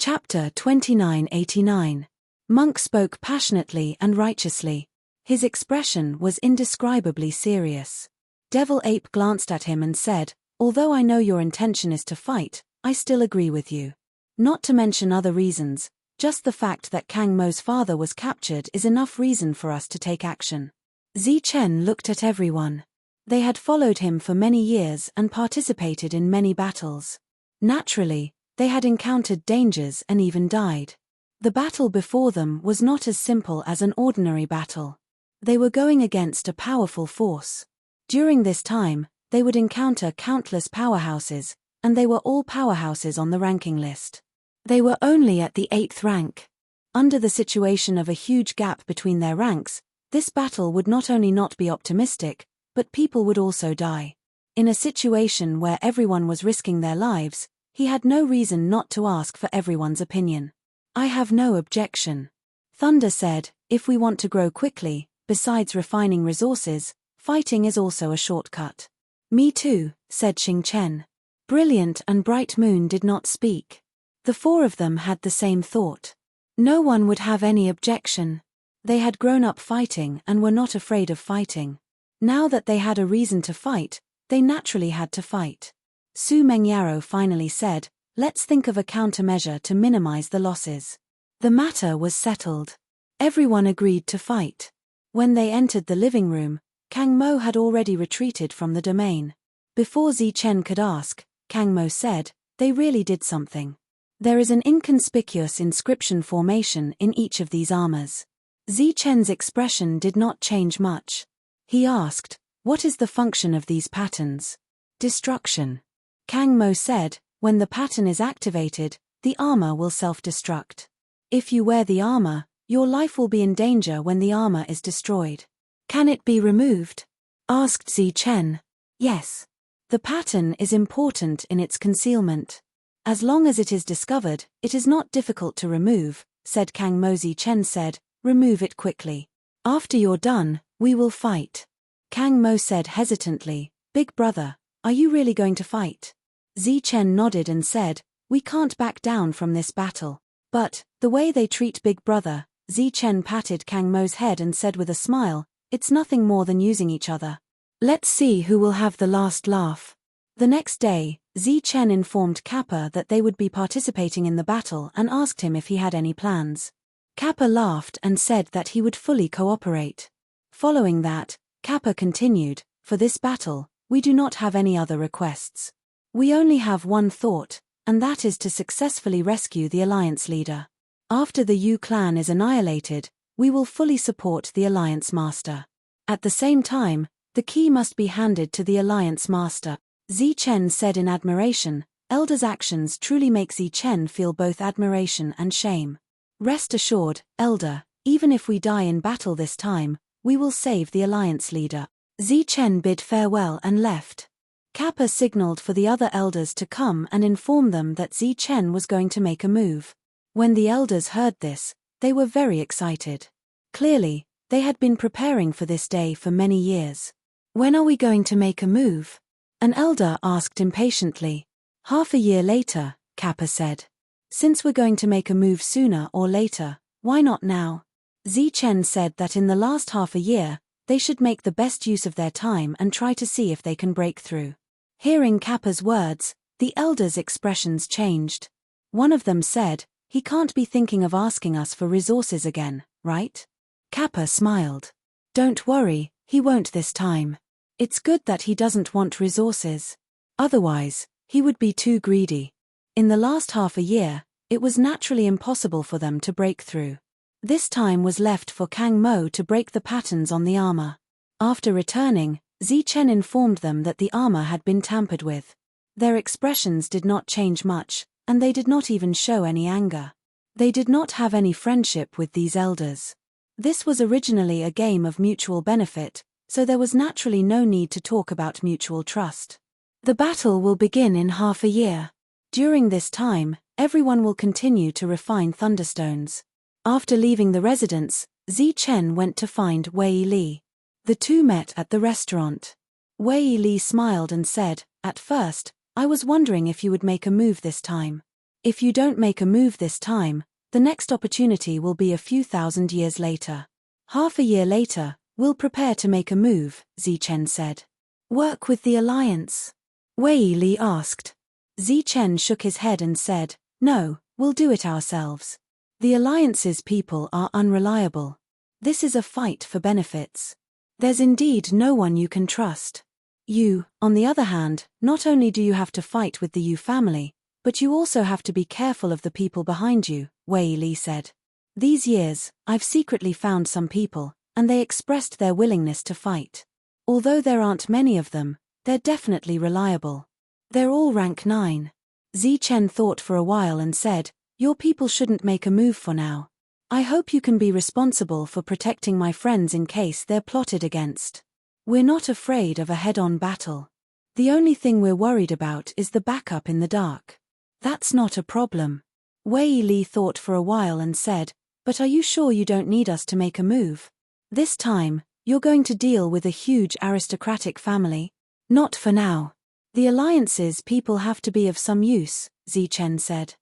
Chapter 2989. Monk spoke passionately and righteously. His expression was indescribably serious. Devil Ape glanced at him and said, "Although I know your intention is to fight, I still agree with you. Not to mention other reasons, just the fact that Kang Mo's father was captured is enough reason for us to take action." Zichen looked at everyone. They had followed him for many years and participated in many battles. Naturally, they had encountered dangers and even died. The battle before them was not as simple as an ordinary battle. They were going against a powerful force. During this time, they would encounter countless powerhouses, and they were all powerhouses on the ranking list. They were only at the 8th rank. Under the situation of a huge gap between their ranks, this battle would not only not be optimistic, but people would also die. In a situation where everyone was risking their lives, he had no reason not to ask for everyone's opinion. "I have no objection." Thunder said, "If we want to grow quickly, besides refining resources, fighting is also a shortcut." "Me too," said Xing Chen. Brilliant and Bright Moon did not speak. The four of them had the same thought. No one would have any objection. They had grown up fighting and were not afraid of fighting. Now that they had a reason to fight, they naturally had to fight. Su Mengyaro finally said, "Let's think of a countermeasure to minimize the losses." The matter was settled. Everyone agreed to fight. When they entered the living room, Kang Mo had already retreated from the domain. Before Zichen could ask, Kang Mo said, "They really did something. There is an inconspicuous inscription formation in each of these armors." Zichen's expression did not change much. He asked, "What is the function of these patterns?" "Destruction." Kang Mo said, "When the pattern is activated, the armor will self-destruct. If you wear the armor, your life will be in danger when the armor is destroyed." "Can it be removed?" asked Zichen. "Yes. The pattern is important in its concealment. As long as it is discovered, it is not difficult to remove," said Kang Mo. Zichen said, "Remove it quickly. After you're done, we will fight." Kang Mo said hesitantly, "Big brother, are you really going to fight?" Zichen nodded and said, "We can't back down from this battle." "But, the way they treat Big Brother," Zichen patted Kang Mo's head and said with a smile, "It's nothing more than using each other. Let's see who will have the last laugh." The next day, Zichen informed Kappa that they would be participating in the battle and asked him if he had any plans. Kappa laughed and said that he would fully cooperate. Following that, Kappa continued, "For this battle, we do not have any other requests. We only have one thought, and that is to successfully rescue the Alliance leader. After the Yu clan is annihilated, we will fully support the Alliance Master. At the same time, the key must be handed to the Alliance Master." Zichen said in admiration, "Elder's actions truly make Zichen feel both admiration and shame. Rest assured, Elder, even if we die in battle this time, we will save the Alliance leader." Zichen bid farewell and left. Kappa signaled for the other elders to come and inform them that Zichen was going to make a move. When the elders heard this, they were very excited. Clearly, they had been preparing for this day for many years. "When are we going to make a move?" an elder asked impatiently. "Half a year later," Kappa said. "Since we're going to make a move sooner or later, why not now?" Zichen said that in the last half a year, they should make the best use of their time and try to see if they can break through. Hearing Kappa's words, the elders' expressions changed. One of them said, "He can't be thinking of asking us for resources again, right?" Kappa smiled. "Don't worry, he won't this time. It's good that he doesn't want resources. Otherwise, he would be too greedy." In the last half a year, it was naturally impossible for them to break through. This time was left for Kang Mo to break the patterns on the armor. After returning, Zichen informed them that the armor had been tampered with. Their expressions did not change much, and they did not even show any anger. They did not have any friendship with these elders. This was originally a game of mutual benefit, so there was naturally no need to talk about mutual trust. The battle will begin in half a year. During this time, everyone will continue to refine thunderstones. After leaving the residence, Zichen went to find Wei Li. The two met at the restaurant. Wei Li smiled and said, "At first, I was wondering if you would make a move this time. If you don't make a move this time, the next opportunity will be a few thousand years later. Half a year later, we'll prepare to make a move, Zichen said. Work with the alliance? Wei Li asked. Zichen shook his head and said, no, we'll do it ourselves. The alliance's people are unreliable. This is a fight for benefits. There's indeed no one you can trust. You, on the other hand, not only do you have to fight with the Yu family, but you also have to be careful of the people behind you, Wei Li said. These years, I've secretly found some people, and they expressed their willingness to fight. Although there aren't many of them, they're definitely reliable. They're all rank 9. Zichen thought for a while and said, your people shouldn't make a move for now. I hope you can be responsible for protecting my friends in case they're plotted against. We're not afraid of a head-on battle. The only thing we're worried about is the backup in the dark. That's not a problem. Wei Li thought for a while and said, but are you sure you don't need us to make a move? This time, you're going to deal with a huge aristocratic family? Not for now. The alliance's people have to be of some use, Zichen said.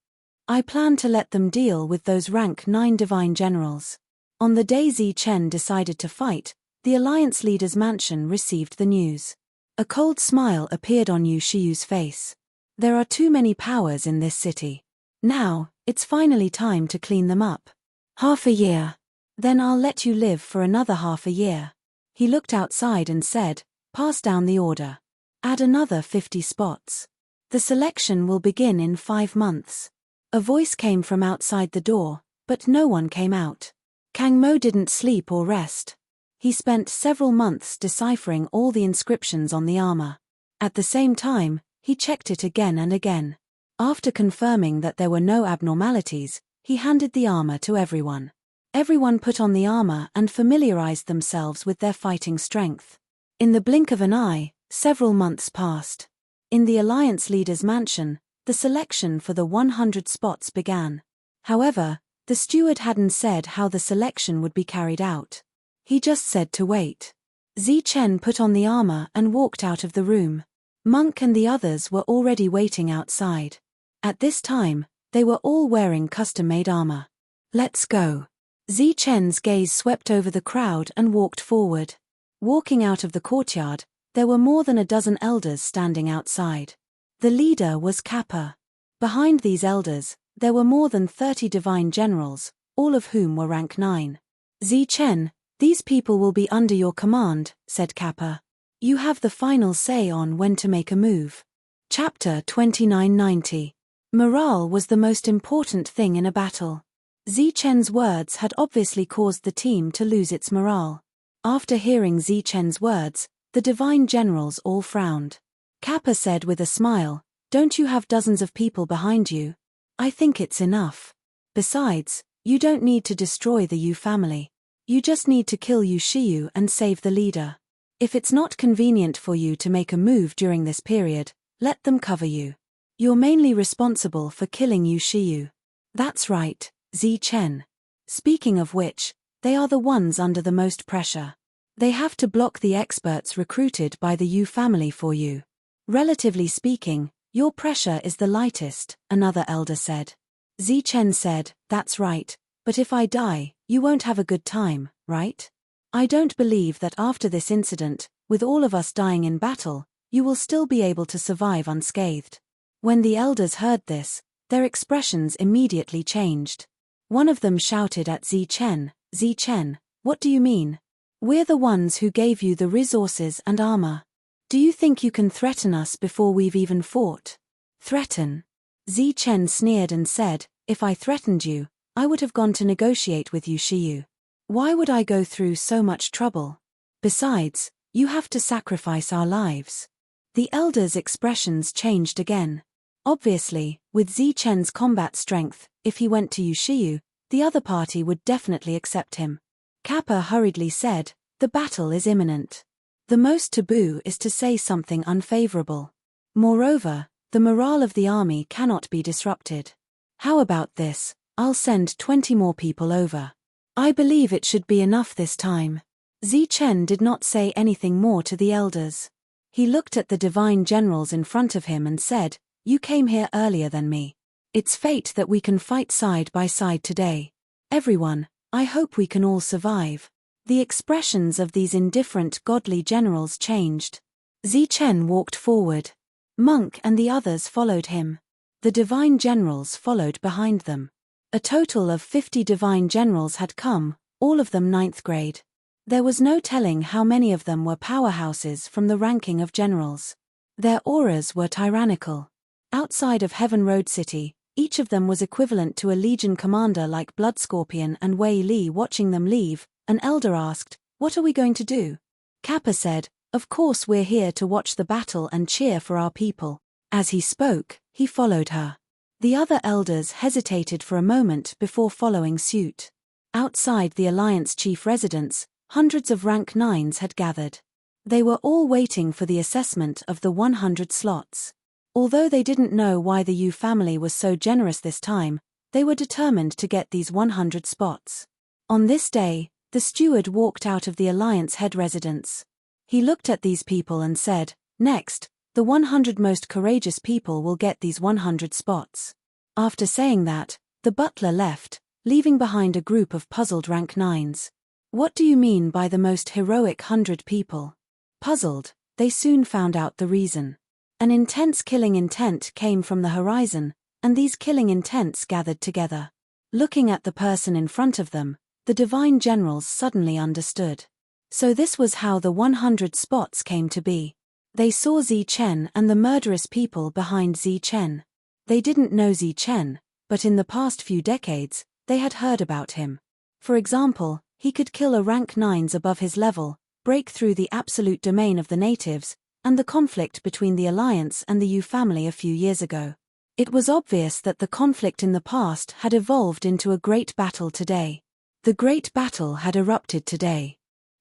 I plan to let them deal with those rank 9 divine generals. On the day Zichen decided to fight, the alliance leader's mansion received the news. A cold smile appeared on Yu Shiyu's face. There are too many powers in this city. Now, it's finally time to clean them up. Half a year. Then I'll let you live for another half a year. He looked outside and said, pass down the order. Add another 50 spots. The selection will begin in 5 months. A voice came from outside the door, but no one came out. Kang Mo didn't sleep or rest. He spent several months deciphering all the inscriptions on the armor. At the same time, he checked it again and again. After confirming that there were no abnormalities, he handed the armor to everyone. Everyone put on the armor and familiarized themselves with their fighting strength. In the blink of an eye, several months passed. In the alliance leader's mansion, the selection for the 100 spots began. However, the steward hadn't said how the selection would be carried out. He just said to wait. Zichen put on the armor and walked out of the room. Monk and the others were already waiting outside. At this time, they were all wearing custom-made armor. Let's go. Zichen's gaze swept over the crowd and walked forward. Walking out of the courtyard, there were more than a dozen elders standing outside. The leader was Kappa. Behind these elders, there were more than 30 divine generals, all of whom were rank 9. Zichen, these people will be under your command, said Kappa. You have the final say on when to make a move. Chapter 2990. Morale was the most important thing in a battle. Zichen's words had obviously caused the team to lose its morale. After hearing Zichen's words, the divine generals all frowned. Kappa said with a smile, don't you have dozens of people behind you? I think it's enough. Besides, you don't need to destroy the Yu family. You just need to kill Yu Shiyu and save the leader. If it's not convenient for you to make a move during this period, let them cover you. You're mainly responsible for killing Yu Shiyu. That's right, Zichen. Speaking of which, they are the ones under the most pressure. They have to block the experts recruited by the Yu family for you. Relatively speaking, your pressure is the lightest, another elder said. Zichen said, that's right, but if I die, you won't have a good time, right? I don't believe that after this incident, with all of us dying in battle, you will still be able to survive unscathed. When the elders heard this, their expressions immediately changed. One of them shouted at Zichen, Zichen, what do you mean? We're the ones who gave you the resources and armor. Do you think you can threaten us before we've even fought? Threaten? Zichen sneered and said, if I threatened you, I would have gone to negotiate with Yu Shiyu. Why would I go through so much trouble? Besides, you have to sacrifice our lives. The elders' expressions changed again. Obviously, with Zichen's combat strength, if he went to Yu Shiyu, the other party would definitely accept him. Kappa hurriedly said, the battle is imminent. The most taboo is to say something unfavorable. Moreover, the morale of the army cannot be disrupted. How about this? I'll send 20 more people over. I believe it should be enough this time. Zichen did not say anything more to the elders. He looked at the divine generals in front of him and said, you came here earlier than me. It's fate that we can fight side by side today. Everyone, I hope we can all survive. The expressions of these indifferent godly generals changed. Zichen walked forward. Monk and the others followed him. The divine generals followed behind them. A total of 50 divine generals had come, all of them 9th grade. There was no telling how many of them were powerhouses from the ranking of generals. Their auras were tyrannical. Outside of Heaven Road City, each of them was equivalent to a legion commander like Blood Scorpion and Wei Li. Watching them leave, an elder asked, "What are we going to do?" Kappa said, "Of course we're here to watch the battle and cheer for our people." As he spoke, he followed her. The other elders hesitated for a moment before following suit. Outside the Alliance chief residence, hundreds of rank 9s had gathered. They were all waiting for the assessment of the 100 slots. Although they didn't know why the Yu family was so generous this time, they were determined to get these 100 spots. On this day, the steward walked out of the Alliance head residence. He looked at these people and said, "Next, the 100 most courageous people will get these 100 spots." After saying that, the butler left, leaving behind a group of puzzled rank 9s. "What do you mean by the most heroic 100 people?" Puzzled, they soon found out the reason. An intense killing intent came from the horizon, and these killing intents gathered together. Looking at the person in front of them, the divine generals suddenly understood. So this was how the 100 spots came to be. They saw Zichen and the murderous people behind Zichen. They didn't know Zichen, but in the past few decades, they had heard about him. For example, he could kill a rank 9s above his level, break through the absolute domain of the natives, and the conflict between the Alliance and the Yu family a few years ago. It was obvious that the conflict in the past had evolved into a great battle today. The great battle had erupted today.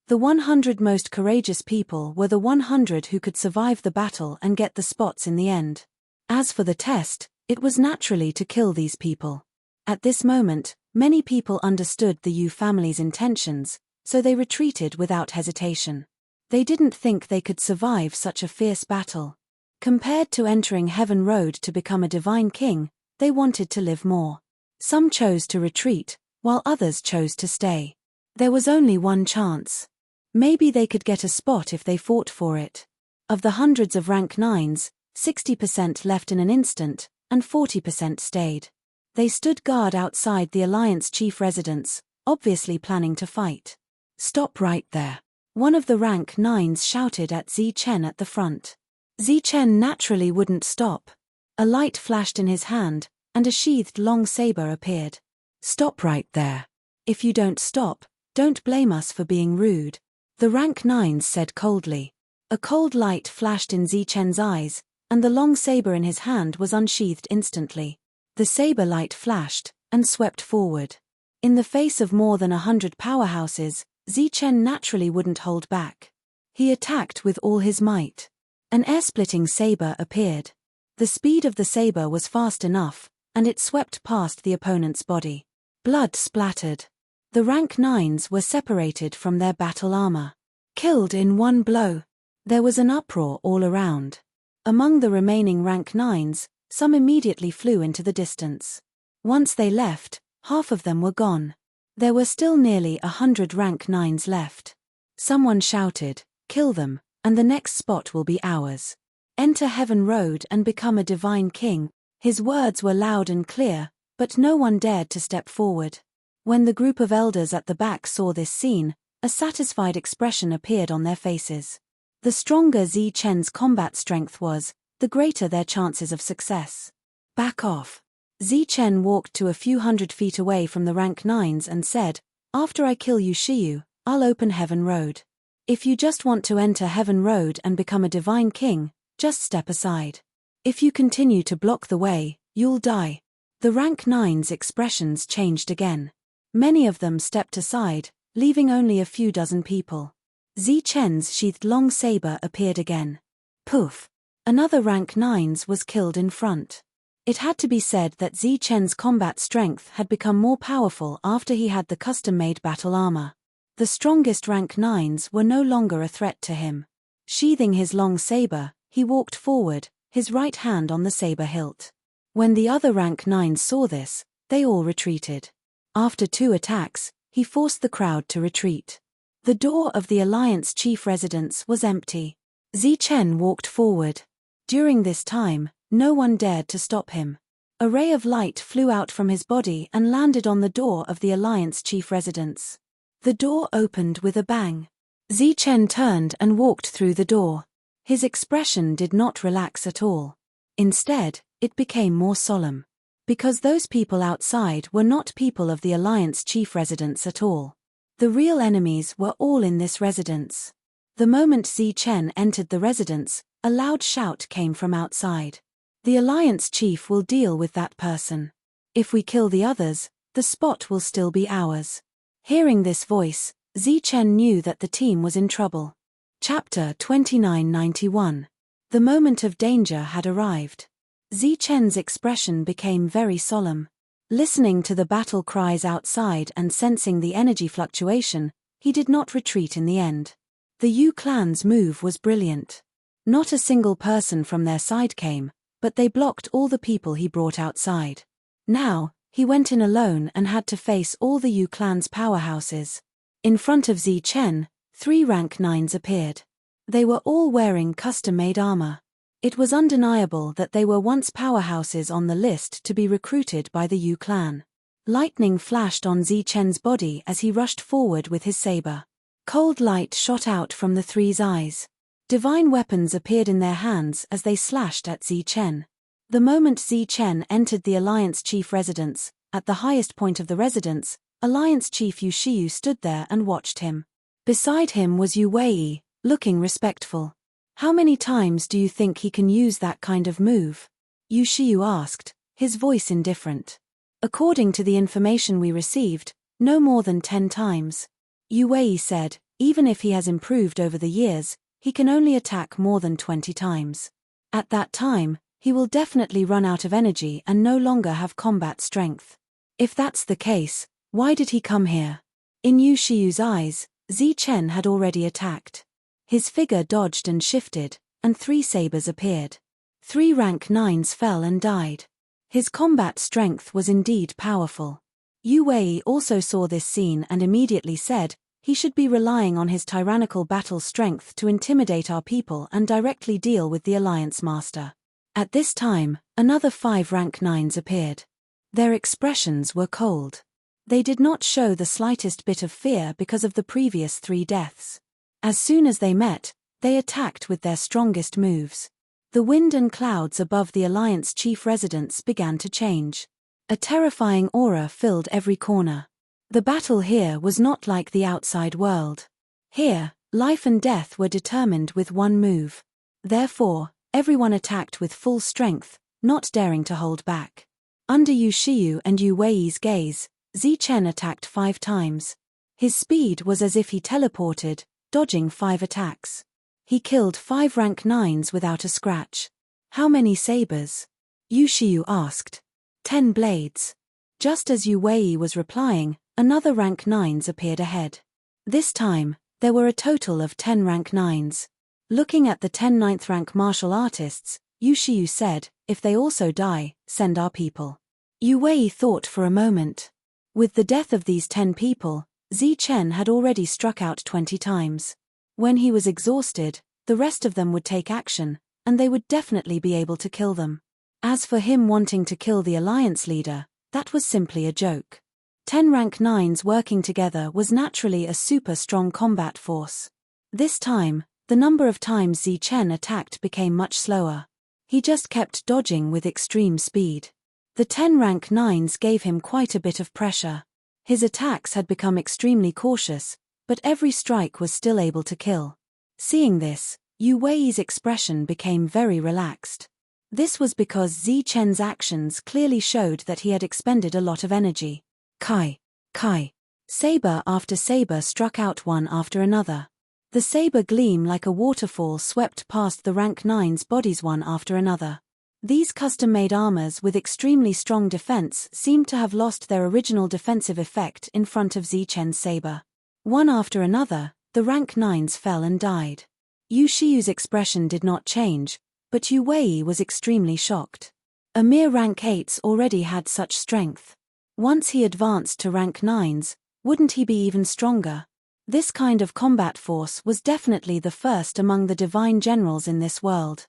The 100 most courageous people were the 100 who could survive the battle and get the spots in the end. As for the test, it was naturally to kill these people. At this moment, many people understood the Yu family's intentions, so they retreated without hesitation. They didn't think they could survive such a fierce battle. Compared to entering Heaven Road to become a divine king, they wanted to live more. Some chose to retreat, while others chose to stay. There was only one chance. Maybe they could get a spot if they fought for it. Of the hundreds of rank 9s, 60% left in an instant, and 40% stayed. They stood guard outside the Alliance chief residence, obviously planning to fight. "Stop right there," one of the rank 9s shouted at Zichen at the front. Zichen naturally wouldn't stop. A light flashed in his hand, and a sheathed long saber appeared. "Stop right there. If you don't stop, don't blame us for being rude," the rank 9s said coldly. A cold light flashed in Zichen's eyes, and the long saber in his hand was unsheathed instantly. The saber light flashed, and swept forward. In the face of more than 100 powerhouses, Zichen naturally wouldn't hold back. He attacked with all his might. An air-splitting saber appeared. The speed of the saber was fast enough, and it swept past the opponent's body. Blood splattered. The rank 9s were separated from their battle armor. Killed in one blow. There was an uproar all around. Among the remaining rank 9s, some immediately flew into the distance. Once they left, half of them were gone. There were still nearly 100 rank 9s left. Someone shouted, "Kill them, and the next spot will be ours. Enter Heaven Road and become a divine king." His words were loud and clear, but no one dared to step forward. When the group of elders at the back saw this scene, a satisfied expression appeared on their faces. The stronger Zichen's combat strength was, the greater their chances of success. "Back off." Zichen walked to a few hundred feet away from the rank 9s and said, "After I kill you Shiyu, I'll open Heaven Road. If you just want to enter Heaven Road and become a divine king, just step aside. If you continue to block the way, you'll die." The rank 9's expressions changed again. Many of them stepped aside, leaving only a few dozen people. Zichen's sheathed long saber appeared again. Poof! Another rank 9's was killed in front. It had to be said that Zichen's combat strength had become more powerful after he had the custom-made battle armor. The strongest rank 9's were no longer a threat to him. Sheathing his long saber, he walked forward, his right hand on the saber hilt. When the other rank 9s saw this, they all retreated. After 2 attacks, he forced the crowd to retreat. The door of the Alliance chief residence was empty. Zichen walked forward. During this time, no one dared to stop him. A ray of light flew out from his body and landed on the door of the Alliance chief residence. The door opened with a bang. Zichen turned and walked through the door. His expression did not relax at all. Instead, it became more solemn. Because those people outside were not people of the Alliance chief residence at all. The real enemies were all in this residence. The moment Zichen entered the residence, a loud shout came from outside. The Alliance chief will deal with that person. If we kill the others, the spot will still be ours. Hearing this voice, Zichen knew that the team was in trouble. Chapter 2991. The moment of danger had arrived. Zichen's expression became very solemn. Listening to the battle cries outside and sensing the energy fluctuation, he did not retreat in the end. The Yu clan's move was brilliant. Not a single person from their side came, but they blocked all the people he brought outside. Now, he went in alone and had to face all the Yu clan's powerhouses. In front of Zichen, 3 rank 9s appeared. They were all wearing custom-made armor. It was undeniable that they were once powerhouses on the list to be recruited by the Yu clan. Lightning flashed on Zichen's body as he rushed forward with his saber. Cold light shot out from the 3's eyes. Divine weapons appeared in their hands as they slashed at Zichen. The moment Zichen entered the Alliance chief residence, at the highest point of the residence, Alliance chief Yushiyu stood there and watched him. Beside him was Yu Wei, looking respectful. "How many times do you think he can use that kind of move?" Yushiyu asked, his voice indifferent. "According to the information we received, no more than 10 times. Yu Wei said, even if he has improved over the years, he can only attack more than 20 times. At that time, he will definitely run out of energy and no longer have combat strength. If that's the case, why did he come here?" In Yushiyu's eyes, Zichen had already attacked. His figure dodged and shifted, and 3 sabers appeared. 3 rank 9s fell and died. His combat strength was indeed powerful. Yu Wei also saw this scene and immediately said, he should be relying on his tyrannical battle strength to intimidate our people and directly deal with the Alliance Master. At this time, another 5 rank 9s appeared. Their expressions were cold. They did not show the slightest bit of fear because of the previous 3 deaths. As soon as they met, they attacked with their strongest moves. The wind and clouds above the Alliance chief residence began to change. A terrifying aura filled every corner. The battle here was not like the outside world. Here, life and death were determined with one move. Therefore, everyone attacked with full strength, not daring to hold back. Under Yushiyu and Yu Wei's gaze, Zichen attacked 5 times. His speed was as if he teleported, dodging 5 attacks. He killed 5 rank 9s without a scratch. "How many sabers?" Yushiyu asked. 10 blades. Just as Yu Wei was replying, another rank 9s appeared ahead. This time, there were a total of 10 rank 9s. Looking at the 10 9th rank martial artists, Yushiyu said, "If they also die, send our people." Yu Wei thought for a moment. With the death of these 10 people, Zichen had already struck out 20 times. When he was exhausted, the rest of them would take action, and they would definitely be able to kill them. As for him wanting to kill the Alliance leader, that was simply a joke. 10 rank 9s working together was naturally a super strong combat force. This time, the number of times Zichen attacked became much slower. He just kept dodging with extreme speed. The 10 rank 9s gave him quite a bit of pressure. His attacks had become extremely cautious, but every strike was still able to kill. Seeing this, Yu Wei's expression became very relaxed. This was because Zichen's actions clearly showed that he had expended a lot of energy. Kai, Kai. Saber after saber struck out one after another. The saber gleam like a waterfall swept past the rank 9's bodies one after another. These custom-made armors with extremely strong defense seemed to have lost their original defensive effect in front of Zichen's saber. One after another, the rank 9s fell and died. Yushiyu's expression did not change, but Yu Wei was extremely shocked. A mere rank 8s already had such strength. Once he advanced to rank 9s, wouldn't he be even stronger? This kind of combat force was definitely the first among the divine generals in this world.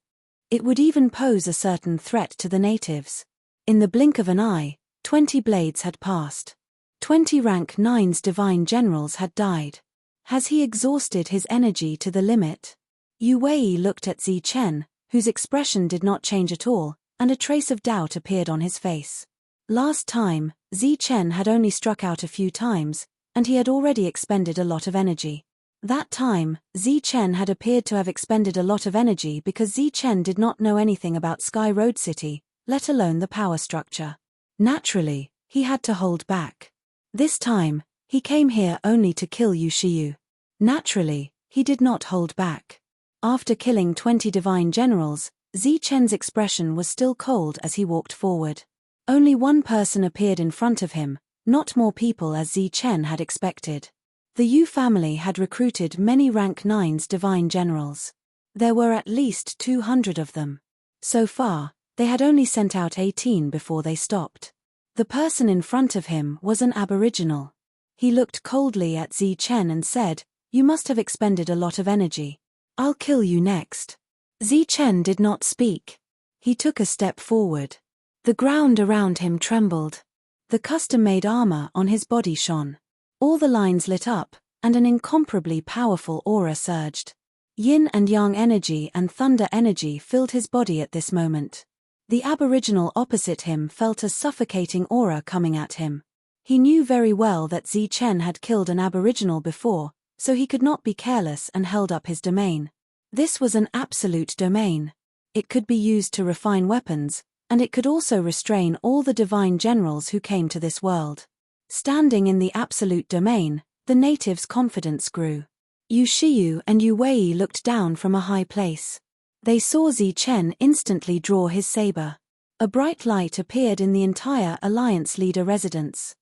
It would even pose a certain threat to the natives. In the blink of an eye, 20 blades had passed. 20 rank 9s divine generals had died. Has he exhausted his energy to the limit? Yu Wei looked at Zi Chen, whose expression did not change at all, and a trace of doubt appeared on his face. Last time, Zi Chen had only struck out a few times, and he had already expended a lot of energy. That time, Zi Chen had appeared to have expended a lot of energy because Zi Chen did not know anything about Sky Road City, let alone the power structure. Naturally, he had to hold back. This time, he came here only to kill Yu Shiyu. Naturally, he did not hold back. After killing 20 divine generals, Zi Chen's expression was still cold as he walked forward. Only one person appeared in front of him, not more people as Zi Chen had expected. The Yu family had recruited many rank 9s divine generals. There were at least 200 of them. So far, they had only sent out 18 before they stopped. The person in front of him was an aboriginal. He looked coldly at Zi Chen and said, "You must have expended a lot of energy. I'll kill you next." Zi Chen did not speak. He took a step forward. The ground around him trembled. The custom-made armor on his body shone. All the lines lit up, and an incomparably powerful aura surged. Yin and yang energy and thunder energy filled his body at this moment. The aboriginal opposite him felt a suffocating aura coming at him. He knew very well that Zi Chen had killed an aboriginal before, so he could not be careless and held up his domain. This was an absolute domain. It could be used to refine weapons, and it could also restrain all the divine generals who came to this world. Standing in the absolute domain, the natives' confidence grew. Yu Shiyu and Yu Wei looked down from a high place. They saw Zi Chen instantly draw his saber. A bright light appeared in the entire Alliance Leader residence.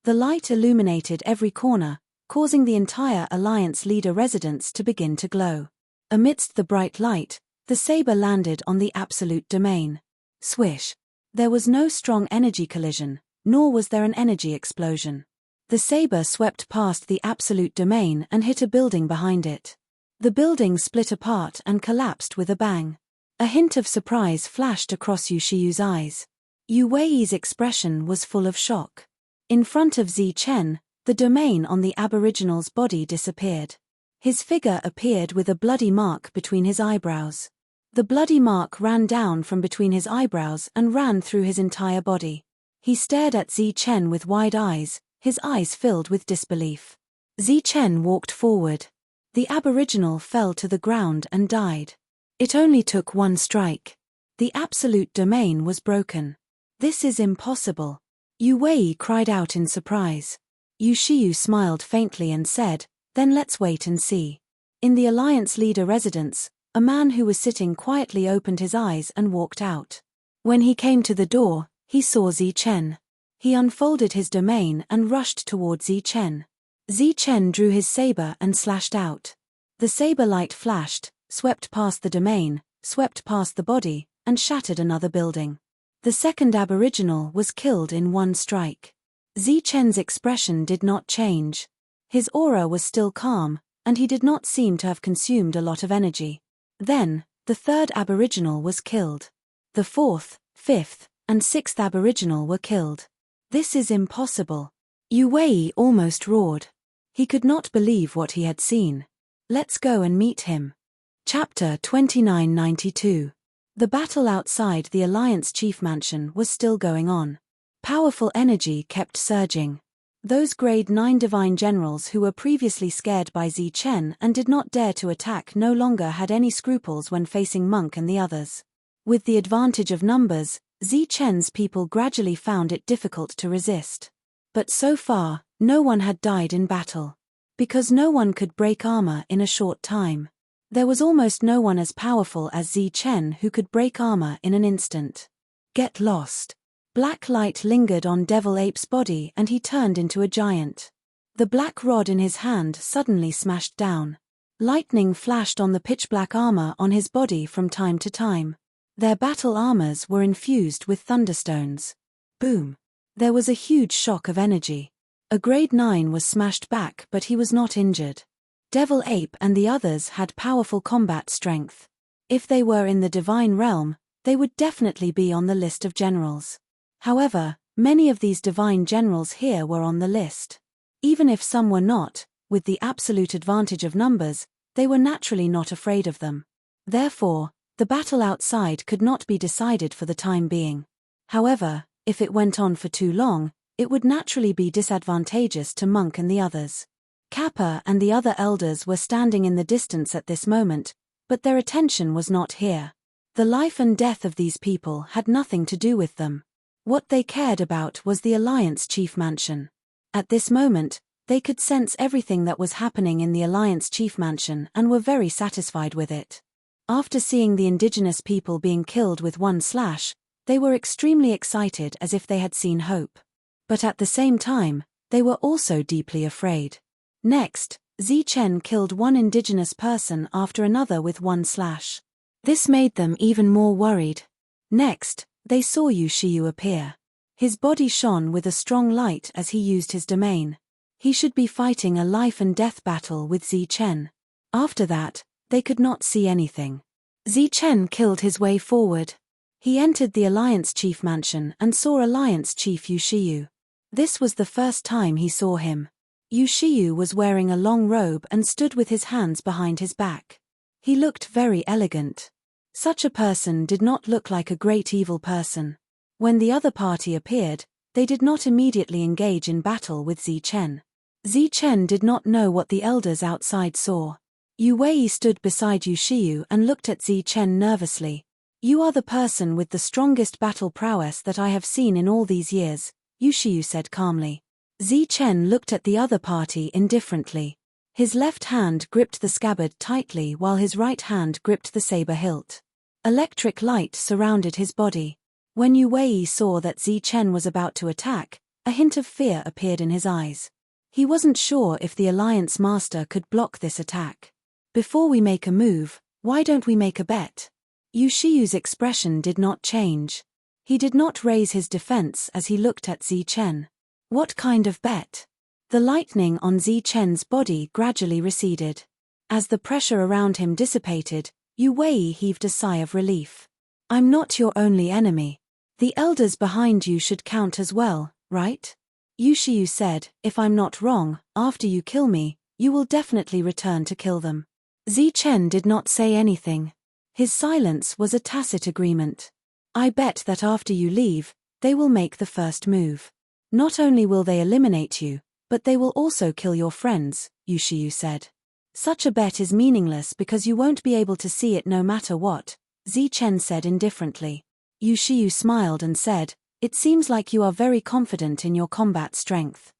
The light illuminated every corner, causing the entire Alliance Leader residence to begin to glow. Amidst the bright light, the saber landed on the absolute domain. Swish! There was no strong energy collision, nor was there an energy explosion. The saber swept past the absolute domain and hit a building behind it. The building split apart and collapsed with a bang. A hint of surprise flashed across Yu Shiyu's eyes. Yu Wei's expression was full of shock. In front of Zi Chen, the domain on the aboriginal's body disappeared. His figure appeared with a bloody mark between his eyebrows. The bloody mark ran down from between his eyebrows and ran through his entire body. He stared at Zi Chen with wide eyes, his eyes filled with disbelief. Zi Chen walked forward. The aboriginal fell to the ground and died. It only took one strike. The absolute domain was broken. This is impossible. Yu Wei cried out in surprise. Yu Shiyu smiled faintly and said, "Then let's wait and see." In the Alliance Leader residence, a man who was sitting quietly opened his eyes and walked out. When he came to the door, he saw Zi Chen. He unfolded his domain and rushed toward Zi Chen. Zi Chen drew his saber and slashed out. The saber light flashed, swept past the domain, swept past the body, and shattered another building. The second aboriginal was killed in one strike. Zi Chen's expression did not change. His aura was still calm, and he did not seem to have consumed a lot of energy. Then, the third aboriginal was killed. The fourth, fifth, and sixth aboriginal were killed. This is impossible. Yu Wei almost roared. He could not believe what he had seen. Let's go and meet him. Chapter 2992. The battle outside the Alliance Chief Mansion was still going on. Powerful energy kept surging. Those grade 9 divine generals who were previously scared by Zi Chen and did not dare to attack no longer had any scruples when facing Monk and the others. With the advantage of numbers, Zi Chen's people gradually found it difficult to resist. But so far, no one had died in battle. Because no one could break armor in a short time. There was almost no one as powerful as Zi Chen who could break armor in an instant. Get lost. Black light lingered on Devil Ape's body and he turned into a giant. The black rod in his hand suddenly smashed down. Lightning flashed on the pitch-black armor on his body from time to time. Their battle armors were infused with thunderstones. Boom! There was a huge shock of energy. A grade 9 was smashed back, but he was not injured. Devil Ape and the others had powerful combat strength. If they were in the divine realm, they would definitely be on the list of generals. However, many of these divine generals here were on the list. Even if some were not, with the absolute advantage of numbers, they were naturally not afraid of them. Therefore, the battle outside could not be decided for the time being. However, if it went on for too long, it would naturally be disadvantageous to Monk and the others. Kappa and the other elders were standing in the distance at this moment, but their attention was not here. The life and death of these people had nothing to do with them. What they cared about was the Alliance Chief Mansion. At this moment, they could sense everything that was happening in the Alliance Chief Mansion and were very satisfied with it. After seeing the indigenous people being killed with one slash, they were extremely excited as if they had seen hope. But at the same time, they were also deeply afraid. Next, Zichen killed one indigenous person after another with one slash. This made them even more worried. Next, they saw Yushiyu appear. His body shone with a strong light as he used his domain. He should be fighting a life and death battle with Zichen. After that, they could not see anything. Zichen killed his way forward. He entered the Alliance Chief Mansion and saw Alliance Chief Yushiyu. This was the first time he saw him. Yushiyu was wearing a long robe and stood with his hands behind his back. He looked very elegant. Such a person did not look like a great evil person. When the other party appeared, they did not immediately engage in battle with Zichen. Zichen did not know what the elders outside saw. Yu Wei stood beside Yushiyu and looked at Zichen nervously. "You are the person with the strongest battle prowess that I have seen in all these years," Yushiyu said calmly. Zichen looked at the other party indifferently. His left hand gripped the scabbard tightly while his right hand gripped the saber hilt. Electric light surrounded his body. When Yu Wei saw that Zichen was about to attack, a hint of fear appeared in his eyes. He wasn't sure if the Alliance Master could block this attack. "Before we make a move, why don't we make a bet?" Yushiyu's expression did not change. He did not raise his defense as he looked at Zichen. What kind of bet? The lightning on Zichen's body gradually receded. As the pressure around him dissipated, Yu Wei heaved a sigh of relief. "I'm not your only enemy. The elders behind you should count as well, right?" Yushiyu said, "If I'm not wrong, after you kill me, you will definitely return to kill them." Zichen did not say anything. His silence was a tacit agreement. "I bet that after you leave, they will make the first move. Not only will they eliminate you, but they will also kill your friends," Yushiyu said. "Such a bet is meaningless because you won't be able to see it no matter what," Zichen said indifferently. Yushiyu smiled and said, "It seems like you are very confident in your combat strength.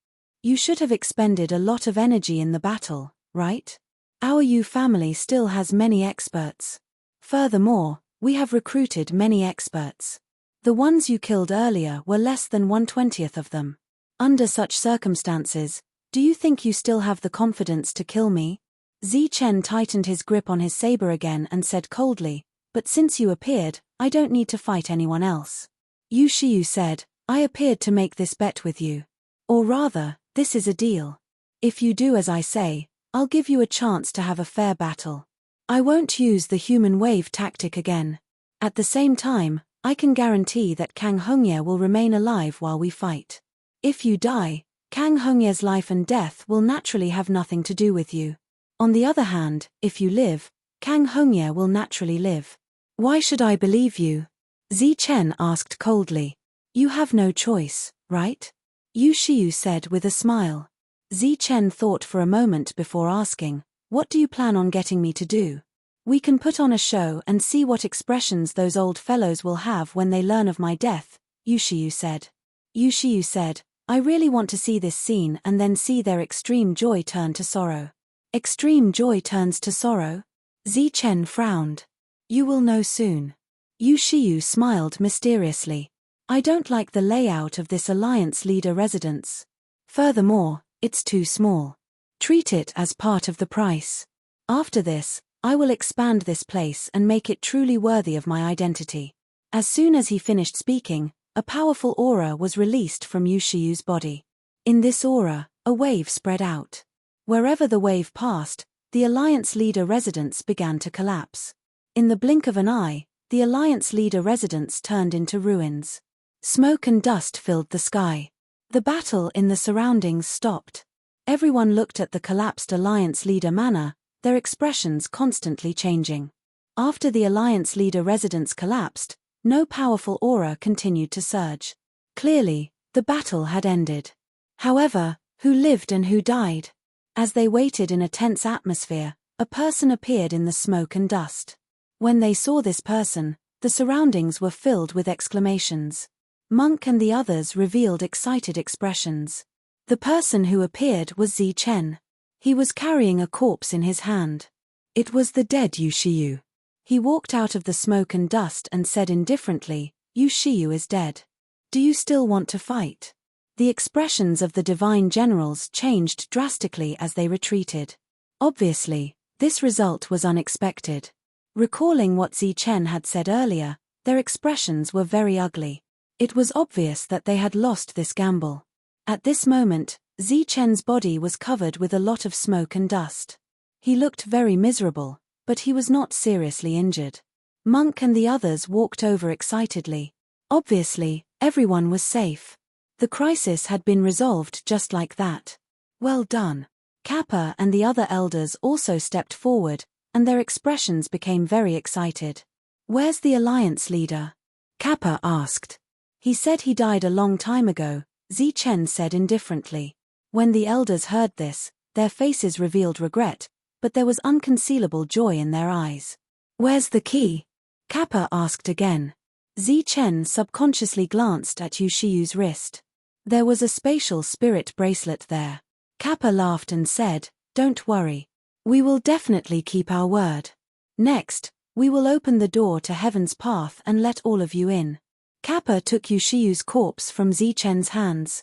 You should have expended a lot of energy in the battle, right? Our Yu family still has many experts. Furthermore, we have recruited many experts. The ones you killed earlier were less than 1/20th of them. Under such circumstances, do you think you still have the confidence to kill me?" Zichen tightened his grip on his saber again and said coldly, "But since you appeared, I don't need to fight anyone else." Yushiyu said, "I appeared to make this bet with you. Or rather, this is a deal. If you do as I say, I'll give you a chance to have a fair battle. I won't use the human wave tactic again. At the same time, I can guarantee that Kang Hongye will remain alive while we fight. If you die, Kang Hongye's life and death will naturally have nothing to do with you. On the other hand, if you live, Kang Hongye will naturally live." "Why should I believe you?" Zichen asked coldly. "You have no choice, right?" Yushiyu said with a smile. Zichen thought for a moment before asking, "What do you plan on getting me to do?" "We can put on a show and see what expressions those old fellows will have when they learn of my death," Yushiyu said. Yushiyu said, "I really want to see this scene and then see their extreme joy turn to sorrow." "Extreme joy turns to sorrow?" Zichen frowned. "You will know soon." Yushiyu smiled mysteriously. "I don't like the layout of this Alliance leader residence. Furthermore, it's too small. Treat it as part of the price. After this, I will expand this place and make it truly worthy of my identity. As soon as he finished speaking, a powerful aura was released from Yushiyu's body. In this aura, a wave spread out. Wherever the wave passed, the Alliance Leader residence began to collapse. In the blink of an eye, the Alliance Leader residence turned into ruins. Smoke and dust filled the sky. The battle in the surroundings stopped. Everyone looked at the collapsed Alliance Leader manor, their expressions constantly changing. After the Alliance Leader residence collapsed, no powerful aura continued to surge. Clearly, the battle had ended. However, who lived and who died? As they waited in a tense atmosphere, a person appeared in the smoke and dust. When they saw this person, the surroundings were filled with exclamations. Monk and the others revealed excited expressions. The person who appeared was Zichen. He was carrying a corpse in his hand. It was the dead Yushiyu. He walked out of the smoke and dust and said indifferently, "Yushiyu is dead. Do you still want to fight?" The expressions of the divine generals changed drastically as they retreated. Obviously, this result was unexpected. Recalling what Zichen had said earlier, their expressions were very ugly. It was obvious that they had lost this gamble. At this moment, Zichen's body was covered with a lot of smoke and dust. He looked very miserable, but he was not seriously injured. Monk and the others walked over excitedly. Obviously, everyone was safe. The crisis had been resolved just like that. Well done. Kappa and the other elders also stepped forward, and their expressions became very excited. "Where's the Alliance Leader?" Kappa asked. "He said he died a long time ago," Zichen said indifferently. When the elders heard this, their faces revealed regret, but there was unconcealable joy in their eyes. "Where's the key?" Kappa asked again. Zichen subconsciously glanced at Yushiyu's wrist. There was a spatial spirit bracelet there. Kappa laughed and said, "Don't worry. We will definitely keep our word. Next, we will open the door to Heaven's path and let all of you in." Kappa took Yushiyu's corpse from Zichen's hands.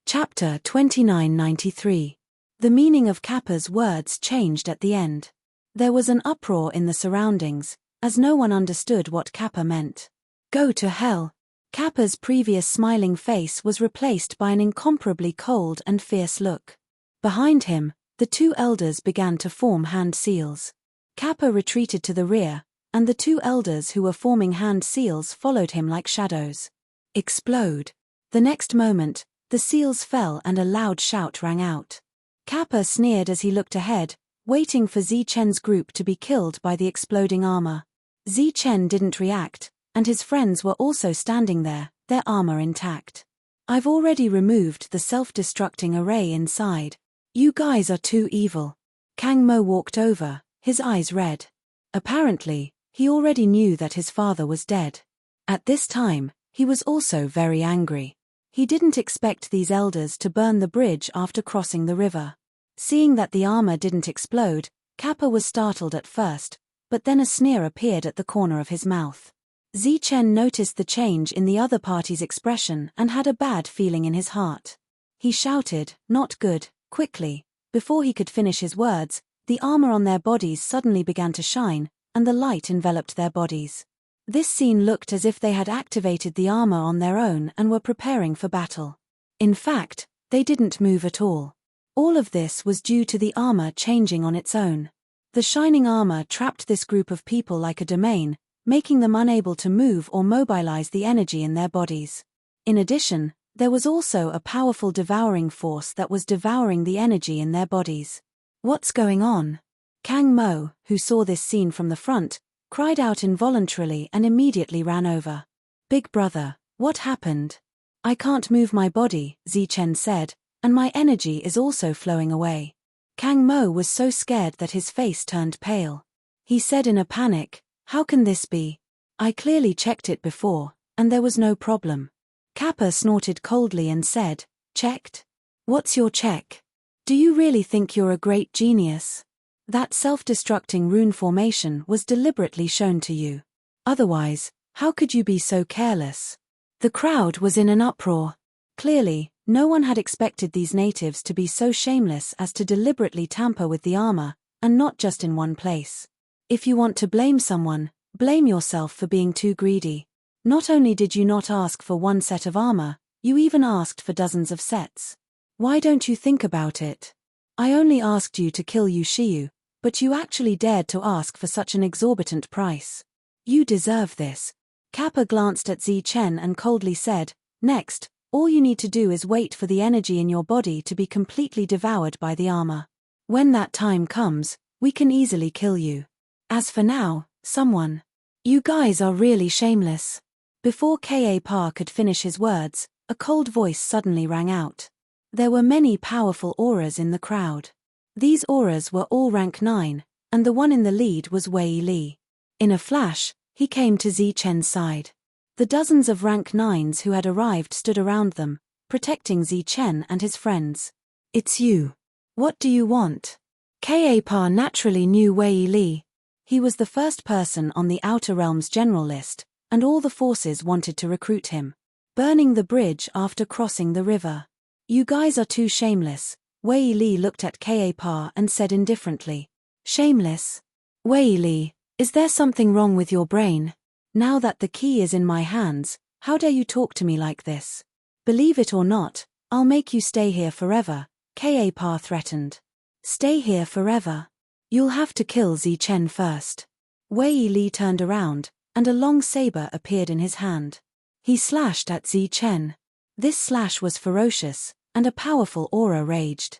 Chapter 2993. The meaning of Kappa's words changed at the end. There was an uproar in the surroundings, as no one understood what Kappa meant. "Go to hell." Kappa's previous smiling face was replaced by an incomparably cold and fierce look. Behind him, the two elders began to form hand seals. Kappa retreated to the rear, and the two elders who were forming hand seals followed him like shadows. Explode. The next moment, the seals fell and a loud shout rang out. Kappa sneered as he looked ahead, waiting for Zichen's group to be killed by the exploding armor. Zichen didn't react, and his friends were also standing there, their armor intact. "I've already removed the self-destructing array inside. You guys are too evil." Kang Mo walked over, his eyes red. Apparently, he already knew that his father was dead. At this time, he was also very angry. He didn't expect these elders to burn the bridge after crossing the river. Seeing that the armor didn't explode, Kappa was startled at first, but then a sneer appeared at the corner of his mouth. Zichen noticed the change in the other party's expression and had a bad feeling in his heart. He shouted, "Not good," quickly. Before he could finish his words, the armor on their bodies suddenly began to shine, and the light enveloped their bodies. This scene looked as if they had activated the armor on their own and were preparing for battle. In fact, they didn't move at all. All of this was due to the armor changing on its own. The shining armor trapped this group of people like a domain, making them unable to move or mobilize the energy in their bodies. In addition, there was also a powerful devouring force that was devouring the energy in their bodies. "What's going on?" Kang Mo, who saw this scene from the front, cried out involuntarily and immediately ran over. "Big brother, what happened?" "I can't move my body," Zichen said, "and my energy is also flowing away." Kang Mo was so scared that his face turned pale. He said in a panic, "How can this be? I clearly checked it before, and there was no problem." Kappa snorted coldly and said, "Checked? What's your check? Do you really think you're a great genius? That self-destructing rune formation was deliberately shown to you. Otherwise, how could you be so careless?" The crowd was in an uproar. Clearly, no one had expected these natives to be so shameless as to deliberately tamper with the armor, and not just in one place. If you want to blame someone, blame yourself for being too greedy. Not only did you not ask for one set of armor, you even asked for dozens of sets. Why don't you think about it? I only asked you to kill Yushiyu, but you actually dared to ask for such an exorbitant price. You deserve this. Kappa glanced at Zichen and coldly said, next, all you need to do is wait for the energy in your body to be completely devoured by the armor. When that time comes, we can easily kill you. As for now, someone. You guys are really shameless. Before Kappa could finish his words, a cold voice suddenly rang out. There were many powerful auras in the crowd. These auras were all rank 9, and the one in the lead was Wei Li. In a flash, he came to Zichen's side. The dozens of rank 9s who had arrived stood around them, protecting Zichen and his friends. It's you. What do you want? Kappa naturally knew Wei Li. He was the first person on the Outer Realms general list, and all the forces wanted to recruit him. Burning the bridge after crossing the river. You guys are too shameless. Wei Li looked at Kappa and said indifferently. Shameless? Wei Li, is there something wrong with your brain? Now that the key is in my hands, how dare you talk to me like this? Believe it or not, I'll make you stay here forever, Kappa threatened. Stay here forever? You'll have to kill Zichen first. Wei Li turned around, and a long saber appeared in his hand. He slashed at Zichen. This slash was ferocious, and a powerful aura raged.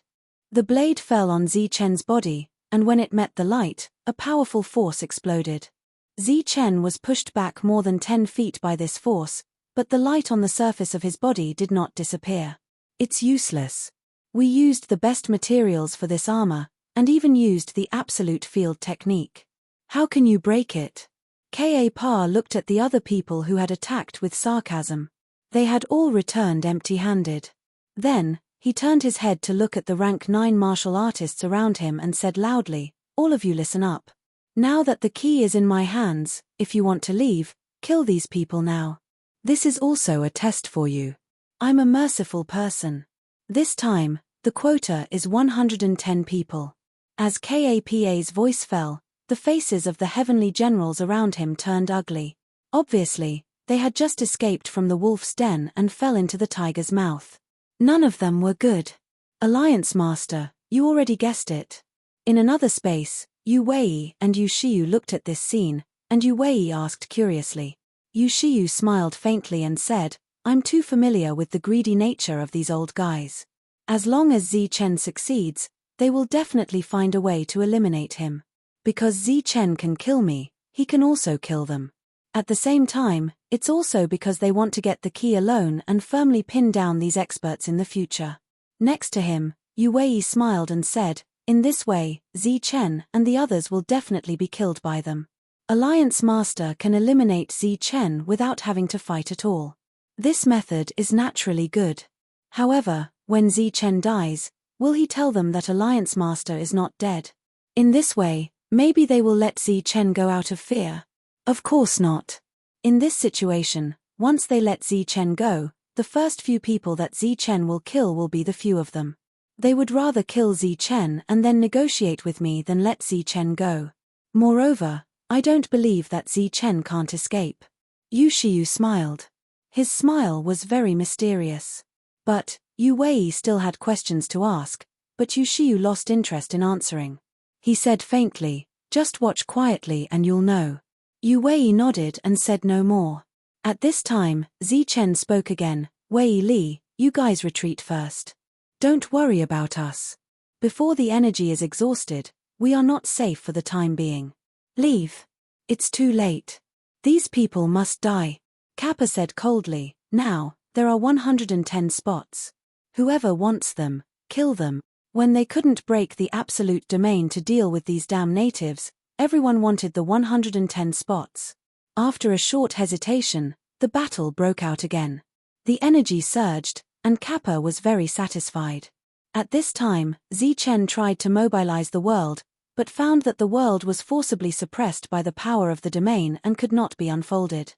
The blade fell on Zichen's body, and when it met the light, a powerful force exploded. Zichen was pushed back more than 10 feet by this force, but the light on the surface of his body did not disappear. It's useless. We used the best materials for this armor, and even used the absolute field technique. How can you break it? Kappa looked at the other people who had attacked with sarcasm. They had all returned empty-handed. Then, he turned his head to look at the rank 9 martial artists around him and said loudly, all of you listen up. Now that the key is in my hands, if you want to leave, kill these people now. This is also a test for you. I'm a merciful person. This time, the quota is 110 people. As Kappa's voice fell, the faces of the heavenly generals around him turned ugly. Obviously, they had just escaped from the wolf's den and fell into the tiger's mouth. None of them were good. Alliance Master, you already guessed it. In another space, Yu Wei and Yushiyu looked at this scene, and Yu Wei asked curiously. Yushiyu smiled faintly and said, I'm too familiar with the greedy nature of these old guys. As long as Zichen succeeds, they will definitely find a way to eliminate him. Because Zichen can kill me, he can also kill them. At the same time, it's also because they want to get the key alone and firmly pin down these experts in the future. Next to him, Yu Wei smiled and said, in this way, Zichen and the others will definitely be killed by them. Alliance Master can eliminate Zichen without having to fight at all. This method is naturally good. However, when Zichen dies, will he tell them that Alliance Master is not dead? In this way, maybe they will let Zichen go out of fear. Of course not. In this situation, once they let Zichen go, the first few people that Zichen will kill will be the few of them. They would rather kill Zichen and then negotiate with me than let Zichen go. Moreover, I don't believe that Zichen can't escape. Yushiyu smiled. His smile was very mysterious. But, Yu Wei still had questions to ask, but Yushiyu lost interest in answering. He said faintly, just watch quietly and you'll know. Yu Wei nodded and said no more. At this time, Zichen spoke again, Wei Li, you guys retreat first. Don't worry about us. Before the energy is exhausted, we are not safe for the time being. Leave. It's too late. These people must die. Kappa said coldly, now, there are 110 spots. Whoever wants them, kill them. When they couldn't break the absolute domain to deal with these damn natives, everyone wanted the 110 spots. After a short hesitation, the battle broke out again. The energy surged, and Kappa was very satisfied. At this time, Zichen tried to mobilize the world, but found that the world was forcibly suppressed by the power of the domain and could not be unfolded.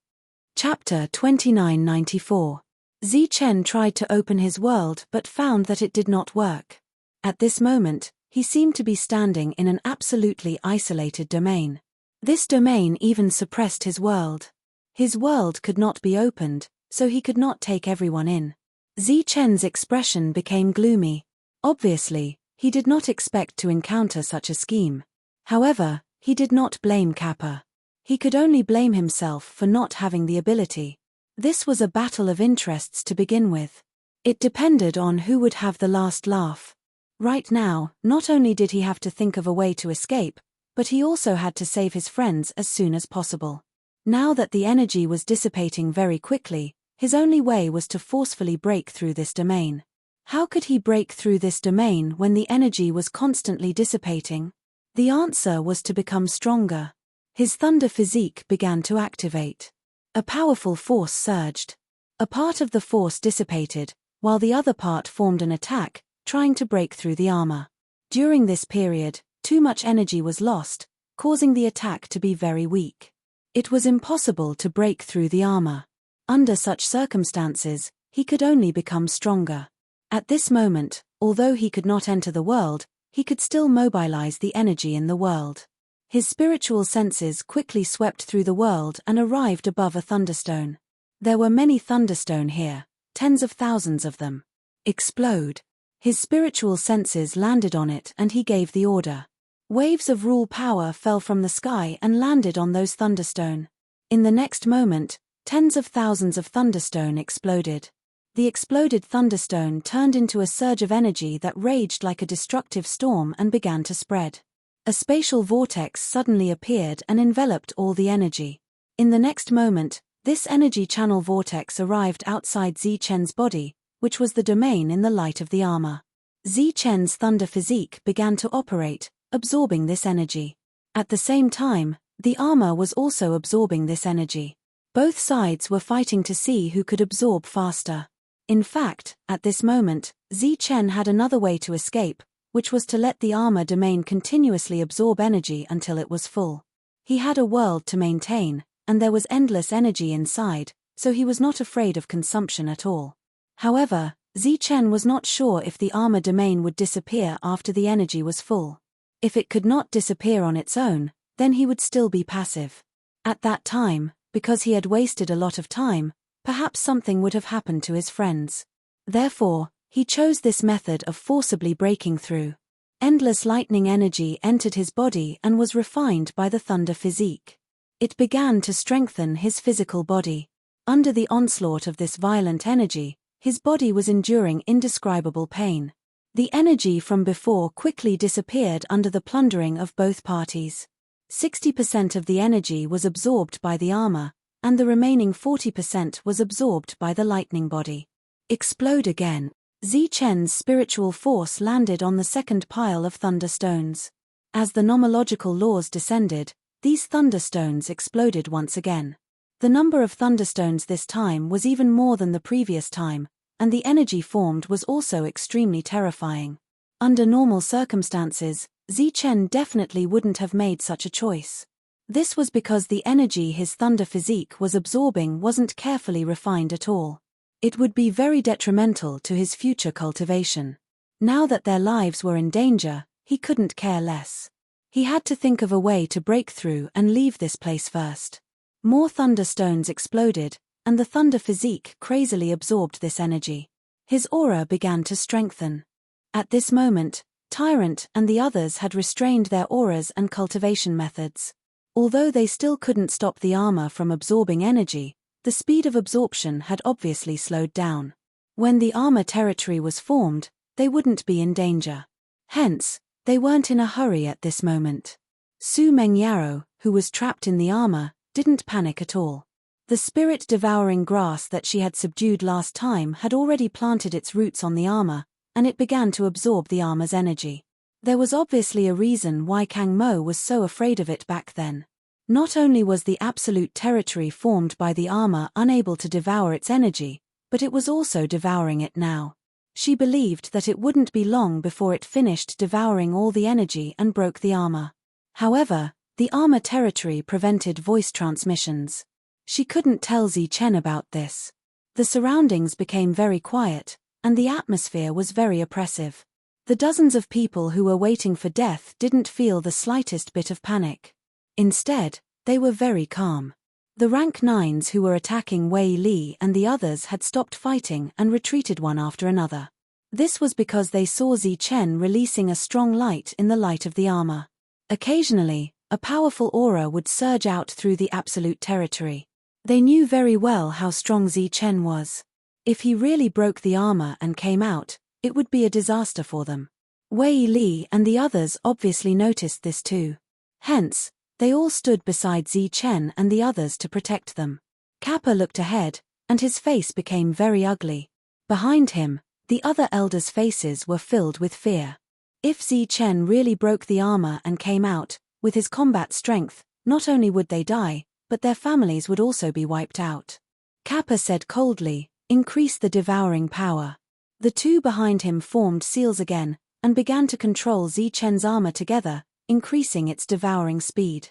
Chapter 2994. Zichen tried to open his world but found that it did not work. At this moment, he seemed to be standing in an absolutely isolated domain. This domain even suppressed his world. His world could not be opened, so he could not take everyone in. Zichen's expression became gloomy. Obviously, he did not expect to encounter such a scheme. However, he did not blame Kappa. He could only blame himself for not having the ability. This was a battle of interests to begin with. It depended on who would have the last laugh. Right now, not only did he have to think of a way to escape, but he also had to save his friends as soon as possible. Now that the energy was dissipating very quickly, his only way was to forcefully break through this domain. How could he break through this domain when the energy was constantly dissipating? The answer was to become stronger. His thunder physique began to activate. A powerful force surged. A part of the force dissipated, while the other part formed an attack, trying to break through the armor. During this period, too much energy was lost, causing the attack to be very weak. It was impossible to break through the armor. Under such circumstances, he could only become stronger. At this moment, although he could not enter the world, he could still mobilize the energy in the world. His spiritual senses quickly swept through the world and arrived above a thunderstone. There were many thunderstone here, tens of thousands of them. Explode. His spiritual senses landed on it and he gave the order. Waves of rule power fell from the sky and landed on those thunderstone. In the next moment, tens of thousands of thunderstone exploded. The exploded thunderstone turned into a surge of energy that raged like a destructive storm and began to spread. A spatial vortex suddenly appeared and enveloped all the energy. In the next moment, this energy channel vortex arrived outside Zichen's body, which was the domain in the light of the armor. Zichen's thunder physique began to operate, absorbing this energy. At the same time, the armor was also absorbing this energy. Both sides were fighting to see who could absorb faster. In fact, at this moment, Zichen had another way to escape, which was to let the armor domain continuously absorb energy until it was full. He had a world to maintain, and there was endless energy inside, so he was not afraid of consumption at all. However, Zichen was not sure if the armor domain would disappear after the energy was full. If it could not disappear on its own, then he would still be passive. At that time, because he had wasted a lot of time, perhaps something would have happened to his friends. Therefore, he chose this method of forcibly breaking through. Endless lightning energy entered his body and was refined by the thunder physique. It began to strengthen his physical body. Under the onslaught of this violent energy, his body was enduring indescribable pain. The energy from before quickly disappeared under the plundering of both parties. 60% of the energy was absorbed by the armor, and the remaining 40% was absorbed by the lightning body. Explode again. Zichen's spiritual force landed on the second pile of thunderstones. As the nomological laws descended, these thunderstones exploded once again. The number of thunderstones this time was even more than the previous time, and the energy formed was also extremely terrifying. Under normal circumstances, Zichen definitely wouldn't have made such a choice. This was because the energy his thunder physique was absorbing wasn't carefully refined at all. It would be very detrimental to his future cultivation. Now that their lives were in danger, he couldn't care less. He had to think of a way to break through and leave this place first. More thunderstones exploded, and the thunder physique crazily absorbed this energy. His aura began to strengthen. At this moment, Tyrant and the others had restrained their auras and cultivation methods. Although they still couldn't stop the armor from absorbing energy, the speed of absorption had obviously slowed down. When the armor territory was formed, they wouldn't be in danger. Hence, they weren't in a hurry at this moment. Su Mengyaro, who was trapped in the armor, didn't panic at all. The spirit-devouring grass that she had subdued last time had already planted its roots on the armor, and it began to absorb the armor's energy. There was obviously a reason why Kang Mo was so afraid of it back then. Not only was the absolute territory formed by the armor unable to devour its energy, but it was also devouring it now. She believed that it wouldn't be long before it finished devouring all the energy and broke the armor. However, the armor territory prevented voice transmissions. She couldn't tell Zichen about this. The surroundings became very quiet, and the atmosphere was very oppressive. The dozens of people who were waiting for death didn't feel the slightest bit of panic. Instead, they were very calm. The rank 9s who were attacking Wei Li and the others had stopped fighting and retreated one after another. This was because they saw Zi Chen releasing a strong light in the light of the armor. Occasionally, a powerful aura would surge out through the absolute territory. They knew very well how strong Zi Chen was. If he really broke the armor and came out, it would be a disaster for them. Wei Li and the others obviously noticed this too. Hence, they all stood beside Zi Chen and the others to protect them. Kappa looked ahead, and his face became very ugly. Behind him, the other elders' faces were filled with fear. If Zi Chen really broke the armor and came out, with his combat strength, not only would they die, but their families would also be wiped out. Kappa said coldly, "Increase the devouring power." The two behind him formed seals again, and began to control Zi Chen's armor together, increasing its devouring speed.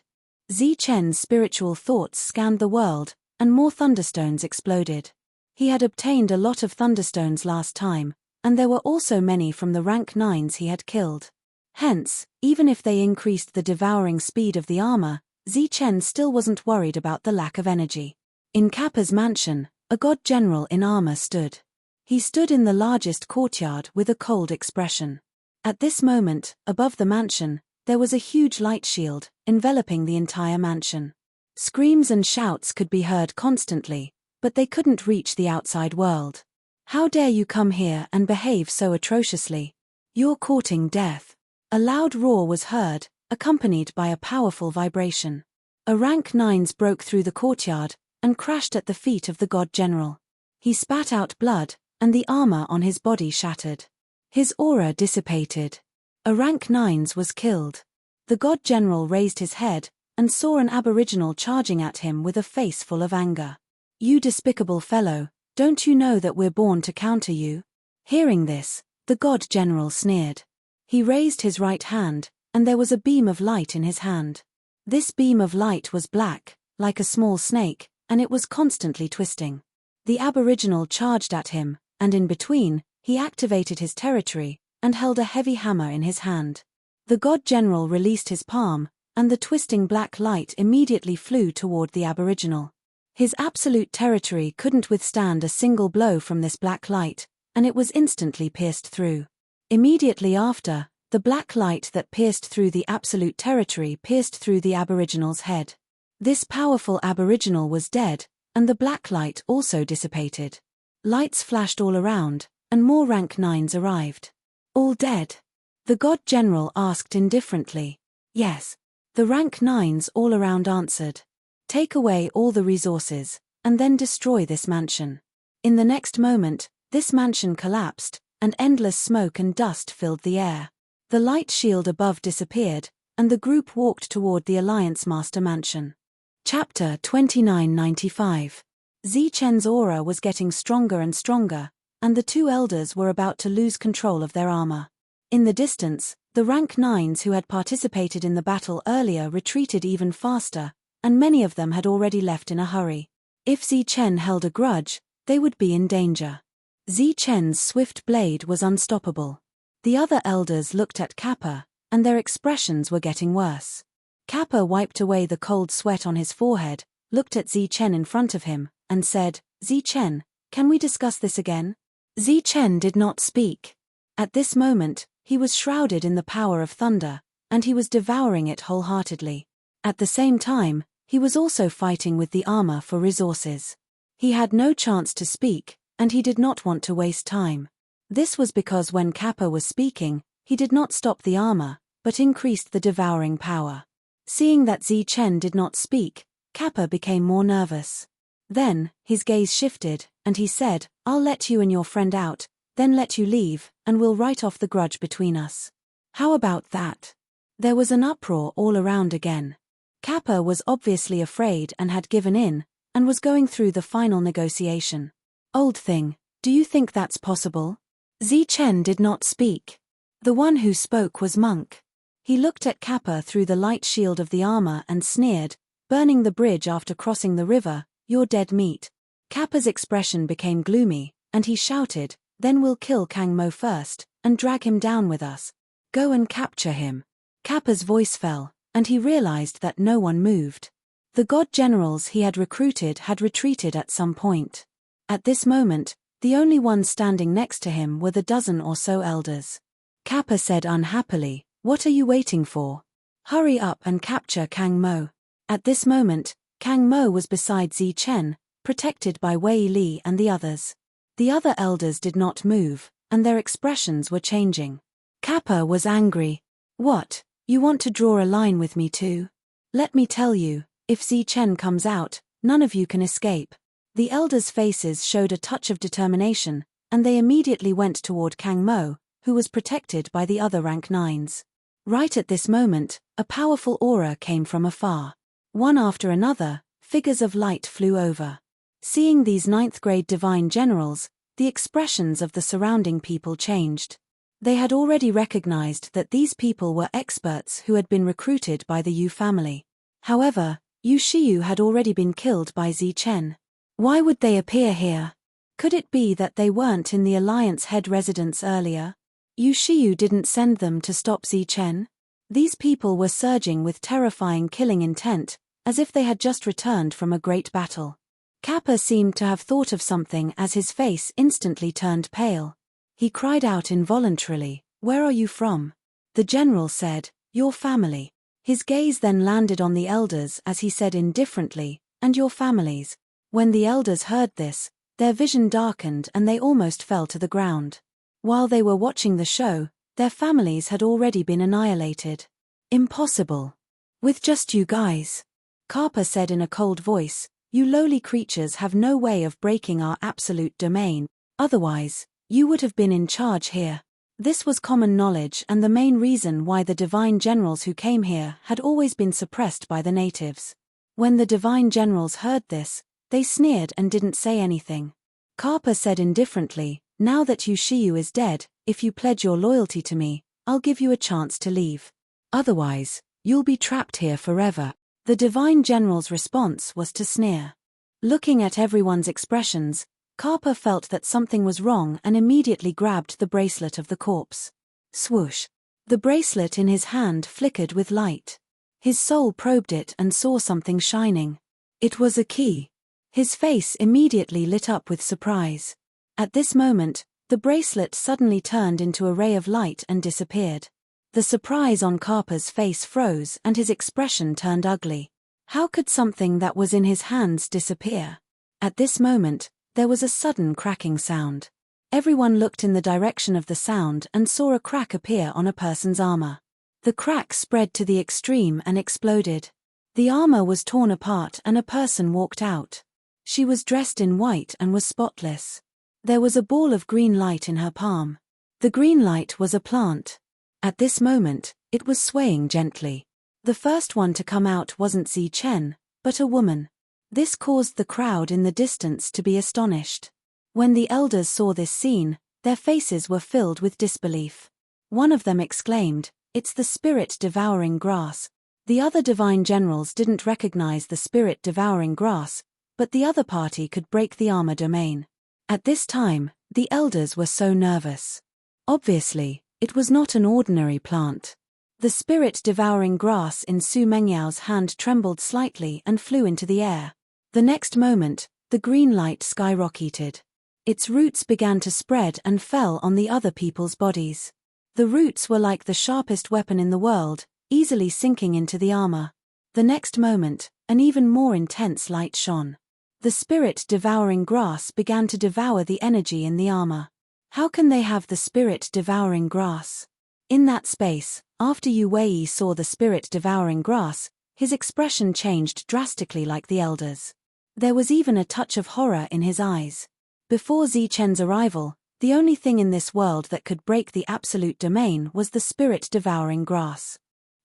Zi Chen's spiritual thoughts scanned the world, and more thunderstones exploded. He had obtained a lot of thunderstones last time, and there were also many from the rank 9s he had killed. Hence, even if they increased the devouring speed of the armor, Zi Chen still wasn't worried about the lack of energy. In Kappa's mansion, a god general in armor stood. He stood in the largest courtyard with a cold expression. At this moment, above the mansion, there was a huge light shield, enveloping the entire mansion. Screams and shouts could be heard constantly, but they couldn't reach the outside world. "How dare you come here and behave so atrociously? You're courting death." A loud roar was heard, accompanied by a powerful vibration. A rank 9s broke through the courtyard, and crashed at the feet of the god general. He spat out blood, and the armor on his body shattered. His aura dissipated. A rank 9s was killed. The god general raised his head, and saw an aboriginal charging at him with a face full of anger. "You despicable fellow, don't you know that we're born to counter you?" Hearing this, the god general sneered. He raised his right hand, and there was a beam of light in his hand. This beam of light was black, like a small snake, and it was constantly twisting. The aboriginal charged at him, and in between, he activated his territory, and held a heavy hammer in his hand. The god general released his palm, and the twisting black light immediately flew toward the aboriginal. His absolute territory couldn't withstand a single blow from this black light, and it was instantly pierced through. Immediately after, the black light that pierced through the absolute territory pierced through the aboriginal's head. This powerful aboriginal was dead, and the black light also dissipated. Lights flashed all around, and more rank 9s arrived. "All dead?" the god general asked indifferently. "Yes." the rank 9s all around answered. "Take away all the resources, and then destroy this mansion." In the next moment, this mansion collapsed, and endless smoke and dust filled the air. The light shield above disappeared, and the group walked toward the Alliance Master Mansion. Chapter 2995. Zi Chen's aura was getting stronger and stronger, and the two elders were about to lose control of their armor. In the distance, the rank 9s who had participated in the battle earlier retreated even faster, and many of them had already left in a hurry. If Zi Chen held a grudge, they would be in danger. Zi Chen's swift blade was unstoppable. The other elders looked at Kappa, and their expressions were getting worse. Kappa wiped away the cold sweat on his forehead, looked at Zi Chen in front of him, and said, "Zi Chen, can we discuss this again?" Zi Chen did not speak. At this moment, he was shrouded in the power of thunder, and he was devouring it wholeheartedly. At the same time, he was also fighting with the armor for resources. He had no chance to speak, and he did not want to waste time. This was because when Kappa was speaking, he did not stop the armor, but increased the devouring power. Seeing that Zi Chen did not speak, Kappa became more nervous. Then, his gaze shifted, and he said, "I'll let you and your friend out, then let you leave, and we'll write off the grudge between us. How about that?" There was an uproar all around again. Kappa was obviously afraid and had given in, and was going through the final negotiation. "Old thing, do you think that's possible?" Zi Chen did not speak. The one who spoke was Monk. He looked at Kappa through the light shield of the armor and sneered, "Burning the bridge after crossing the river, you're dead meat." Kappa's expression became gloomy, and he shouted, "Then we'll kill Kang Mo first, and drag him down with us. Go and capture him." Kappa's voice fell, and he realized that no one moved. The god generals he had recruited had retreated at some point. At this moment, the only ones standing next to him were the dozen or so elders. Kappa said unhappily, "What are you waiting for? Hurry up and capture Kang Mo." At this moment, Kang Mo was beside Zi Chen, protected by Wei Li and the others. The other elders did not move, and their expressions were changing. Kappa was angry. "What, you want to draw a line with me too? Let me tell you, if Zi Chen comes out, none of you can escape." The elders' faces showed a touch of determination, and they immediately went toward Kang Mo, who was protected by the other rank 9s. Right at this moment, a powerful aura came from afar. One after another, figures of light flew over. Seeing these 9th-grade divine generals, the expressions of the surrounding people changed. They had already recognized that these people were experts who had been recruited by the Yu family. However, Yu Shiyu had already been killed by Zi Chen. Why would they appear here? Could it be that they weren't in the Alliance head residence earlier? Yu Shiyu didn't send them to stop Zi Chen? These people were surging with terrifying killing intent, as if they had just returned from a great battle. Kappa seemed to have thought of something as his face instantly turned pale. He cried out involuntarily, "Where are you from?" The general said, "Your family." His gaze then landed on the elders as he said indifferently, "And your families." When the elders heard this, their vision darkened and they almost fell to the ground. While they were watching the show, their families had already been annihilated. "Impossible. With just you guys," Kappa said in a cold voice, "you lowly creatures have no way of breaking our absolute domain, otherwise, you would have been in charge here." This was common knowledge and the main reason why the divine generals who came here had always been suppressed by the natives. When the divine generals heard this, they sneered and didn't say anything. Kappa said indifferently, "Now that Yu Shiyu is dead, if you pledge your loyalty to me, I'll give you a chance to leave. Otherwise, you'll be trapped here forever." The divine general's response was to sneer. Looking at everyone's expressions, Kappa felt that something was wrong and immediately grabbed the bracelet of the corpse. Swoosh! The bracelet in his hand flickered with light. His soul probed it and saw something shining. It was a key. His face immediately lit up with surprise. At this moment, the bracelet suddenly turned into a ray of light and disappeared. The surprise on Kappa's face froze and his expression turned ugly. How could something that was in his hands disappear? At this moment, there was a sudden cracking sound. Everyone looked in the direction of the sound and saw a crack appear on a person's armor. The crack spread to the extreme and exploded. The armor was torn apart and a person walked out. She was dressed in white and was spotless. There was a ball of green light in her palm. The green light was a plant. At this moment, it was swaying gently. The first one to come out wasn't Zi Chen, but a woman. This caused the crowd in the distance to be astonished. When the elders saw this scene, their faces were filled with disbelief. One of them exclaimed, "It's the spirit-devouring grass." The other divine generals didn't recognize the spirit-devouring grass, but the other party could break the armor domain. At this time, the elders were so nervous. Obviously, it was not an ordinary plant. The spirit-devouring grass in Su Mengyao's hand trembled slightly and flew into the air. The next moment, the green light skyrocketed. Its roots began to spread and fell on the other people's bodies. The roots were like the sharpest weapon in the world, easily sinking into the armor. The next moment, an even more intense light shone. The spirit-devouring grass began to devour the energy in the armor. How can they have the spirit-devouring grass? In that space, after Yu Wei saw the spirit-devouring grass, his expression changed drastically like the elders. There was even a touch of horror in his eyes. Before Zi Chen's arrival, the only thing in this world that could break the absolute domain was the spirit-devouring grass.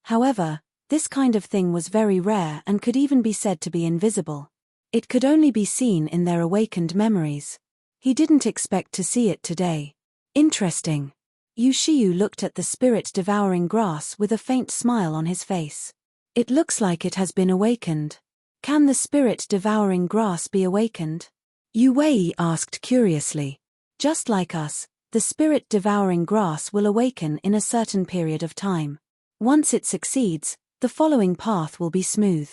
However, this kind of thing was very rare and could even be said to be invisible. It could only be seen in their awakened memories. He didn't expect to see it today. Interesting. Yu Shiyu looked at the spirit-devouring grass with a faint smile on his face. It looks like it has been awakened. Can the spirit-devouring grass be awakened? Yu Wei asked curiously. Just like us, the spirit-devouring grass will awaken in a certain period of time. Once it succeeds, The following path will be smooth.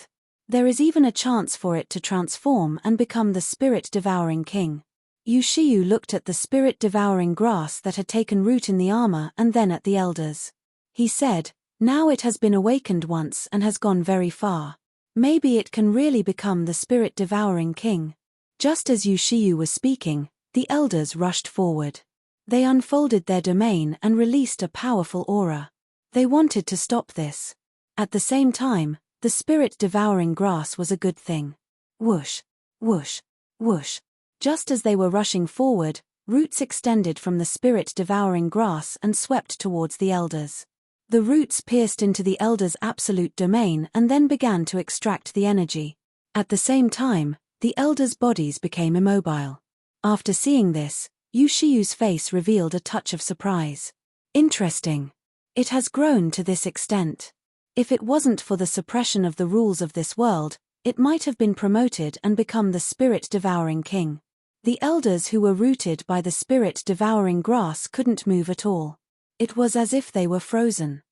There is even a chance for it to transform and become the spirit-devouring king. Yushiyu looked at the spirit-devouring grass that had taken root in the armor and then at the elders. He said, "Now it has been awakened once and has gone very far. Maybe it can really become the spirit-devouring king." Just as Yushiyu was speaking, the elders rushed forward. They unfolded their domain and released a powerful aura. They wanted to stop this. At the same time, the spirit-devouring grass was a good thing. Whoosh, whoosh, whoosh. Just as they were rushing forward, roots extended from the spirit-devouring grass and swept towards the elders. The roots pierced into the elders' absolute domain and then began to extract the energy. At the same time, the elders' bodies became immobile. After seeing this, Yushiyu's face revealed a touch of surprise. Interesting. It has grown to this extent. If it wasn't for the suppression of the rules of this world, it might have been promoted and become the spirit-devouring king. The elders who were rooted by the spirit-devouring grass couldn't move at all. It was as if they were frozen.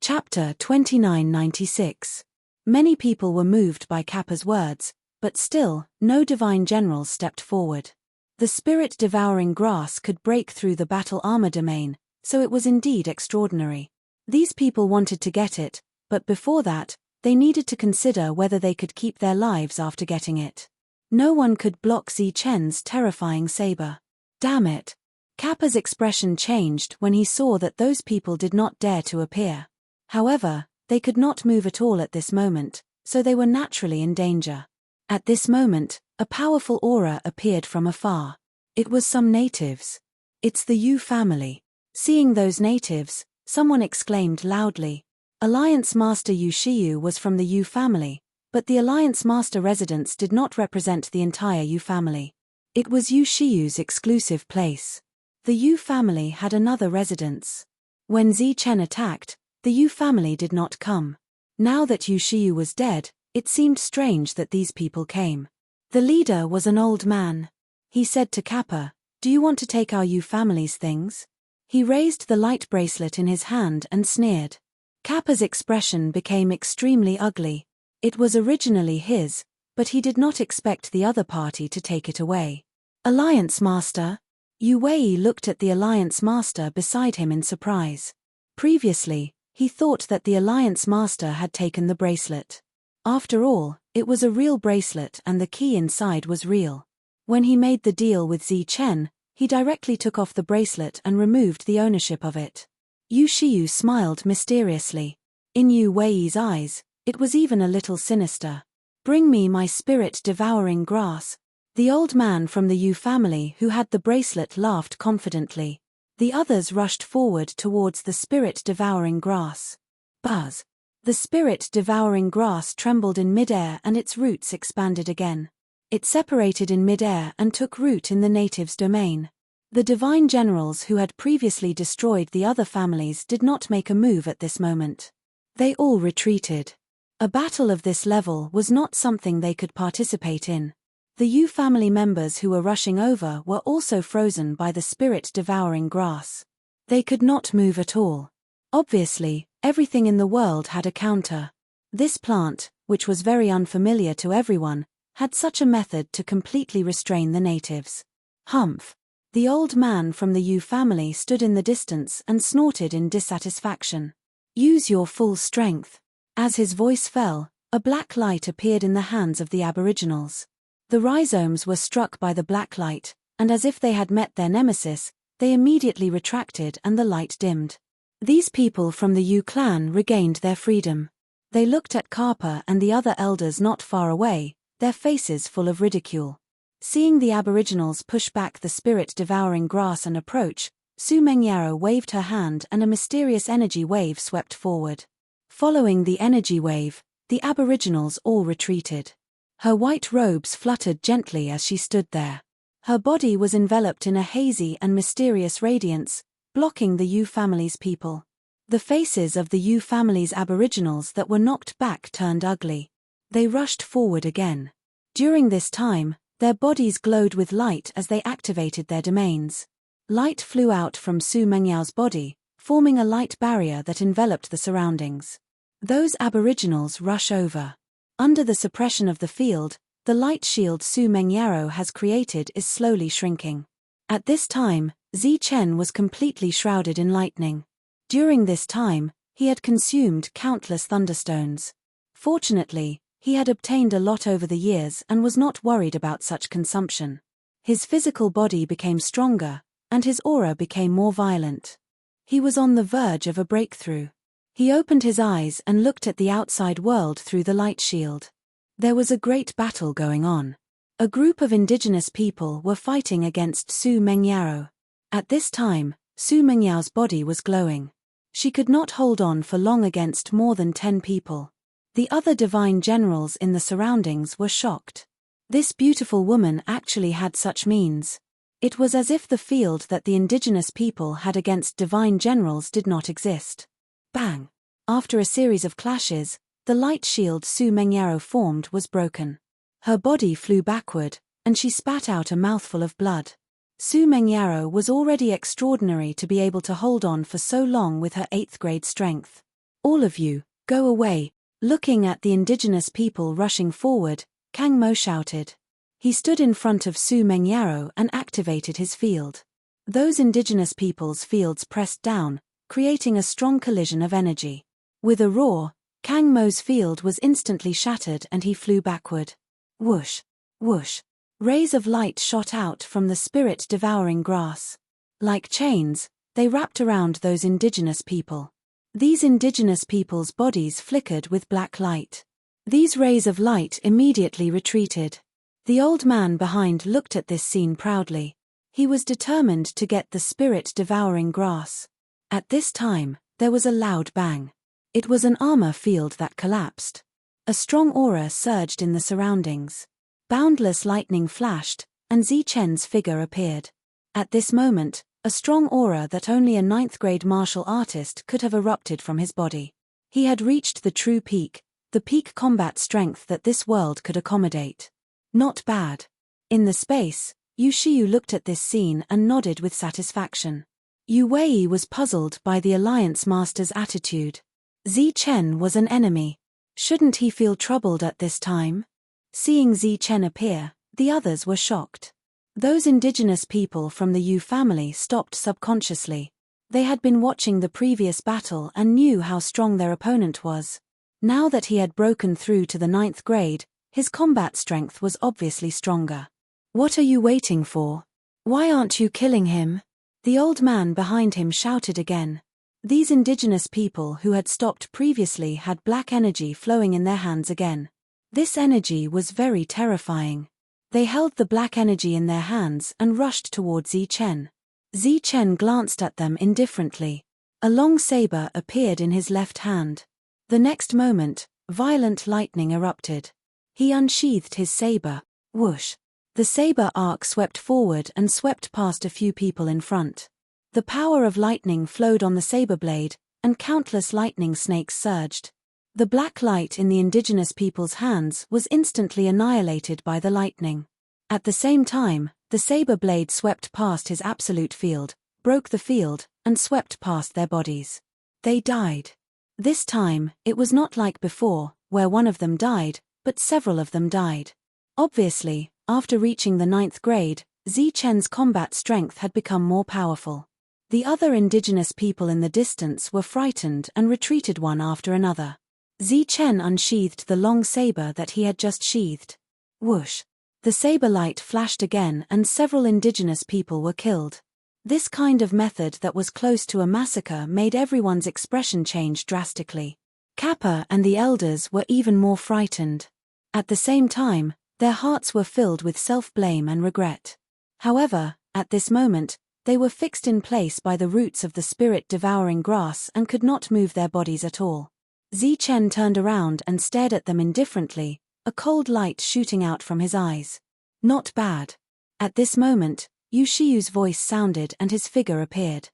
Chapter 2996. Many people were moved by Kappa's words, but still, no divine generals stepped forward. The spirit-devouring grass could break through the battle armor domain, so it was indeed extraordinary. These people wanted to get it, but before that, they needed to consider whether they could keep their lives after getting it. No one could block Zi-Chen's terrifying saber. Damn it! Kappa's expression changed when he saw that those people did not dare to appear. However, they could not move at all at this moment, so they were naturally in danger. At this moment, a powerful aura appeared from afar. It was some natives. "It's the Yu family." Seeing those natives, someone exclaimed loudly. Alliance Master Yushiyu was from the Yu family, but the Alliance Master residence did not represent the entire Yu family. It was Yushiyu's exclusive place. The Yu family had another residence. When Zi-Chen attacked, the Yu family did not come. Now that Yushiyu was dead, it seemed strange that these people came. The leader was an old man. He said to Kappa, "Do you want to take our Yu family's things?" He raised the light bracelet in his hand and sneered. Kappa's expression became extremely ugly. It was originally his, but he did not expect the other party to take it away. "Alliance Master?" Yu Wei looked at the Alliance Master beside him in surprise. Previously, he thought that the Alliance Master had taken the bracelet. After all, it was a real bracelet and the key inside was real. When he made the deal with Zi-Chen, he directly took off the bracelet and removed the ownership of it. Yushiyu smiled mysteriously. In Yu Wei's eyes, it was even a little sinister. "Bring me my spirit-devouring grass." The old man from the Yu family who had the bracelet laughed confidently. The others rushed forward towards the spirit-devouring grass. Buzz! The spirit-devouring grass trembled in midair and its roots expanded again. It separated in midair and took root in the native's domain. The divine generals who had previously destroyed the other families did not make a move at this moment. They all retreated. A battle of this level was not something they could participate in. The Yu family members who were rushing over were also frozen by the spirit-devouring grass. They could not move at all. Obviously, everything in the world had a counter. This plant, which was very unfamiliar to everyone, had such a method to completely restrain the natives. Humph! The old man from the Yu family stood in the distance and snorted in dissatisfaction. "Use your full strength." As his voice fell, a black light appeared in the hands of the aboriginals. The rhizomes were struck by the black light, and as if they had met their nemesis, they immediately retracted and the light dimmed. These people from the Yu clan regained their freedom. They looked at Kappa and the other elders not far away, their faces full of ridicule. Seeing the aboriginals push back the spirit-devouring grass and approach, Su Mengyaro waved her hand and a mysterious energy wave swept forward. Following the energy wave, the aboriginals all retreated. Her white robes fluttered gently as she stood there. Her body was enveloped in a hazy and mysterious radiance, blocking the Yu family's people. The faces of the Yu family's aboriginals that were knocked back turned ugly. They rushed forward again. During this time, their bodies glowed with light as they activated their domains. Light flew out from Su Mengyao's body, forming a light barrier that enveloped the surroundings. Those aboriginals rush over. Under the suppression of the field, the light shield Su Mengyaro has created is slowly shrinking. At this time, Zi Chen was completely shrouded in lightning. During this time, he had consumed countless thunderstones. Fortunately, he had obtained a lot over the years and was not worried about such consumption. His physical body became stronger, and his aura became more violent. He was on the verge of a breakthrough. He opened his eyes and looked at the outside world through the light shield. There was a great battle going on. A group of indigenous people were fighting against Su Mengyaro. At this time, Su Mengyao's body was glowing. She could not hold on for long against more than 10 people. The other divine generals in the surroundings were shocked. This beautiful woman actually had such means. It was as if the field that the indigenous people had against divine generals did not exist. Bang! After a series of clashes, the light shield Su Mengyaro formed was broken. Her body flew backward, and she spat out a mouthful of blood. Su Mengyaro was already extraordinary to be able to hold on for so long with her 8th grade strength. All of you, go away. Looking at the indigenous people rushing forward, Kang Mo shouted. He stood in front of Su Mengyaro and activated his field. Those indigenous people's fields pressed down, creating a strong collision of energy. With a roar, Kang Mo's field was instantly shattered and he flew backward. Whoosh! Whoosh! Rays of light shot out from the spirit-devouring grass. Like chains, they wrapped around those indigenous people. These indigenous people's bodies flickered with black light. These rays of light immediately retreated. The old man behind looked at this scene proudly. He was determined to get the spirit-devouring grass. At this time, there was a loud bang. It was an armor field that collapsed. A strong aura surged in the surroundings. Boundless lightning flashed, and Zi Chen's figure appeared. At this moment, a strong aura that only a 9th grade martial artist could have erupted from his body. He had reached the true peak, the peak combat strength that this world could accommodate. Not bad. In the space, Yu Shiyu looked at this scene and nodded with satisfaction. Yu Wei was puzzled by the Alliance Master's attitude. Zi Chen was an enemy. Shouldn't he feel troubled at this time? Seeing Zi Chen appear, the others were shocked. Those indigenous people from the Yu family stopped subconsciously. They had been watching the previous battle and knew how strong their opponent was. Now that he had broken through to the 9th grade, his combat strength was obviously stronger. What are you waiting for? Why aren't you killing him? The old man behind him shouted again. These indigenous people who had stopped previously had black energy flowing in their hands again. This energy was very terrifying. They held the black energy in their hands and rushed toward Zi Chen. Zi Chen glanced at them indifferently. A long saber appeared in his left hand. The next moment, violent lightning erupted. He unsheathed his saber. Whoosh! The saber arc swept forward and swept past a few people in front. The power of lightning flowed on the saber blade, and countless lightning snakes surged. The black light in the indigenous people's hands was instantly annihilated by the lightning. At the same time, the saber blade swept past his absolute field, broke the field, and swept past their bodies. They died. This time, it was not like before, where one of them died, but several of them died. Obviously, after reaching the 9th grade, Zi Chen's combat strength had become more powerful. The other indigenous people in the distance were frightened and retreated one after another. Zi Chen unsheathed the long saber that he had just sheathed. Whoosh! The saber light flashed again and several indigenous people were killed. This kind of method that was close to a massacre made everyone's expression change drastically. Kappa and the elders were even more frightened. At the same time, their hearts were filled with self-blame and regret. However, at this moment, they were fixed in place by the roots of the spirit-devouring grass and could not move their bodies at all. Zi Chen turned around and stared at them indifferently, a cold light shooting out from his eyes. Not bad. At this moment, Yu Shiyu's voice sounded and his figure appeared.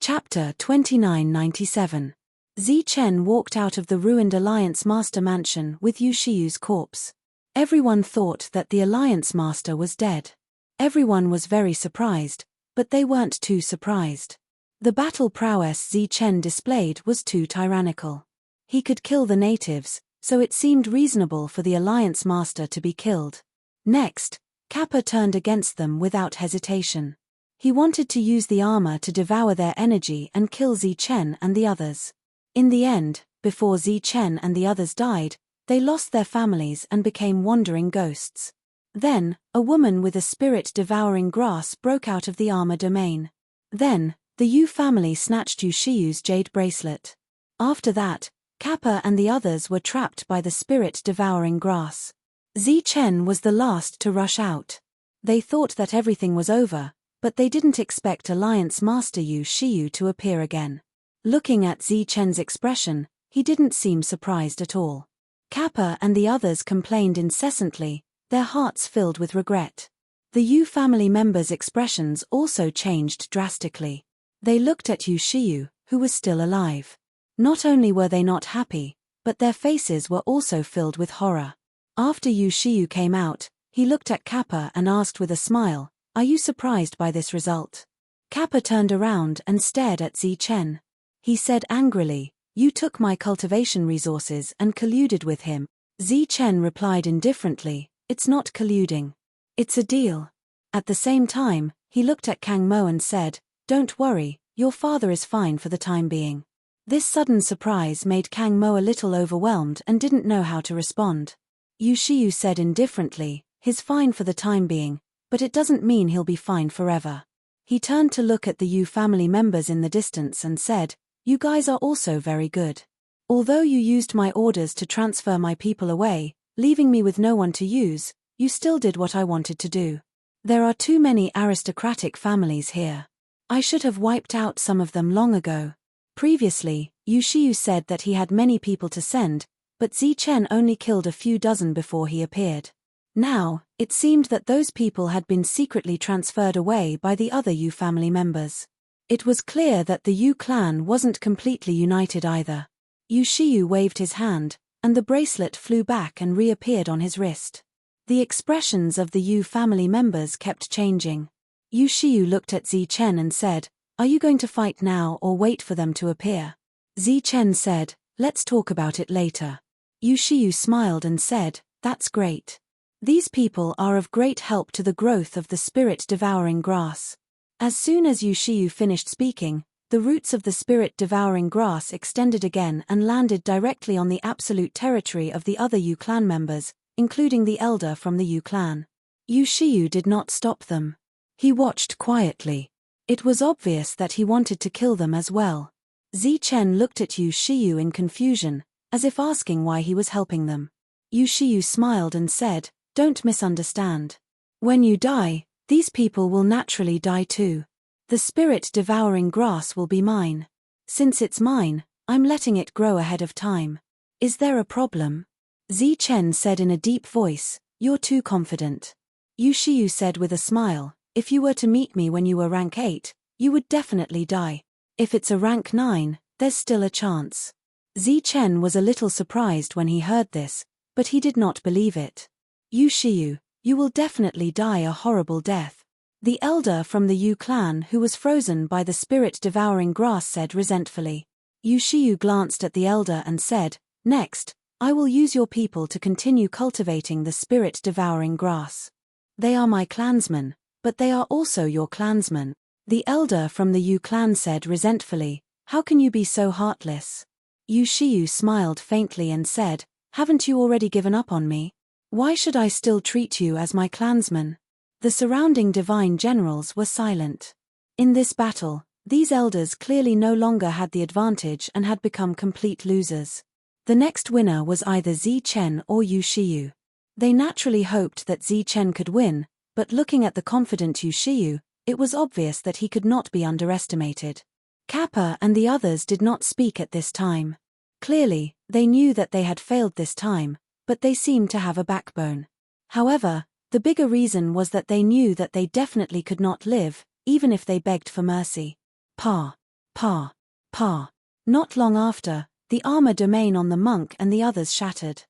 Chapter 2997. Zi Chen walked out of the ruined Alliance Master Mansion with Yu Shiyu's corpse. Everyone thought that the Alliance Master was dead. Everyone was very surprised, but they weren't too surprised. The battle prowess Zi Chen displayed was too tyrannical. He could kill the natives, so it seemed reasonable for the Alliance Master to be killed. Next, Kappa turned against them without hesitation. He wanted to use the armor to devour their energy and kill Zichen and the others. In the end, before Zichen and the others died, they lost their families and became wandering ghosts. Then, a woman with a spirit devouring grass broke out of the armor domain. Then, the Yu family snatched Yushiyu's jade bracelet. After that, Kappa and the others were trapped by the spirit devouring grass. Zichen was the last to rush out. They thought that everything was over, but they didn't expect Alliance Master Yushiyu to appear again. Looking at Zichen's expression, he didn't seem surprised at all. Kappa and the others complained incessantly, their hearts filled with regret. The Yu family members' expressions also changed drastically. They looked at Yushiyu, who was still alive. Not only were they not happy, but their faces were also filled with horror. After Yushiyu came out, he looked at Kappa and asked with a smile, "Are you surprised by this result?" Kappa turned around and stared at Zichen. He said angrily, "You took my cultivation resources and colluded with him." Zichen replied indifferently, "It's not colluding. It's a deal." At the same time, he looked at Kang Mo and said, "Don't worry, your father is fine for the time being." This sudden surprise made Kang Mo a little overwhelmed and didn't know how to respond. Yushiyu said indifferently, "He's fine for the time being, but it doesn't mean he'll be fine forever." He turned to look at the Yu family members in the distance and said, "You guys are also very good. Although you used my orders to transfer my people away, leaving me with no one to use, you still did what I wanted to do. There are too many aristocratic families here. I should have wiped out some of them long ago." Previously, Yushiyu said that he had many people to send, but Zichen only killed a few dozen before he appeared. Now, it seemed that those people had been secretly transferred away by the other Yu family members. It was clear that the Yu clan wasn't completely united either. Yushiyu waved his hand, and the bracelet flew back and reappeared on his wrist. The expressions of the Yu family members kept changing. Yushiyu looked at Zichen and said, "Are you going to fight now or wait for them to appear?" Zichen said, "Let's talk about it later." Yushiyu smiled and said, "That's great. These people are of great help to the growth of the spirit-devouring grass." As soon as Yushiyu finished speaking, the roots of the spirit-devouring grass extended again and landed directly on the absolute territory of the other Yu clan members, including the elder from the Yu clan. Yushiyu did not stop them. He watched quietly. It was obvious that he wanted to kill them as well. Zichen looked at Yushiyu in confusion, as if asking why he was helping them. Yushiyu smiled and said, "Don't misunderstand. When you die, these people will naturally die too. The spirit-devouring grass will be mine. Since it's mine, I'm letting it grow ahead of time. Is there a problem?" Zichen said in a deep voice, "You're too confident." Yushiyu said with a smile, "If you were to meet me when you were rank 8, you would definitely die. If it's a rank 9, there's still a chance." Zichen was a little surprised when he heard this, but he did not believe it. "Yushiyu, you will definitely die a horrible death," the elder from the Yu clan who was frozen by the spirit-devouring grass said resentfully. Yushiyu glanced at the elder and said, "Next, I will use your people to continue cultivating the spirit-devouring grass. They are my clansmen, but they are also your clansmen." The elder from the Yu clan said resentfully, "How can you be so heartless?" Yushiyu smiled faintly and said, "Haven't you already given up on me? Why should I still treat you as my clansman?" The surrounding divine generals were silent. In this battle, these elders clearly no longer had the advantage and had become complete losers. The next winner was either Zichen or Yushiyu. They naturally hoped that Zichen could win, but looking at the confident Yushiyu, it was obvious that he could not be underestimated. Kappa and the others did not speak at this time. Clearly, they knew that they had failed this time, but they seemed to have a backbone. However, the bigger reason was that they knew that they definitely could not live, even if they begged for mercy. Pa. Pa. Pa. Not long after, the armor domain on the monk and the others shattered.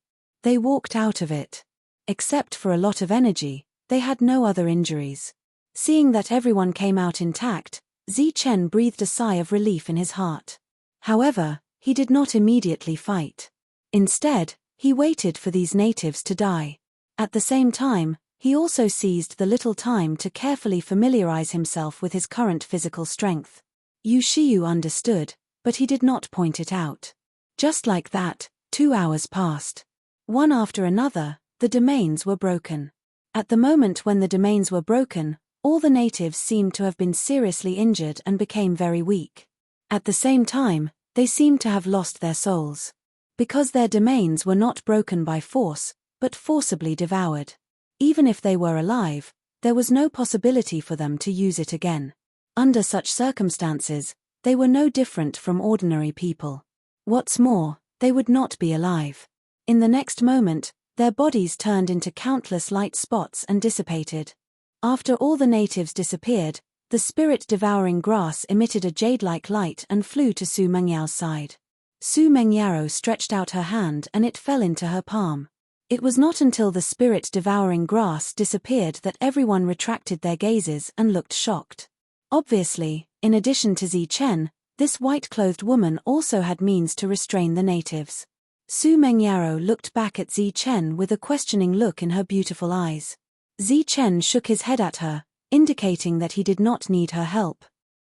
They walked out of it. Except for a lot of energy, they had no other injuries. Seeing that everyone came out intact, Zichen breathed a sigh of relief in his heart. However, he did not immediately fight. Instead, he waited for these natives to die. At the same time, he also seized the little time to carefully familiarize himself with his current physical strength. Yu Shiyu understood, but he did not point it out. Just like that, 2 hours passed. One after another, the domains were broken. At the moment when the domains were broken, all the natives seemed to have been seriously injured and became very weak. At the same time, they seemed to have lost their souls. Because their domains were not broken by force, but forcibly devoured. Even if they were alive, there was no possibility for them to use it again. Under such circumstances, they were no different from ordinary people. What's more, they would not be alive. In the next moment, their bodies turned into countless light spots and dissipated. After all the natives disappeared, the spirit-devouring grass emitted a jade-like light and flew to Su Mengyao's side. Su Mengyao stretched out her hand and it fell into her palm. It was not until the spirit-devouring grass disappeared that everyone retracted their gazes and looked shocked. Obviously, in addition to Zichen, this white-clothed woman also had means to restrain the natives. Su Mengyao looked back at Zichen with a questioning look in her beautiful eyes. Zichen shook his head at her, indicating that he did not need her help.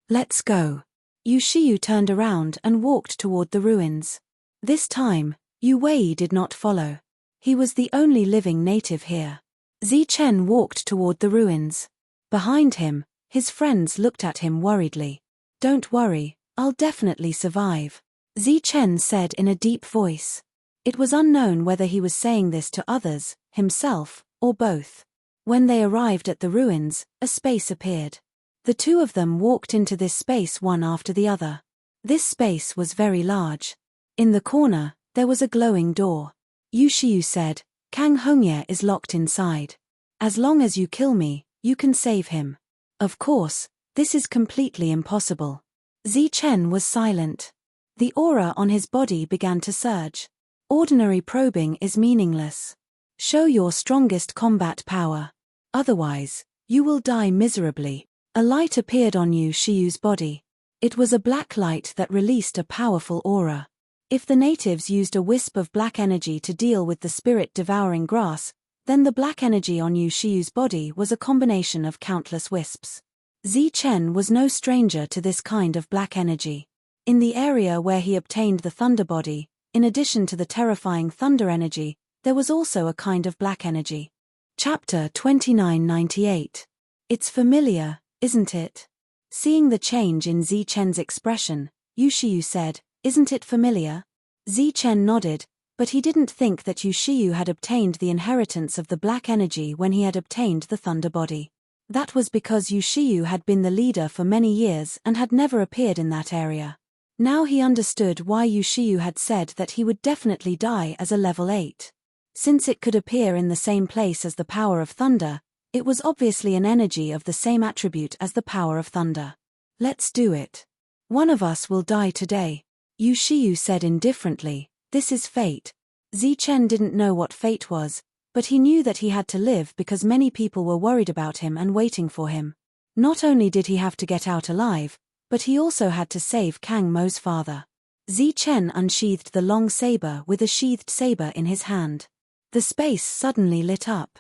Let's go. Yu Shiyu turned around and walked toward the ruins. This time, Yu Wei did not follow. He was the only living native here. Zichen walked toward the ruins. Behind him, his friends looked at him worriedly. Don't worry, I'll definitely survive, Zichen said in a deep voice. It was unknown whether he was saying this to others, himself, or both. When they arrived at the ruins, a space appeared. The two of them walked into this space one after the other. This space was very large. In the corner, there was a glowing door. Yu Shiyu said, Kang Hongye is locked inside. As long as you kill me, you can save him. Of course, this is completely impossible. Zichen was silent. The aura on his body began to surge. Ordinary probing is meaningless. Show your strongest combat power. Otherwise, you will die miserably. A light appeared on Yu Shiyu's body. It was a black light that released a powerful aura. If the natives used a wisp of black energy to deal with the spirit-devouring grass, then the black energy on Yu Shiyu's body was a combination of countless wisps. Zichen was no stranger to this kind of black energy. In the area where he obtained the thunder body, in addition to the terrifying thunder energy, there was also a kind of black energy. Chapter 2998. It's familiar, isn't it? Seeing the change in Zichen's expression, Yu Shiyu said, Isn't it familiar? Zichen nodded, but he didn't think that Yu Shiyu had obtained the inheritance of the black energy when he had obtained the thunder body. That was because Yu Shiyu had been the leader for many years and had never appeared in that area. Now he understood why Yu Shiyu had said that he would definitely die as a level 8. Since it could appear in the same place as the power of thunder, it was obviously an energy of the same attribute as the power of thunder. Let's do it. One of us will die today, Yu Shiyu said indifferently. This is fate. Zichen didn't know what fate was, but he knew that he had to live because many people were worried about him and waiting for him. Not only did he have to get out alive, but he also had to save Kang Mo's father. Zichen unsheathed the long saber with a sheathed saber in his hand. The space suddenly lit up.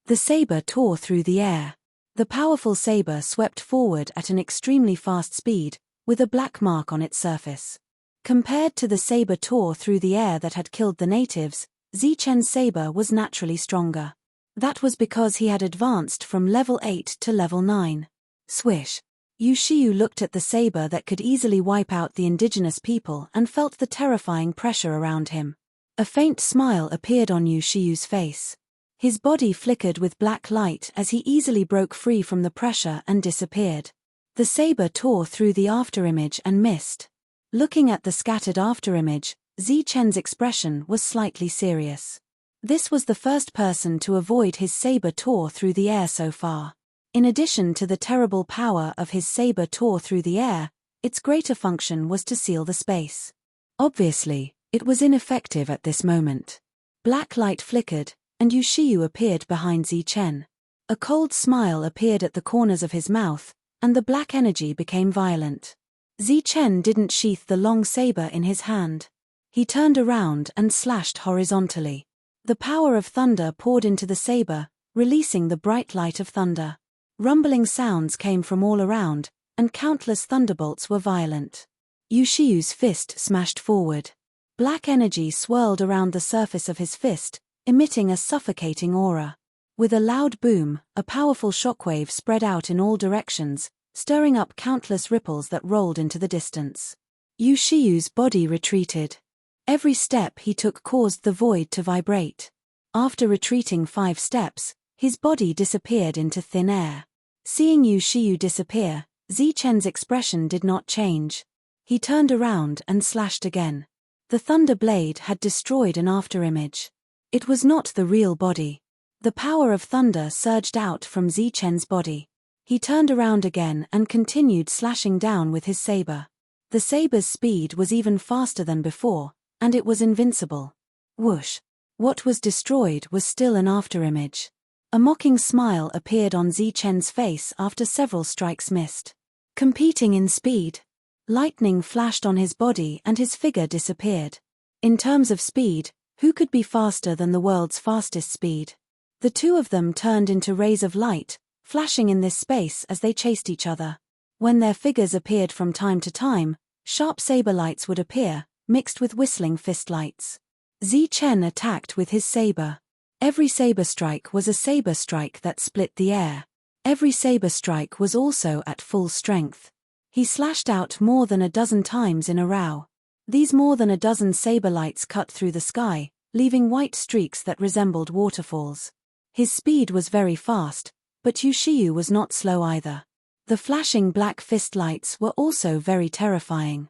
The saber tore through the air. The powerful saber swept forward at an extremely fast speed, with a black mark on its surface. Compared to the saber tore through the air that had killed the natives, Zichen's saber was naturally stronger. That was because he had advanced from level 8 to level 9. Swish. Yu Shiyu looked at the saber that could easily wipe out the indigenous people and felt the terrifying pressure around him. A faint smile appeared on Yu Shiyu's face. His body flickered with black light as he easily broke free from the pressure and disappeared. The saber tore through the afterimage and missed. Looking at the scattered afterimage, Zichen's expression was slightly serious. This was the first person to avoid his saber tore through the air so far. In addition to the terrible power of his saber tore through the air, its greater function was to seal the space. Obviously, it was ineffective at this moment. Black light flickered, and Yu Shiyu appeared behind Zichen. A cold smile appeared at the corners of his mouth, and the black energy became violent. Zichen didn't sheath the long saber in his hand. He turned around and slashed horizontally. The power of thunder poured into the saber, releasing the bright light of thunder. Rumbling sounds came from all around, and countless thunderbolts were violent. Yushiyu's fist smashed forward. Black energy swirled around the surface of his fist, emitting a suffocating aura. With a loud boom, a powerful shockwave spread out in all directions, stirring up countless ripples that rolled into the distance. Yushiyu's body retreated. Every step he took caused the void to vibrate. After retreating 5 steps, his body disappeared into thin air. Seeing Yushiyu disappear, Zichen's expression did not change. He turned around and slashed again. The thunder blade had destroyed an afterimage. It was not the real body. The power of thunder surged out from Zichen's body. He turned around again and continued slashing down with his saber. The saber's speed was even faster than before, and it was invincible. Whoosh! What was destroyed was still an afterimage. A mocking smile appeared on Zichen's face after several strikes missed. Competing in speed. Lightning flashed on his body and his figure disappeared. In terms of speed, who could be faster than the world's fastest speed? The two of them turned into rays of light, flashing in this space as they chased each other. When their figures appeared from time to time, sharp saber lights would appear, mixed with whistling fist lights. Zichen attacked with his saber. Every saber strike was a saber strike that split the air. Every saber strike was also at full strength. He slashed out more than a dozen times in a row. These more than a dozen saber lights cut through the sky, leaving white streaks that resembled waterfalls. His speed was very fast, but Yushiyu was not slow either. The flashing black fist lights were also very terrifying.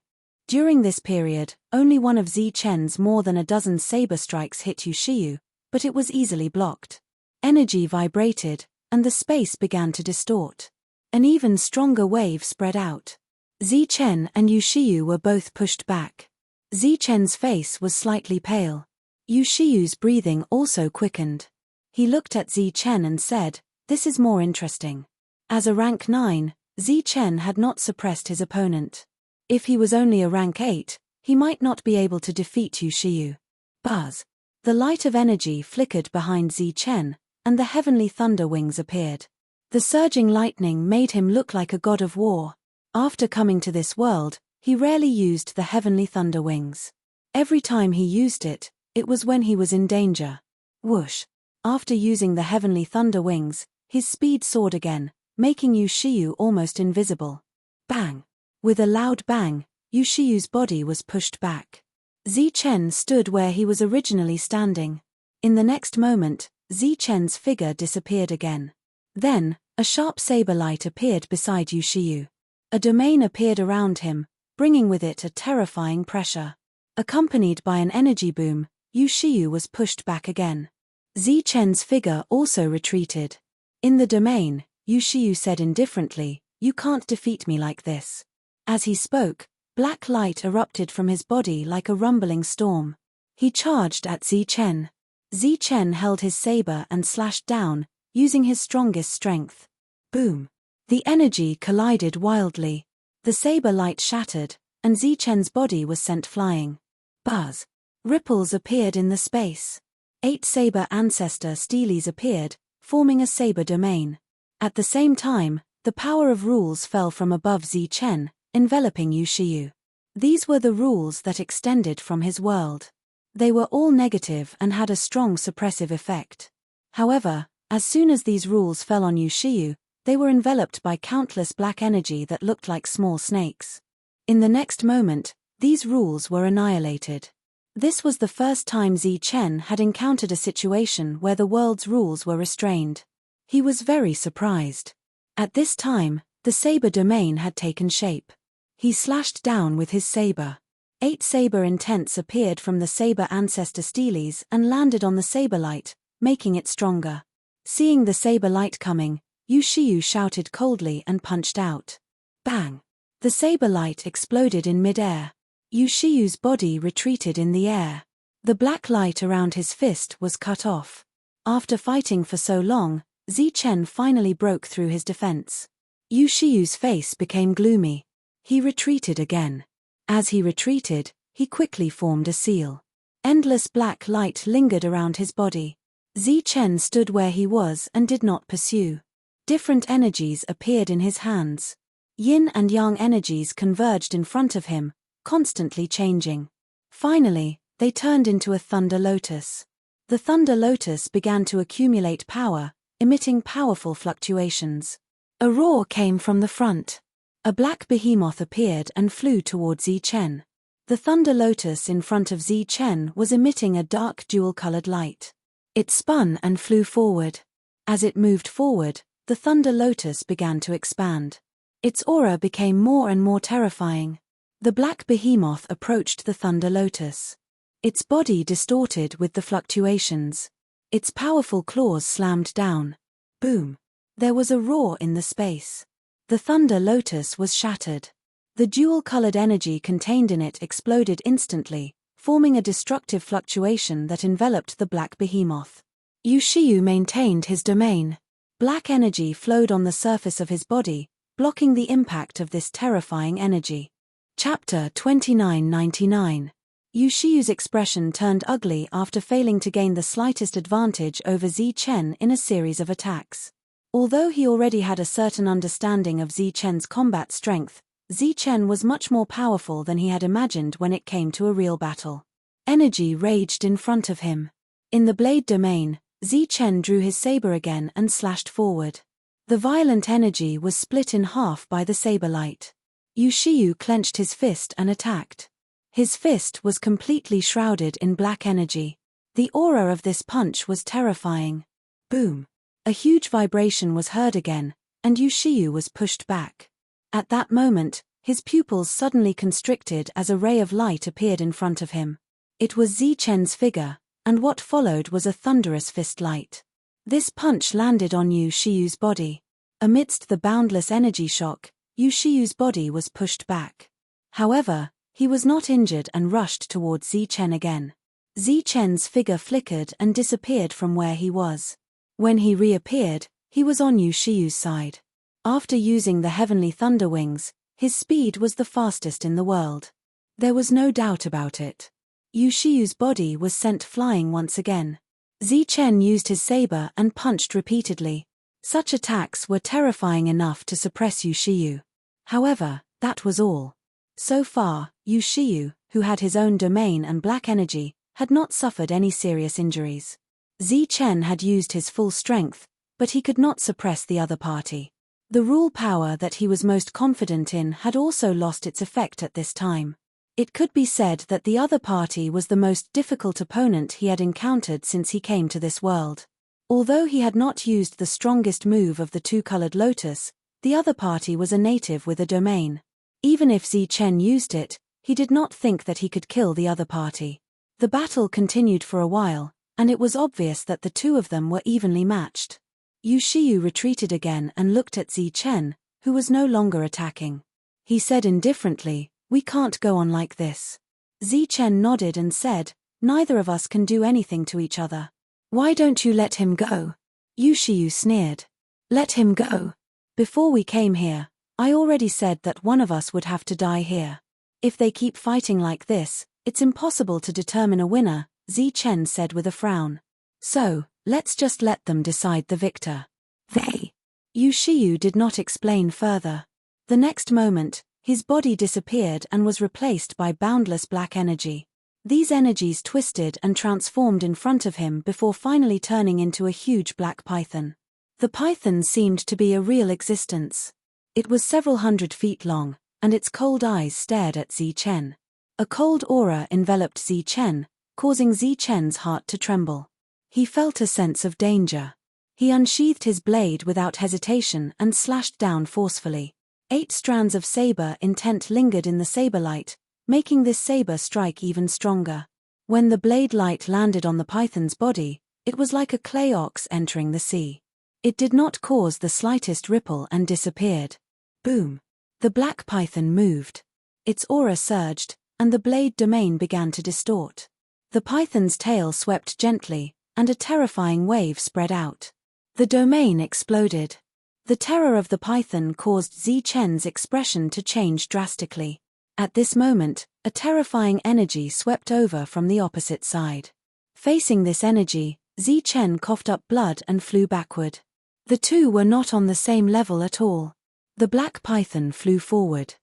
During this period, only one of Zichen's more than a dozen saber strikes hit Yushiyu, but it was easily blocked. Energy vibrated, and the space began to distort. An even stronger wave spread out. Zichen and Yushiyu were both pushed back. Zichen's face was slightly pale. Yushiyu's breathing also quickened. He looked at Zichen and said, "This is more interesting." As a rank 9, Zichen had not suppressed his opponent. If he was only a rank 8, he might not be able to defeat Yushiyu. Buzz! The light of energy flickered behind Zichen, and the heavenly thunder wings appeared. The surging lightning made him look like a god of war. After coming to this world, he rarely used the heavenly thunder wings. Every time he used it, it was when he was in danger. Whoosh! After using the heavenly thunder wings, his speed soared again, making Yushiyu almost invisible. Bang! With a loud bang, Yushiyu's body was pushed back. Zichen stood where he was originally standing. In the next moment, Zichen's figure disappeared again. Then, a sharp saber light appeared beside Yushiyu. A domain appeared around him, bringing with it a terrifying pressure. Accompanied by an energy boom, Yushiyu was pushed back again. Zichen's figure also retreated. In the domain, Yushiyu said indifferently, "You can't defeat me like this." As he spoke, black light erupted from his body like a rumbling storm. He charged at Zichen. Zichen held his saber and slashed down, using his strongest strength. Boom! The energy collided wildly. The saber light shattered, and Zichen's body was sent flying. Buzz! Ripples appeared in the space. 8 saber ancestor steles appeared, forming a saber domain. At the same time, the power of rules fell from above Zichen, enveloping Yushiyu. These were the rules that extended from his world. They were all negative and had a strong suppressive effect. However, as soon as these rules fell on Yushiyu, they were enveloped by countless black energy that looked like small snakes. In the next moment, these rules were annihilated. This was the first time Zichen had encountered a situation where the world's rules were restrained. He was very surprised. At this time, the saber domain had taken shape. He slashed down with his saber. 8 saber intents appeared from the saber ancestor steles and landed on the saber light, making it stronger. Seeing the saber light coming, Yushiyu shouted coldly and punched out. Bang! The saber light exploded in mid-air. Yushiyu's body retreated in the air. The black light around his fist was cut off. After fighting for so long, Zichen finally broke through his defense. Yushiyu's face became gloomy. He retreated again. As he retreated, he quickly formed a seal. Endless black light lingered around his body. Zichen stood where he was and did not pursue. Different energies appeared in his hands. Yin and yang energies converged in front of him, constantly changing. Finally, they turned into a thunder lotus. The thunder lotus began to accumulate power, emitting powerful fluctuations. A roar came from the front. A black behemoth appeared and flew toward Zichen. The thunder lotus in front of Zichen was emitting a dark jewel-colored light. It spun and flew forward. As it moved forward, the thunder lotus began to expand. Its aura became more and more terrifying. The black behemoth approached the thunder lotus. Its body distorted with the fluctuations. Its powerful claws slammed down. Boom! There was a roar in the space. The thunder lotus was shattered. The jewel-colored energy contained in it exploded instantly, forming a destructive fluctuation that enveloped the black behemoth. Yushiyu maintained his domain. Black energy flowed on the surface of his body, blocking the impact of this terrifying energy. Chapter 2999. Yushiyu's expression turned ugly after failing to gain the slightest advantage over Zichen in a series of attacks. Although he already had a certain understanding of Zichen's combat strength, Zichen was much more powerful than he had imagined when it came to a real battle. Energy raged in front of him. In the blade domain, Zichen drew his saber again and slashed forward. The violent energy was split in half by the saber light. Yushiyu clenched his fist and attacked. His fist was completely shrouded in black energy. The aura of this punch was terrifying. Boom! A huge vibration was heard again, and Yushiyu was pushed back. At that moment, his pupils suddenly constricted as a ray of light appeared in front of him. It was Zichen's figure, and what followed was a thunderous fist light. This punch landed on Yushiyu's body. Amidst the boundless energy shock, Yushiyu's body was pushed back. However, he was not injured and rushed towards Zichen again. Zichen's figure flickered and disappeared from where he was. When he reappeared, he was on Yushiyu's side. After using the heavenly thunder wings, his speed was the fastest in the world. There was no doubt about it. Yushiyu's body was sent flying once again. Zichen used his saber and punched repeatedly. Such attacks were terrifying enough to suppress Yushiyu. However, that was all. So far, Yushiyu, who had his own domain and black energy, had not suffered any serious injuries. Zichen had used his full strength, but he could not suppress the other party. The rule power that he was most confident in had also lost its effect at this time. It could be said that the other party was the most difficult opponent he had encountered since he came to this world. Although he had not used the strongest move of the two-colored lotus, the other party was a native with a domain. Even if Zichen used it, he did not think that he could kill the other party. The battle continued for a while, and it was obvious that the two of them were evenly matched. Yushiyu retreated again and looked at Zichen, who was no longer attacking. He said indifferently, "We can't go on like this." Zichen nodded and said, "Neither of us can do anything to each other. Why don't you let him go?" Yushiyu sneered. "Let him go? Before we came here, I already said that one of us would have to die here. If they keep fighting like this, it's impossible to determine a winner," Zichen said with a frown. "So, let's just let them decide the victor." They. Yushiyu did not explain further. The next moment, his body disappeared and was replaced by boundless black energy. These energies twisted and transformed in front of him before finally turning into a huge black python. The python seemed to be a real existence. It was several 100 feet long, and its cold eyes stared at Zichen. A cold aura enveloped Zichen, causing Zichen's heart to tremble. He felt a sense of danger. He unsheathed his blade without hesitation and slashed down forcefully. 8 strands of saber intent lingered in the saber light, making this saber strike even stronger. When the blade light landed on the python's body, it was like a clay ox entering the sea. It did not cause the slightest ripple and disappeared. Boom! The black python moved. Its aura surged, and the blade domain began to distort. The python's tail swept gently, and a terrifying wave spread out. The domain exploded. The terror of the python caused Zichen's expression to change drastically. At this moment, a terrifying energy swept over from the opposite side. Facing this energy, Zichen coughed up blood and flew backward. The two were not on the same level at all. The black python flew forward.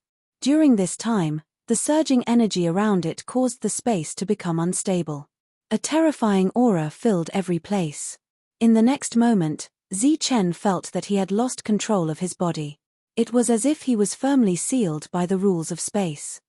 During this time, the surging energy around it caused the space to become unstable. A terrifying aura filled every place. In the next moment, Zichen felt that he had lost control of his body. It was as if he was firmly sealed by the rules of space.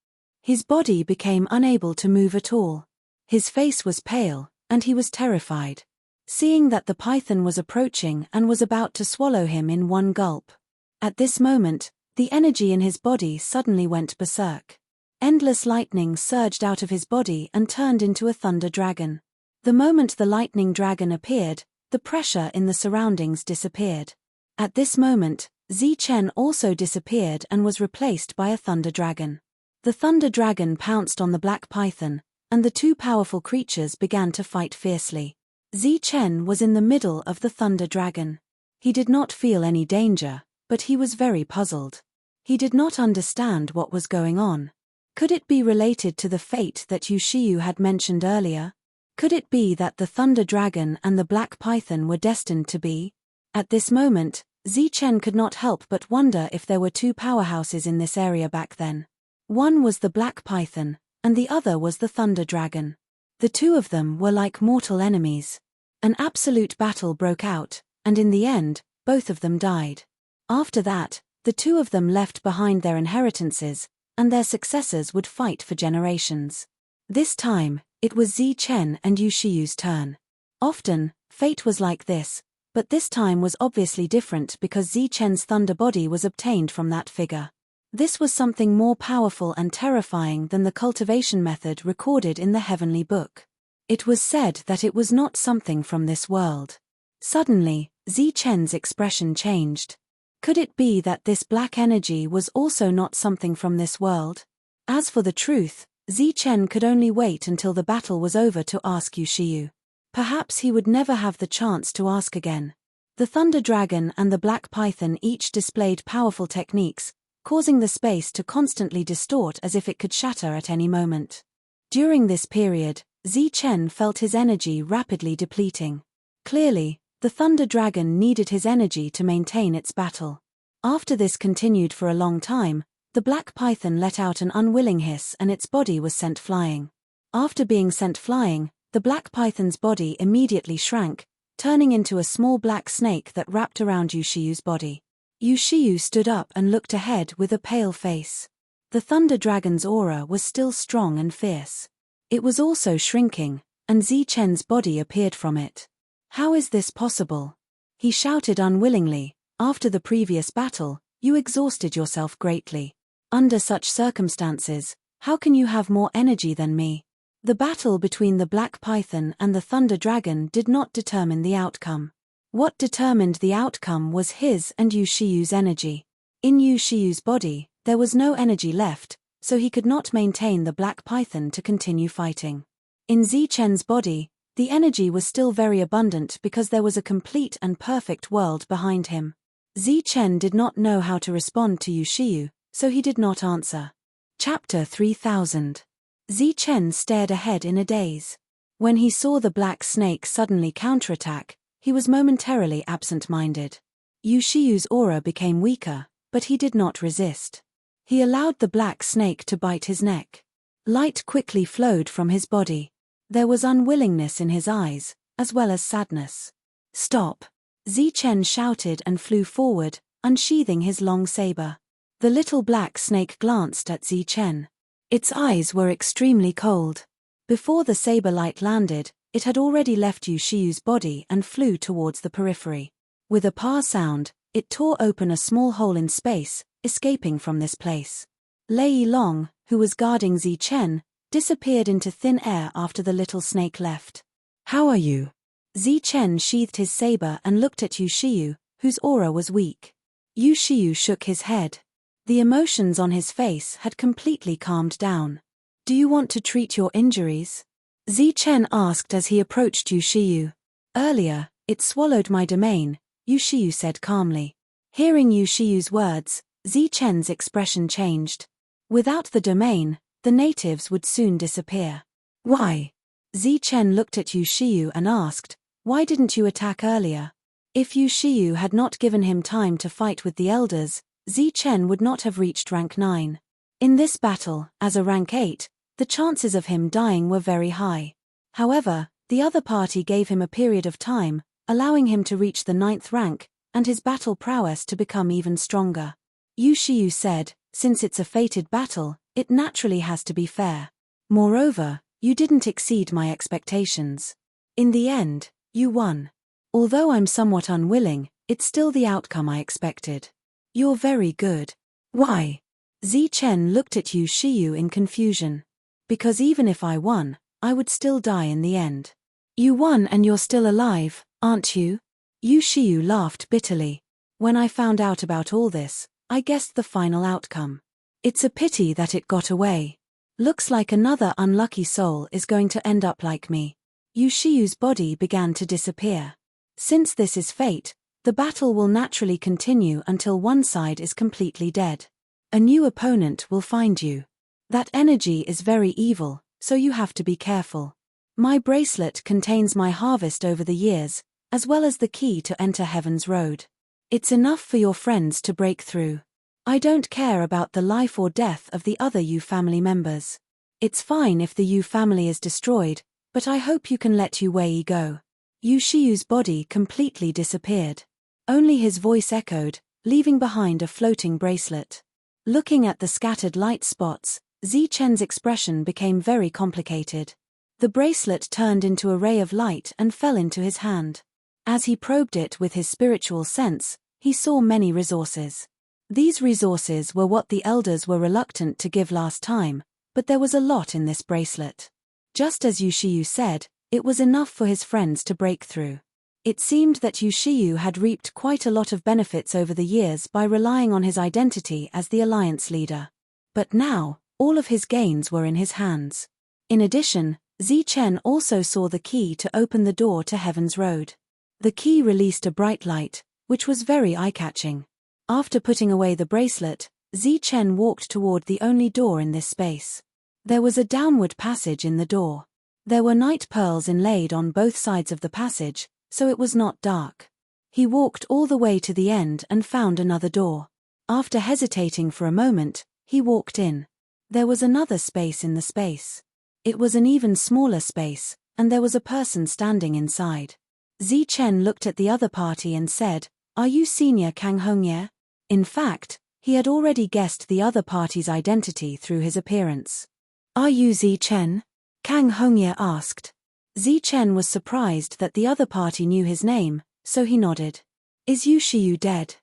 His body became unable to move at all. His face was pale, and he was terrified. Seeing that the python was approaching and was about to swallow him in one gulp. At this moment, the energy in his body suddenly went berserk. Endless lightning surged out of his body and turned into a thunder dragon. The moment the lightning dragon appeared, the pressure in the surroundings disappeared. At this moment, Zichen also disappeared and was replaced by a thunder dragon. The thunder dragon pounced on the black python, and the two powerful creatures began to fight fiercely. Zichen was in the middle of the thunder dragon. He did not feel any danger, but he was very puzzled. He did not understand what was going on. Could it be related to the fate that Yushiyu had mentioned earlier? Could it be that the thunder dragon and the black python were destined to be? At this moment, Zichen could not help but wonder if there were two powerhouses in this area back then. One was the black python, and the other was the thunder dragon. The two of them were like mortal enemies. An absolute battle broke out, and in the end, both of them died. After that, the two of them left behind their inheritances, and their successors would fight for generations. This time, it was Zichen and Yushiyu's turn. Often, fate was like this, but this time was obviously different because Zichen's thunder body was obtained from that figure. This was something more powerful and terrifying than the cultivation method recorded in the heavenly book. It was said that it was not something from this world. Suddenly, Zichen's expression changed. Could it be that this black energy was also not something from this world? As for the truth, Zichen could only wait until the battle was over to ask Yushiyu. Perhaps he would never have the chance to ask again. The thunder dragon and the black python each displayed powerful techniques, causing the space to constantly distort as if it could shatter at any moment. During this period, Zichen felt his energy rapidly depleting. Clearly, the thunder dragon needed his energy to maintain its battle. After this continued for a long time, the black python let out an unwilling hiss and its body was sent flying. After being sent flying, the black python's body immediately shrank, turning into a small black snake that wrapped around Yushiyu's body. Yushiyu stood up and looked ahead with a pale face. The thunder dragon's aura was still strong and fierce. It was also shrinking, and Zichen's body appeared from it. How is this possible? He shouted unwillingly. After the previous battle, you exhausted yourself greatly. Under such circumstances, how can you have more energy than me? The battle between the black python and the thunder dragon did not determine the outcome. What determined the outcome was his and Yushiyu's energy. In Yushiyu's body, there was no energy left, so he could not maintain the black python to continue fighting. In Zichen's body, the energy was still very abundant because there was a complete and perfect world behind him. Zichen did not know how to respond to Yushiyu, so he did not answer. Chapter 3000. Zichen stared ahead in a daze. When he saw the black snake suddenly counterattack, he was momentarily absent-minded. Yushiyu's aura became weaker, but he did not resist. He allowed the black snake to bite his neck. Light quickly flowed from his body. There was unwillingness in his eyes, as well as sadness. Stop! Zichen shouted and flew forward, unsheathing his long saber. The little black snake glanced at Zichen. Its eyes were extremely cold. Before the saber light landed, it had already left Yushiyu's body and flew towards the periphery. With a pa sound, it tore open a small hole in space, escaping from this place. Lei Long, who was guarding Zichen, disappeared into thin air after the little snake left. How are you? Zichen sheathed his saber and looked at Yushiyu, whose aura was weak. Yushiyu shook his head. The emotions on his face had completely calmed down. Do you want to treat your injuries? Zichen asked as he approached Yushiyu. Earlier, it swallowed my domain, Yushiyu said calmly. Hearing Yu Shiyu's words, Zichen's expression changed. Without the domain, the natives would soon disappear. Why? Zichen looked at Yu Shiyu and asked, why didn't you attack earlier? If Yu Shiyu had not given him time to fight with the elders, Zichen would not have reached rank 9. In this battle, as a rank 8, the chances of him dying were very high. However, the other party gave him a period of time, allowing him to reach the 9th rank, and his battle prowess to become even stronger. Yu Shiyu said, since it's a fated battle, it naturally has to be fair. Moreover, you didn't exceed my expectations. In the end, you won. Although I'm somewhat unwilling, it's still the outcome I expected. You're very good. Why? Zichen looked at Yu Shiyu in confusion. Because even if I won, I would still die in the end. You won and you're still alive, aren't you? Yu Shiyu laughed bitterly. When I found out about all this, I guessed the final outcome. It's a pity that it got away. Looks like another unlucky soul is going to end up like me. Yu Shiyu's body began to disappear. Since this is fate, the battle will naturally continue until one side is completely dead. A new opponent will find you. That energy is very evil, so you have to be careful. My bracelet contains my harvest over the years, as well as the key to enter Heaven's Road. It's enough for your friends to break through. I don't care about the life or death of the other Yu family members. It's fine if the Yu family is destroyed, but I hope you can let Yu Wei go. Yu Shiyu's body completely disappeared. Only his voice echoed, leaving behind a floating bracelet. Looking at the scattered light spots, Zichen's expression became very complicated. The bracelet turned into a ray of light and fell into his hand. As he probed it with his spiritual sense, he saw many resources. These resources were what the elders were reluctant to give last time, but there was a lot in this bracelet. Just as Yu Shiyu said, it was enough for his friends to break through. It seemed that Yu Shiyu had reaped quite a lot of benefits over the years by relying on his identity as the alliance leader. But now, all of his gains were in his hands. In addition, Zichen also saw the key to open the door to Heaven's Road. The key released a bright light, which was very eye-catching. After putting away the bracelet, Zichen walked toward the only door in this space. There was a downward passage in the door. There were night pearls inlaid on both sides of the passage, so it was not dark. He walked all the way to the end and found another door. After hesitating for a moment, he walked in. There was another space in the space. It was an even smaller space, and there was a person standing inside. Zichen looked at the other party and said, "Are you Senior Kang Hongye?" In fact, he had already guessed the other party's identity through his appearance. "Are you Zichen?" Kang Hongye asked. Zichen was surprised that the other party knew his name, so he nodded. "Is Yu Shiyu dead?"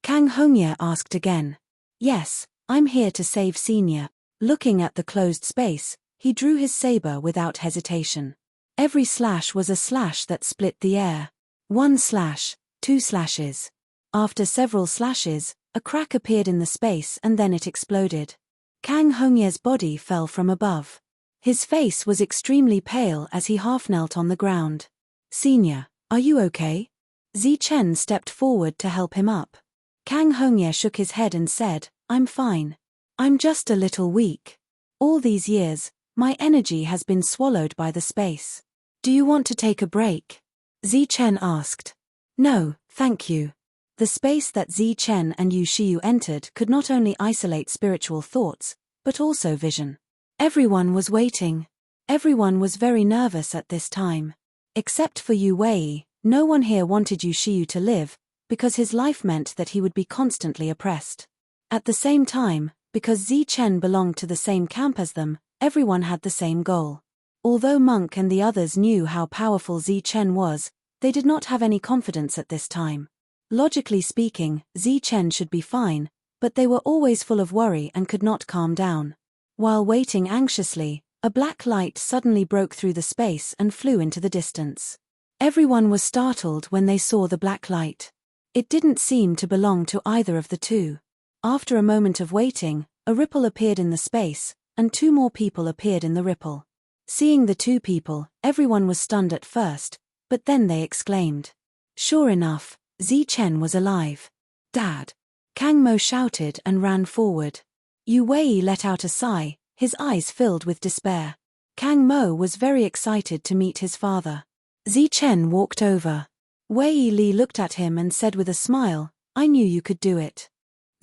Kang Hongye asked again. "Yes, I'm here to save Senior." Looking at the closed space, he drew his saber without hesitation. Every slash was a slash that split the air. 1 slash, 2 slashes. After several slashes, a crack appeared in the space and then it exploded. Kang Hongye's body fell from above. His face was extremely pale as he half knelt on the ground. "Senior, are you okay?" Zichen stepped forward to help him up. Kang Hongye shook his head and said, "I'm fine. I'm just a little weak. All these years, my energy has been swallowed by the space. Do you want to take a break?" Zichen asked. "No, thank you." The space that Zichen and Yu Shiyu entered could not only isolate spiritual thoughts, but also vision. Everyone was waiting. Everyone was very nervous at this time. Except for Yu Wei, no one here wanted Yu Shiyu to live, because his life meant that he would be constantly oppressed. At the same time, because Zichen belonged to the same camp as them, everyone had the same goal. Although Monk and the others knew how powerful Zichen was, they did not have any confidence at this time. Logically speaking, Zichen should be fine, but they were always full of worry and could not calm down. While waiting anxiously, a black light suddenly broke through the space and flew into the distance. Everyone was startled when they saw the black light. It didn't seem to belong to either of the two. After a moment of waiting, a ripple appeared in the space, and 2 more people appeared in the ripple. Seeing the 2 people, everyone was stunned at first, but then they exclaimed. Sure enough, Zichen was alive. Dad! Kang Mo shouted and ran forward. Yu Wei let out a sigh, his eyes filled with despair. Kang Mo was very excited to meet his father. Zi Chen walked over. Wei Li looked at him and said with a smile, "I knew you could do it."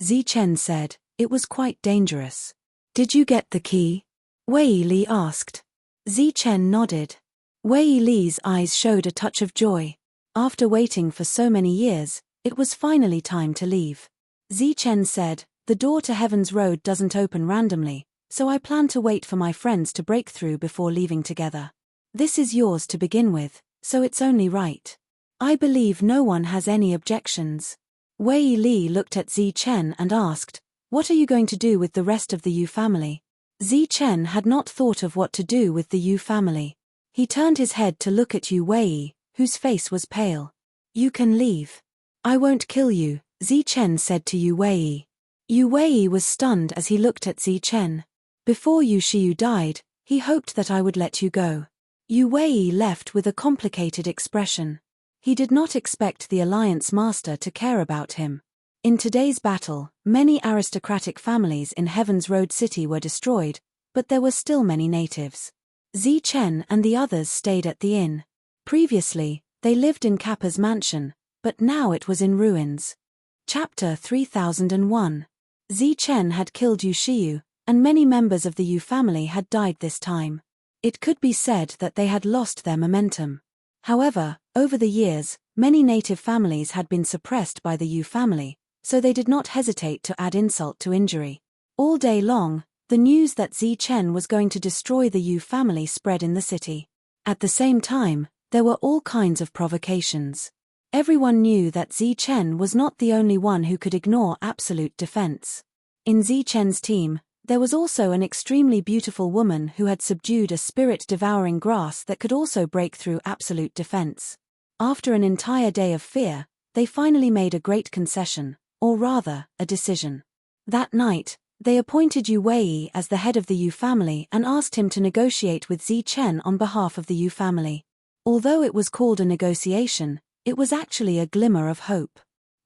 Zi Chen said, "It was quite dangerous." "Did you get the key?" Wei Li asked. Zi Chen nodded. Wei Li's eyes showed a touch of joy. After waiting for so many years, it was finally time to leave. Zi Chen said, "The door to Heaven's Road doesn't open randomly, so I plan to wait for my friends to break through before leaving together. This is yours to begin with, so it's only right. I believe no one has any objections." Wei Li looked at Zi Chen and asked, "What are you going to do with the rest of the Yu family?" Zi Chen had not thought of what to do with the Yu family. He turned his head to look at Yu Wei, whose face was pale. "You can leave. I won't kill you," Zi Chen said to Yu Wei. Yu Wei was stunned as he looked at Zi Chen. "Before Yu Shiyu died, he hoped that I would let you go." Yu Wei left with a complicated expression. He did not expect the Alliance Master to care about him. In today's battle, many aristocratic families in Heaven's Road City were destroyed, but there were still many natives. Zi Chen and the others stayed at the inn. Previously, they lived in Kappa's mansion, but now it was in ruins. Chapter 3001. Zi Chen had killed Yu Shiyu, and many members of the Yu family had died this time. It could be said that they had lost their momentum. However, over the years, many native families had been suppressed by the Yu family, so they did not hesitate to add insult to injury. All day long, the news that Zi Chen was going to destroy the Yu family spread in the city. At the same time, there were all kinds of provocations. Everyone knew that Zi Chen was not the only one who could ignore absolute defense. In Zi Chen's team, there was also an extremely beautiful woman who had subdued a spirit-devouring grass that could also break through absolute defense. After an entire day of fear, they finally made a great concession, or rather, a decision. That night, they appointed Yu Wei as the head of the Yu family and asked him to negotiate with Zi Chen on behalf of the Yu family. Although it was called a negotiation, it was actually a glimmer of hope.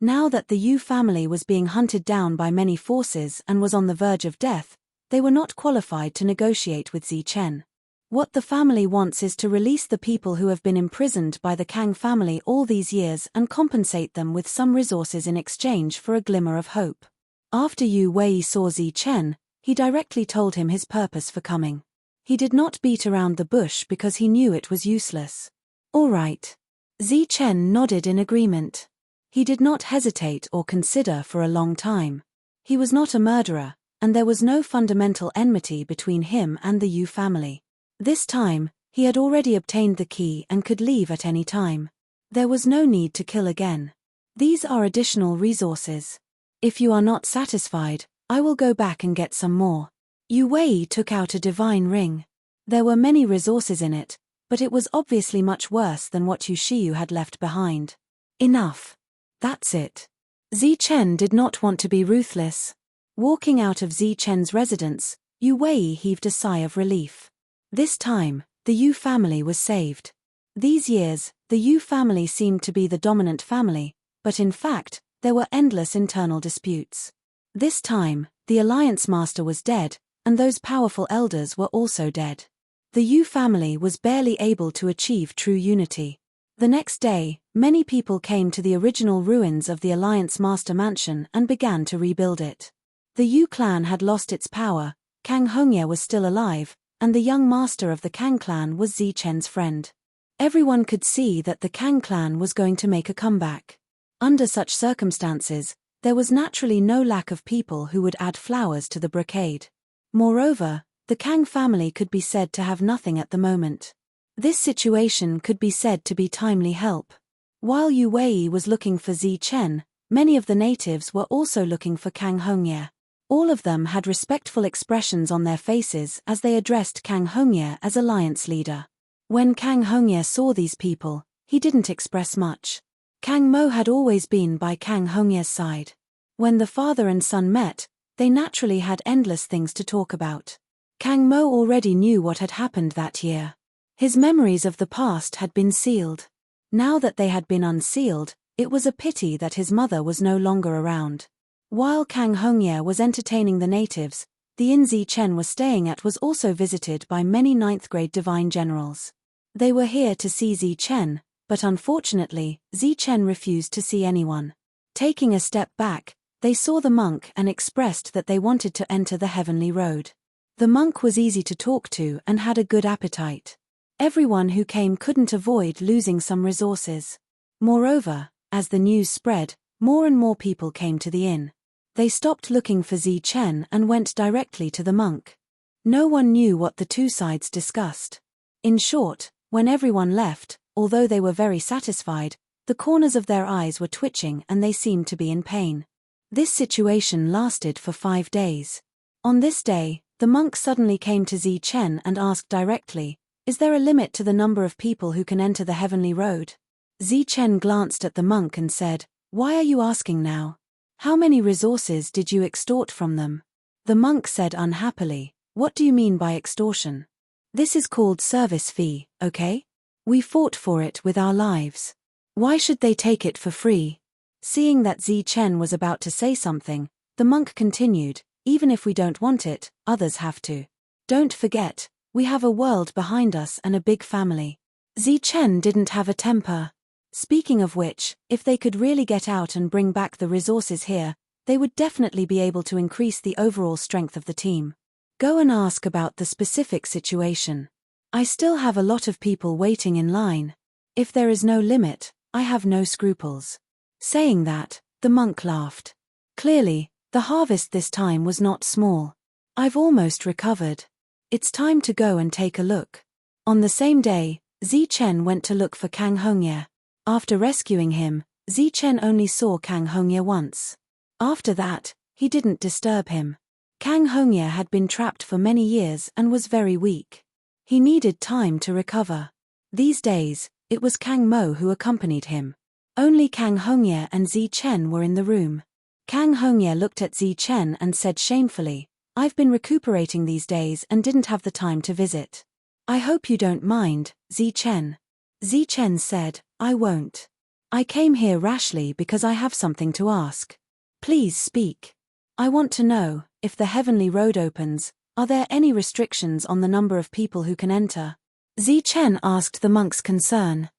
Now that the Yu family was being hunted down by many forces and was on the verge of death, they were not qualified to negotiate with Zi Chen. What the family wants is to release the people who have been imprisoned by the Kang family all these years and compensate them with some resources in exchange for a glimmer of hope. After Yu Wei saw Zi Chen, he directly told him his purpose for coming. He did not beat around the bush because he knew it was useless. "All right." Zi Chen nodded in agreement. He did not hesitate or consider for a long time. He was not a murderer, and there was no fundamental enmity between him and the Yu family. This time, he had already obtained the key and could leave at any time. There was no need to kill again. "These are additional resources. If you are not satisfied, I will go back and get some more." Yu Wei took out a divine ring. There were many resources in it, but it was obviously much worse than what Yu Shiyu had left behind. "Enough. That's it." Zi Chen did not want to be ruthless. Walking out of Zi Chen's residence, Yu Wei heaved a sigh of relief. This time, the Yu family was saved. These years, the Yu family seemed to be the dominant family, but in fact, there were endless internal disputes. This time, the Alliance Master was dead, and those powerful elders were also dead. The Yu family was barely able to achieve true unity. The next day, many people came to the original ruins of the Alliance Master Mansion and began to rebuild it. The Yu clan had lost its power, Kang Hongye was still alive, and the young master of the Kang clan was Zi Chen's friend. Everyone could see that the Kang clan was going to make a comeback. Under such circumstances, there was naturally no lack of people who would add flowers to the brocade. Moreover, the Kang family could be said to have nothing at the moment. This situation could be said to be timely help. While Yu Wei was looking for Zi Chen, many of the natives were also looking for Kang Hongye. All of them had respectful expressions on their faces as they addressed Kang Hongye as alliance leader. When Kang Hongye saw these people, he didn't express much. Kang Mo had always been by Kang Hongye's side. When the father and son met, they naturally had endless things to talk about. Kang Mo already knew what had happened that year. His memories of the past had been sealed. Now that they had been unsealed, It was a pity that his mother was no longer around. While Kang Hongye was entertaining the natives, the inn Zi-Chen was staying at was also visited by many 9th-grade divine generals. They were here to see Zi-Chen, but unfortunately, Zi-Chen refused to see anyone. Taking a step back, they saw the monk and expressed that they wanted to enter the heavenly road. The monk was easy to talk to and had a good appetite. Everyone who came couldn't avoid losing some resources. Moreover, as the news spread, more and more people came to the inn. They stopped looking for Zi-Chen and went directly to the monk. No one knew what the two sides discussed. In short, when everyone left, although they were very satisfied, the corners of their eyes were twitching and they seemed to be in pain. This situation lasted for 5 days. On this day, the monk suddenly came to Zi-Chen and asked directly, "Is there a limit to the number of people who can enter the heavenly road?" Zi-Chen glanced at the monk and said, "Why are you asking now? How many resources did you extort from them?" The monk said unhappily, "What do you mean by extortion? This is called service fee, okay? We fought for it with our lives. Why should they take it for free?" Seeing that Zi-Chen was about to say something, the monk continued, "Even if we don't want it, others have to. Don't forget, we have a world behind us and a big family." Zi-Chen didn't have a temper. Speaking of which, if they could really get out and bring back the resources here, they would definitely be able to increase the overall strength of the team. Go and ask about the specific situation. I still have a lot of people waiting in line. If there is no limit, I have no scruples. Saying that, the monk laughed. Clearly, the harvest this time was not small. I've almost recovered. It's time to go and take a look. On the same day, Zi-Chen went to look for Kang Hongye. After rescuing him, Zi-Chen only saw Kang Hongye once. After that, he didn't disturb him. Kang Hongye had been trapped for many years and was very weak. He needed time to recover. These days, it was Kang Mo who accompanied him. Only Kang Hongye and Zi-Chen were in the room. Kang Hongye looked at Zi-Chen and said shamefully, "I've been recuperating these days and didn't have the time to visit. I hope you don't mind, Zi-Chen." Zi-Chen said, "I won't. I came here rashly because I have something to ask. Please speak. I want to know, if the heavenly road opens, are there any restrictions on the number of people who can enter?" Zi-Chen asked the monk's concern.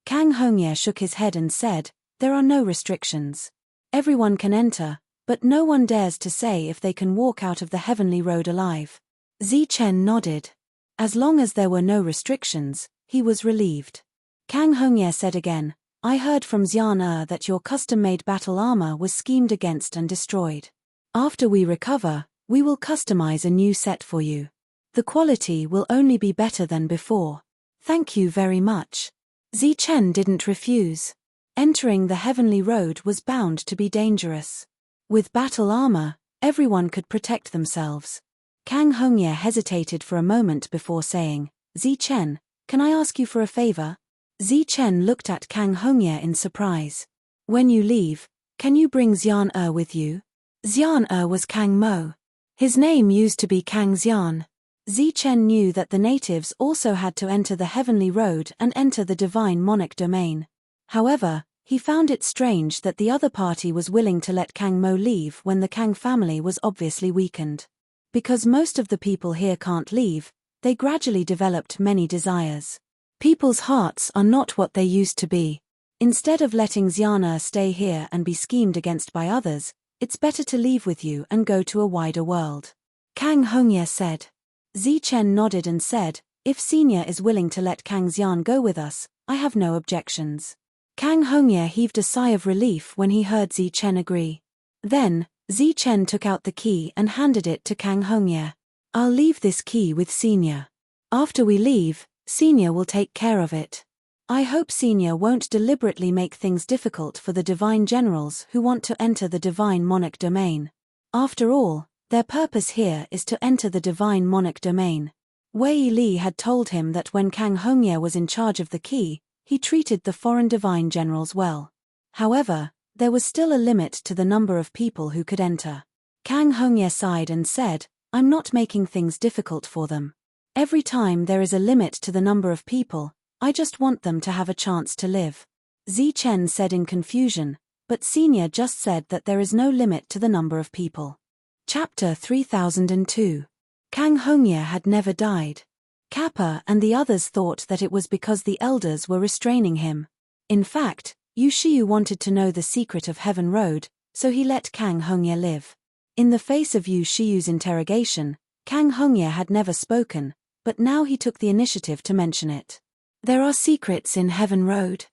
Kang Hongye shook his head and said, "There are no restrictions. Everyone can enter, but no one dares to say if they can walk out of the heavenly road alive." Zi-Chen nodded. As long as there were no restrictions, he was relieved. Kang Hongye said again, "I heard from Xian that your custom-made battle armor was schemed against and destroyed. After we recover, we will customize a new set for you. The quality will only be better than before. Thank you very much." Zi-Chen didn't refuse. Entering the heavenly road was bound to be dangerous. With battle armor, everyone could protect themselves. Kang Hongye hesitated for a moment before saying, "Zi-Chen, can I ask you for a favor?" Zi-Chen looked at Kang Hongye in surprise. "When you leave, can you bring Xian with you?" Xian was Kang Mo. His name used to be Kang Xian. Zi-Chen knew that the natives also had to enter the heavenly road and enter the divine monarch domain. However, he found it strange that the other party was willing to let Kang Mo leave when the Kang family was obviously weakened. Because most of the people here can't leave, they gradually developed many desires. People's hearts are not what they used to be. Instead of letting Xiana stay here and be schemed against by others, it's better to leave with you and go to a wider world. Kang Hongye said. Zi-Chen nodded and said, "If Senior is willing to let Kang Xian go with us, I have no objections." Kang Hongye heaved a sigh of relief when he heard Zi-Chen agree. Then, Zi-Chen took out the key and handed it to Kang Hongye. "I'll leave this key with Senior. After we leave, Senior will take care of it. I hope Senior won't deliberately make things difficult for the divine generals who want to enter the divine monarch domain. After all, their purpose here is to enter the divine monarch domain." Wei Li had told him that when Kang Hongye was in charge of the key, he treated the foreign divine generals well. However, there was still a limit to the number of people who could enter. Kang Hongye sighed and said, "I'm not making things difficult for them. Every time there is a limit to the number of people, I just want them to have a chance to live." Chen said in confusion, but Senior just said that there is no limit to the number of people. Chapter 3002. Kang Hongye had never died. Kappa and the others thought that it was because the elders were restraining him. In fact, Yu Shiyu wanted to know the secret of Heaven Road, so he let Kang Hongye live. In the face of Yu Shiyu's interrogation, Kang Hongye had never spoken, but now he took the initiative to mention it. There are secrets in Heaven Road.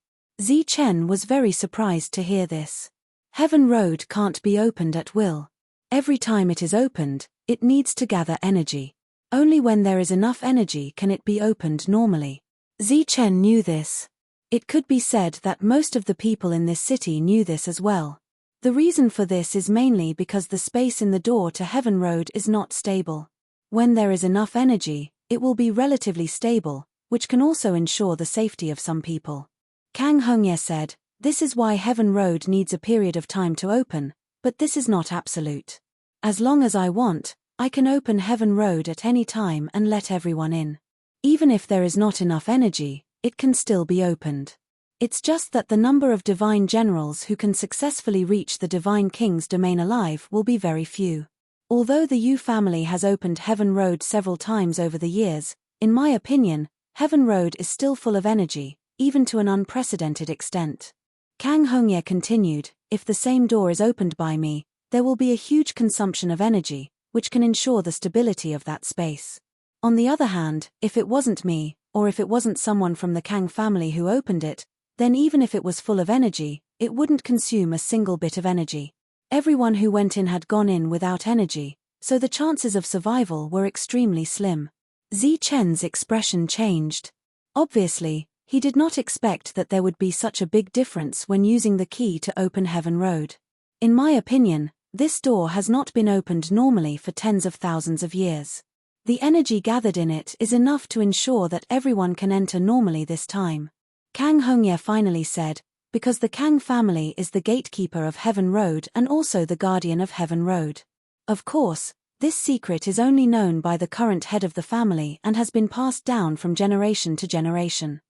Chen was very surprised to hear this. Heaven Road can't be opened at will. Every time it is opened, it needs to gather energy. Only when there is enough energy can it be opened normally. Chen knew this. It could be said that most of the people in this city knew this as well. The reason for this is mainly because the space in the door to Heaven Road is not stable. When there is enough energy, it will be relatively stable, which can also ensure the safety of some people. Kang Hongye said, "This is why Heaven Road needs a period of time to open, but this is not absolute. As long as I want, I can open Heaven Road at any time and let everyone in. Even if there is not enough energy, it can still be opened. It's just that the number of divine generals who can successfully reach the divine king's domain alive will be very few. Although the Yu family has opened Heaven Road several times over the years, in my opinion, Heaven Road is still full of energy, even to an unprecedented extent." Kang Hongye continued, "If the same door is opened by me, there will be a huge consumption of energy, which can ensure the stability of that space. On the other hand, if it wasn't me, or if it wasn't someone from the Kang family who opened it, then even if it was full of energy, it wouldn't consume a single bit of energy. Everyone who went in had gone in without energy, so the chances of survival were extremely slim." Chen's expression changed. Obviously, he did not expect that there would be such a big difference when using the key to open Heaven Road. "In my opinion, this door has not been opened normally for tens of thousands of years. The energy gathered in it is enough to ensure that everyone can enter normally this time." Kang Hongye finally said, "Because the Kang family is the gatekeeper of Heaven Road and also the guardian of Heaven Road. Of course, this secret is only known by the current head of the family and has been passed down from generation to generation."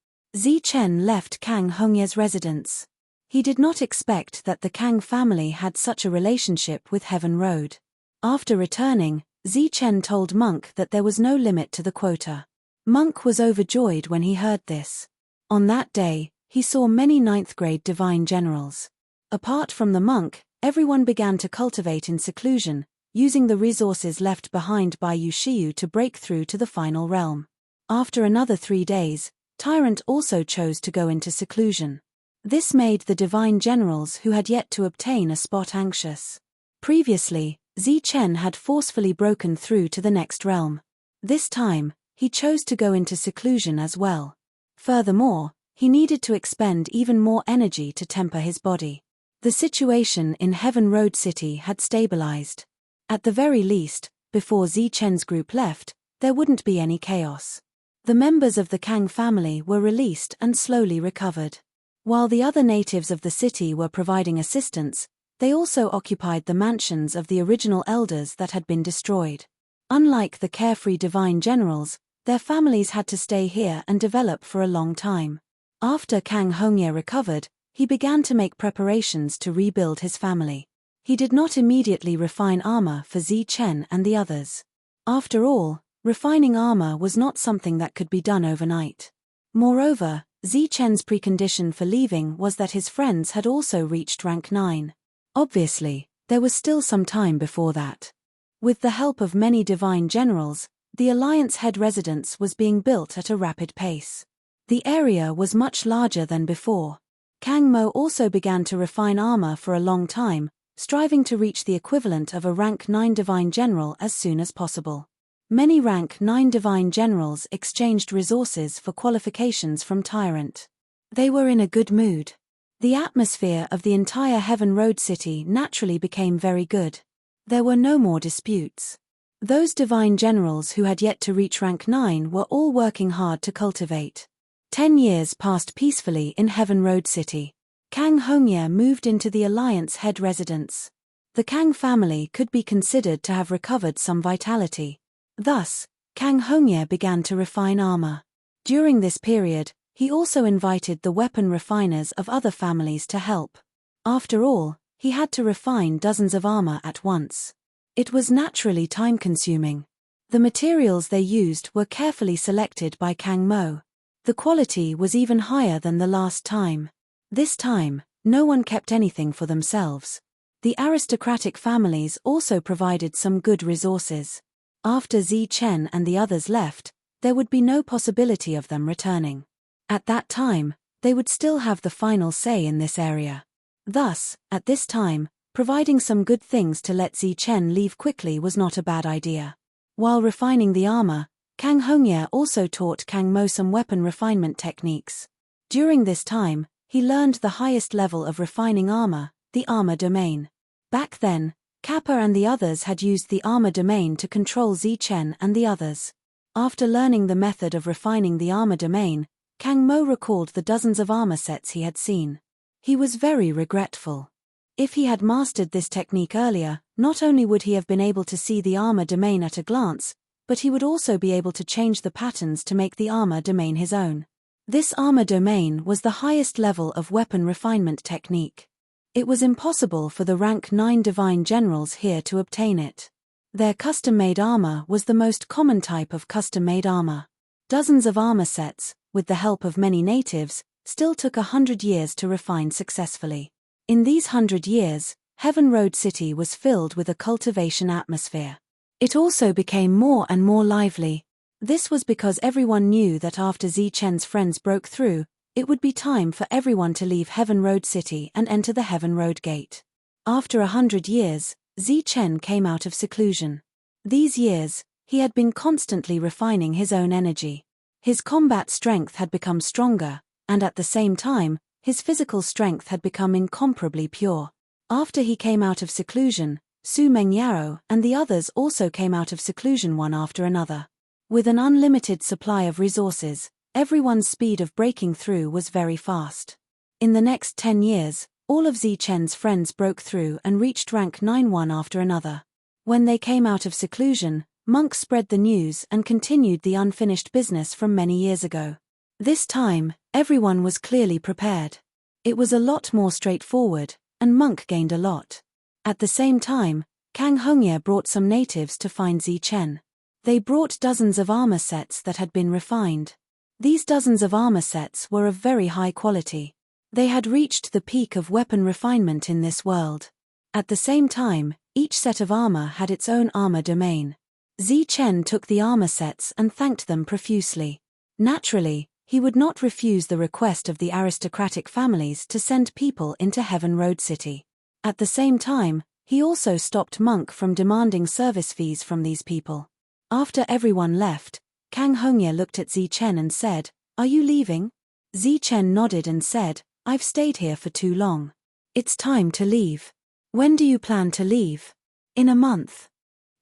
Chen left Kang Hongye's residence. He did not expect that the Kang family had such a relationship with Heaven Road. After returning, Chen told Monk that there was no limit to the quota. Monk was overjoyed when he heard this. On that day, he saw many 9th grade divine generals. Apart from the monk, everyone began to cultivate in seclusion, using the resources left behind by Yu Shiyu to break through to the final realm. After another 3 days, Tyrant also chose to go into seclusion. This made the divine generals who had yet to obtain a spot anxious. Previously, Chen had forcefully broken through to the next realm. This time, he chose to go into seclusion as well. Furthermore, he needed to expend even more energy to temper his body. The situation in Heaven Road City had stabilized. At the very least, before Chen's group left, there wouldn't be any chaos. The members of the Kang family were released and slowly recovered. While the other natives of the city were providing assistance, they also occupied the mansions of the original elders that had been destroyed. Unlike the carefree divine generals, their families had to stay here and develop for a long time. After Kang Hongye recovered, he began to make preparations to rebuild his family. He did not immediately refine armor for Chen and the others. After all, refining armor was not something that could be done overnight. Moreover, Chen's precondition for leaving was that his friends had also reached rank 9. Obviously, there was still some time before that. With the help of many divine generals, the Alliance head residence was being built at a rapid pace. The area was much larger than before. Kang Mo also began to refine armor for a long time, striving to reach the equivalent of a rank 9 divine general as soon as possible. Many rank 9 divine generals exchanged resources for qualifications from Tyrant. They were in a good mood. The atmosphere of the entire Heaven Road city naturally became very good. There were no more disputes. Those divine generals who had yet to reach rank 9 were all working hard to cultivate. 10 years passed peacefully in Heaven Road City. Kang Hongye moved into the Alliance head residence. The Kang family could be considered to have recovered some vitality. Thus, Kang Hongye began to refine armor. During this period, He also invited the weapon refiners of other families to help. After all, he had to refine dozens of armor at once. It was naturally time-consuming. The materials they used were carefully selected by Kang Mo. The quality was even higher than the last time. This time, no one kept anything for themselves. The aristocratic families also provided some good resources. After Zi Chen and the others left, there would be no possibility of them returning. At that time, they would still have the final say in this area. Thus, at this time, providing some good things to let Zi Chen leave quickly was not a bad idea. While refining the armor, Kang Hongye also taught Kang Mo some weapon refinement techniques. During this time, he learned the highest level of refining armor, the armor domain. Back then, Kappa and the others had used the armor domain to control Zi Chen and the others. After learning the method of refining the armor domain, Kang Mo recalled the dozens of armor sets he had seen. He was very regretful. If he had mastered this technique earlier, not only would he have been able to see the armor domain at a glance, but he would also be able to change the patterns to make the armor domain his own. This armor domain was the highest level of weapon refinement technique. It was impossible for the rank 9 divine generals here to obtain it. Their custom-made armor was the most common type of custom-made armor. Dozens of armor sets, with the help of many natives, still took 100 years to refine successfully. In these 100 years, Heaven Road City was filled with a cultivation atmosphere. It also became more and more lively. This was because everyone knew that after Zi Chen's friends broke through, it would be time for everyone to leave Heaven Road City and enter the Heaven Road Gate. After 100 years, Zi Chen came out of seclusion. These years, he had been constantly refining his own energy. His combat strength had become stronger, and at the same time, his physical strength had become incomparably pure. After he came out of seclusion, Su Mengyao and the others also came out of seclusion one after another. With an unlimited supply of resources, everyone's speed of breaking through was very fast. In the next 10 years, all of Zi Chen's friends broke through and reached rank 9 one after another. When they came out of seclusion, Monk spread the news and continued the unfinished business from many years ago. This time, everyone was clearly prepared. It was a lot more straightforward, and Monk gained a lot. At the same time, Kang Hongye brought some natives to find Zi Chen. They brought dozens of armor sets that had been refined. These dozens of armor sets were of very high quality. They had reached the peak of weapon refinement in this world. At the same time, each set of armor had its own armor domain. Zi Chen took the armor sets and thanked them profusely. Naturally, he would not refuse the request of the aristocratic families to send people into Heaven Road City. At the same time, he also stopped Monk from demanding service fees from these people. After everyone left, Kang Hongye looked at Zi Chen and said, "Are you leaving?" Zi Chen nodded and said, "I've stayed here for too long. It's time to leave." "When do you plan to leave?" "In a month."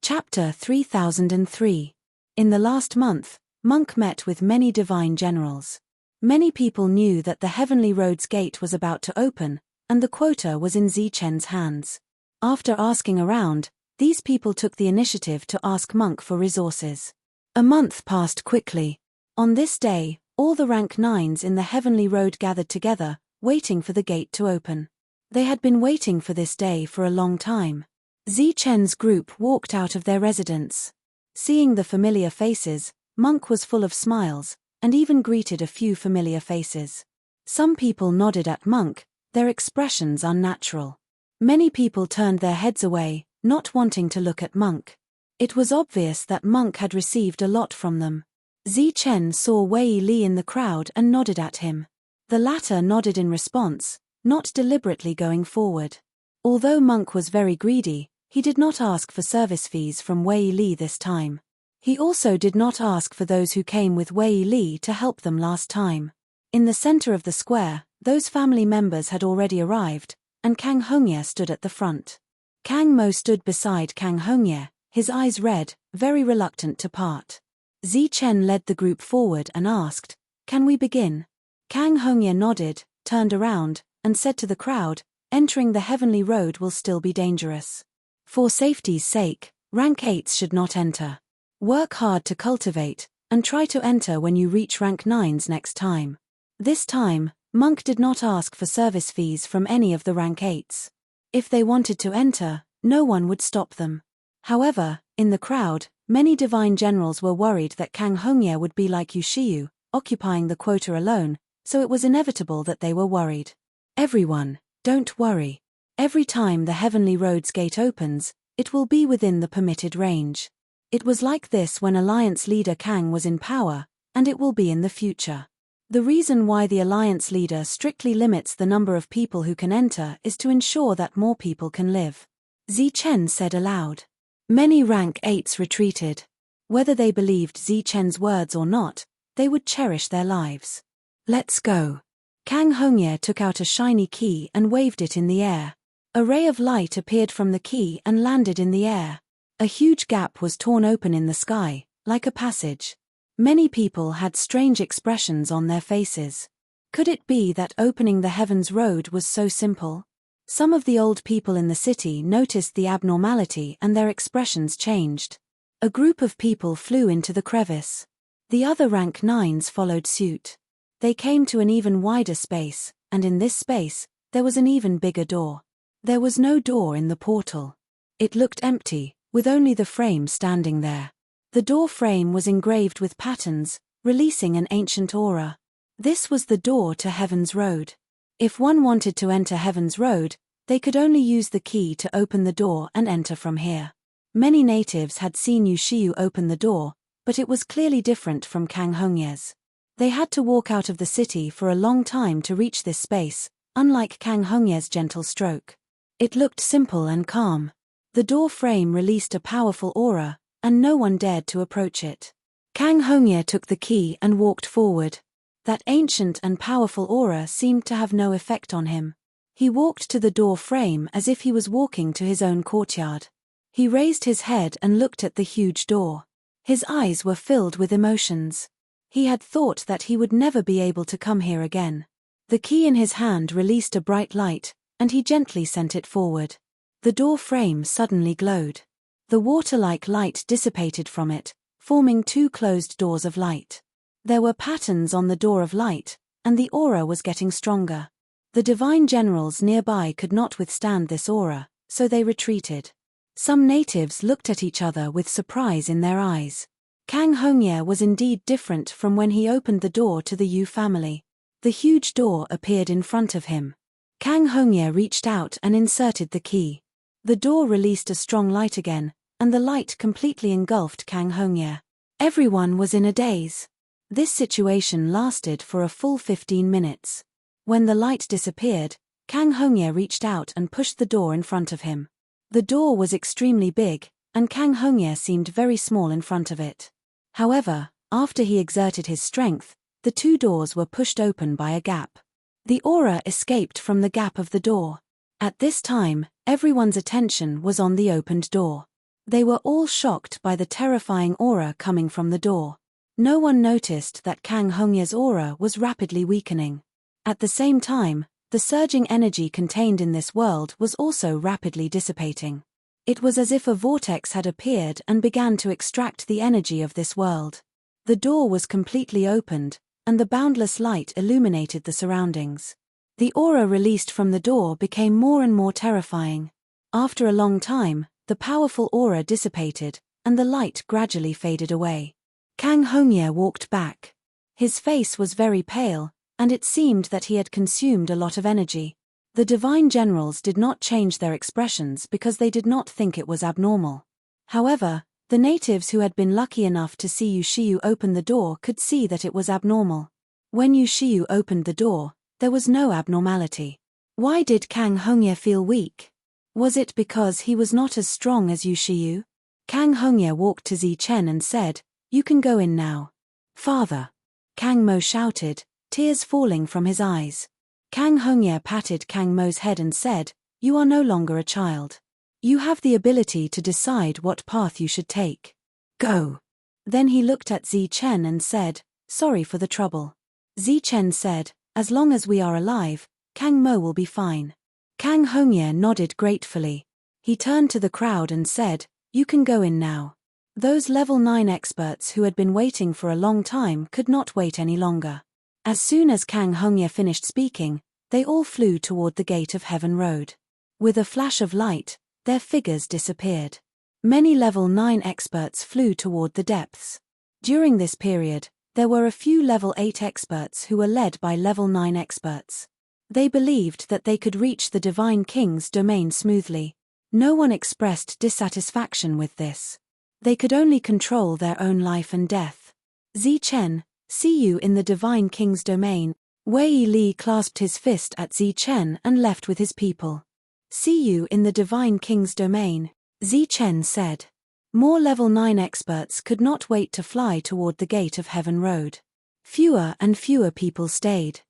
Chapter 3003. In the last month, Monk met with many divine generals. Many people knew that the Heavenly Road's gate was about to open, and the quota was in Zi Chen's hands. After asking around, these people took the initiative to ask Monk for resources. A month passed quickly. On this day, all the rank 9s in the Heavenly Road gathered together, waiting for the gate to open. They had been waiting for this day for a long time. Zi Chen's group walked out of their residence. Seeing the familiar faces, Monk was full of smiles, and even greeted a few familiar faces. Some people nodded at Monk, their expressions unnatural. Many people turned their heads away, not wanting to look at Monk. It was obvious that Monk had received a lot from them. Zi Chen saw Wei Li in the crowd and nodded at him. The latter nodded in response, not deliberately going forward. Although Monk was very greedy, he did not ask for service fees from Wei Li this time. He also did not ask for those who came with Wei Li to help them last time. In the center of the square, those family members had already arrived, and Kang Hongye stood at the front. Kang Mo stood beside Kang Hongye, his eyes red, very reluctant to part. Zi Chen led the group forward and asked, "Can we begin?" Kang Hongye nodded, turned around, and said to the crowd, "Entering the Heavenly Road will still be dangerous. For safety's sake, rank 8s should not enter. Work hard to cultivate, and try to enter when you reach rank 9s next time." This time, Monk did not ask for service fees from any of the rank 8s. If they wanted to enter, no one would stop them. However, in the crowd, many divine generals were worried that Kang Hongye would be like Yushiyu, occupying the quota alone, so it was inevitable that they were worried. Everyone, don't worry. Every time the Heavenly Road's gate opens, it will be within the permitted range. It was like this when Alliance leader Kang was in power, and it will be in the future. The reason why the Alliance leader strictly limits the number of people who can enter is to ensure that more people can live. Zichen said aloud. Many rank 8s retreated. Whether they believed Zichen's words or not, they would cherish their lives. Let's go. Kang Hongye took out a shiny key and waved it in the air. A ray of light appeared from the key and landed in the air. A huge gap was torn open in the sky, like a passage. Many people had strange expressions on their faces. Could it be that opening the Heaven's Road was so simple? Some of the old people in the city noticed the abnormality and their expressions changed. A group of people flew into the crevice. The other rank 9s followed suit. They came to an even wider space, and in this space, there was an even bigger door. There was no door in the portal. It looked empty, with only the frame standing there. The door frame was engraved with patterns, releasing an ancient aura. This was the door to Heaven's Road. If one wanted to enter Heaven's Road, they could only use the key to open the door and enter from here. Many natives had seen Yushiyu open the door, but it was clearly different from Kang Hongye's. They had to walk out of the city for a long time to reach this space, unlike Kang Hongye's gentle stroke. It looked simple and calm. The door frame released a powerful aura, and no one dared to approach it. Kang Hongye took the key and walked forward. That ancient and powerful aura seemed to have no effect on him. He walked to the door frame as if he was walking to his own courtyard. He raised his head and looked at the huge door. His eyes were filled with emotions. He had thought that he would never be able to come here again. The key in his hand released a bright light, and he gently sent it forward. The door frame suddenly glowed. The water-like light dissipated from it, forming two closed doors of light. There were patterns on the door of light, and the aura was getting stronger. The divine generals nearby could not withstand this aura, so they retreated. Some natives looked at each other with surprise in their eyes. Kang Hongye was indeed different from when he opened the door to the Yu family. The huge door appeared in front of him. Kang Hongye reached out and inserted the key. The door released a strong light again, and the light completely engulfed Kang Hongye. Everyone was in a daze. This situation lasted for a full 15 minutes. When the light disappeared, Kang Hongye reached out and pushed the door in front of him. The door was extremely big, and Kang Hongye seemed very small in front of it. However, after he exerted his strength, the two doors were pushed open by a gap. The aura escaped from the gap of the door. At this time, everyone's attention was on the opened door. They were all shocked by the terrifying aura coming from the door. No one noticed that Kang Hongye's aura was rapidly weakening. At the same time, the surging energy contained in this world was also rapidly dissipating. It was as if a vortex had appeared and began to extract the energy of this world. The door was completely opened, and the boundless light illuminated the surroundings. The aura released from the door became more and more terrifying. After a long time, the powerful aura dissipated, and the light gradually faded away. Kang Hongye walked back. His face was very pale, and it seemed that he had consumed a lot of energy. The divine generals did not change their expressions because they did not think it was abnormal. However, the natives who had been lucky enough to see Yushiyu open the door could see that it was abnormal. When Yushiyu opened the door, there was no abnormality. Why did Kang Hongye feel weak? Was it because he was not as strong as Yushiyu? Kang Hongye walked to Zichen and said, "You can go in now." "Father!" Kang Mo shouted, tears falling from his eyes. Kang Hongye patted Kang Mo's head and said, "You are no longer a child. You have the ability to decide what path you should take. Go." Then he looked at Zichen and said, "Sorry for the trouble." Zichen said, "As long as we are alive, Kang Mo will be fine." Kang Hongye nodded gratefully. He turned to the crowd and said, "You can go in now." Those level 9 experts who had been waiting for a long time could not wait any longer. As soon as Kang Hongye finished speaking, they all flew toward the gate of Heaven Road. With a flash of light, their figures disappeared. Many level 9 experts flew toward the depths. During this period, there were a few level 8 experts who were led by level 9 experts. They believed that they could reach the Divine King's domain smoothly. No one expressed dissatisfaction with this. They could only control their own life and death. Zichen, see you in the Divine King's domain. Wei Li clasped his fist at Zichen and left with his people. See you in the Divine King's domain, Zichen said. More level 9 experts could not wait to fly toward the gate of Heaven Road. Fewer and fewer people stayed.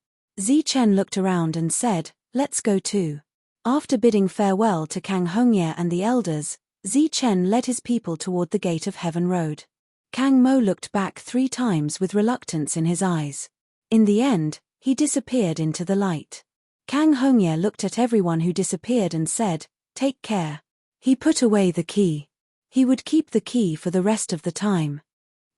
Zichen looked around and said, let's go too. After bidding farewell to Kang Hongye and the elders, Zichen led his people toward the gate of Heaven Road. Kang Mo looked back 3 times with reluctance in his eyes. In the end, he disappeared into the light. Kang Hongye looked at everyone who disappeared and said, take care. He put away the key. He would keep the key for the rest of the time.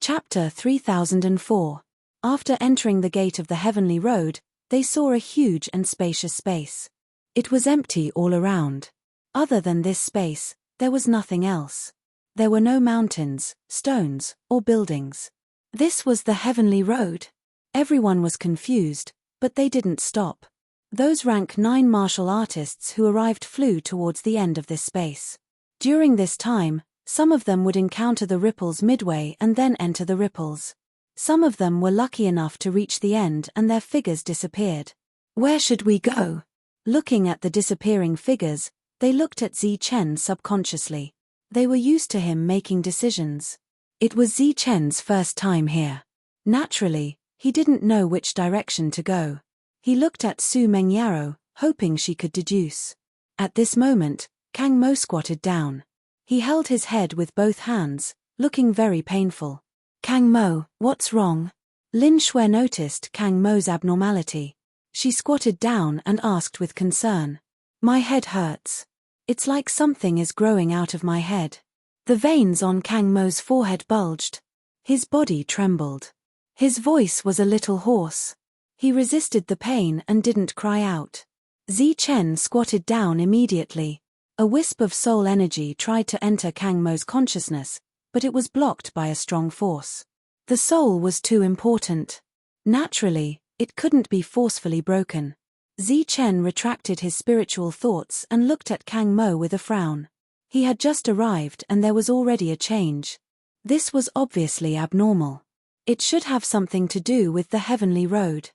Chapter 3004. After entering the gate of the Heavenly Road, they saw a huge and spacious space. It was empty all around. Other than this space, there was nothing else. There were no mountains, stones, or buildings. This was the Heavenly Road. Everyone was confused, but they didn't stop. Those rank 9 martial artists who arrived flew towards the end of this space. During this time, some of them would encounter the ripples midway and then enter the ripples. Some of them were lucky enough to reach the end and their figures disappeared. Where should we go? Looking at the disappearing figures, they looked at Zichen subconsciously. They were used to him making decisions. It was Zichen's first time here. Naturally, he didn't know which direction to go. He looked at Su Mengyaro, hoping she could deduce. At this moment, Kang Mo squatted down. He held his head with both hands, looking very painful. Kang Mo, what's wrong? Lin Shui noticed Kang Mo's abnormality. She squatted down and asked with concern. My head hurts. It's like something is growing out of my head. The veins on Kang Mo's forehead bulged. His body trembled. His voice was a little hoarse. He resisted the pain and didn't cry out. Zichen squatted down immediately. A wisp of soul energy tried to enter Kang Mo's consciousness, but it was blocked by a strong force. The soul was too important. Naturally, it couldn't be forcefully broken. Zichen retracted his spiritual thoughts and looked at Kang Mo with a frown. He had just arrived and there was already a change. This was obviously abnormal. It should have something to do with the Heavenly Road.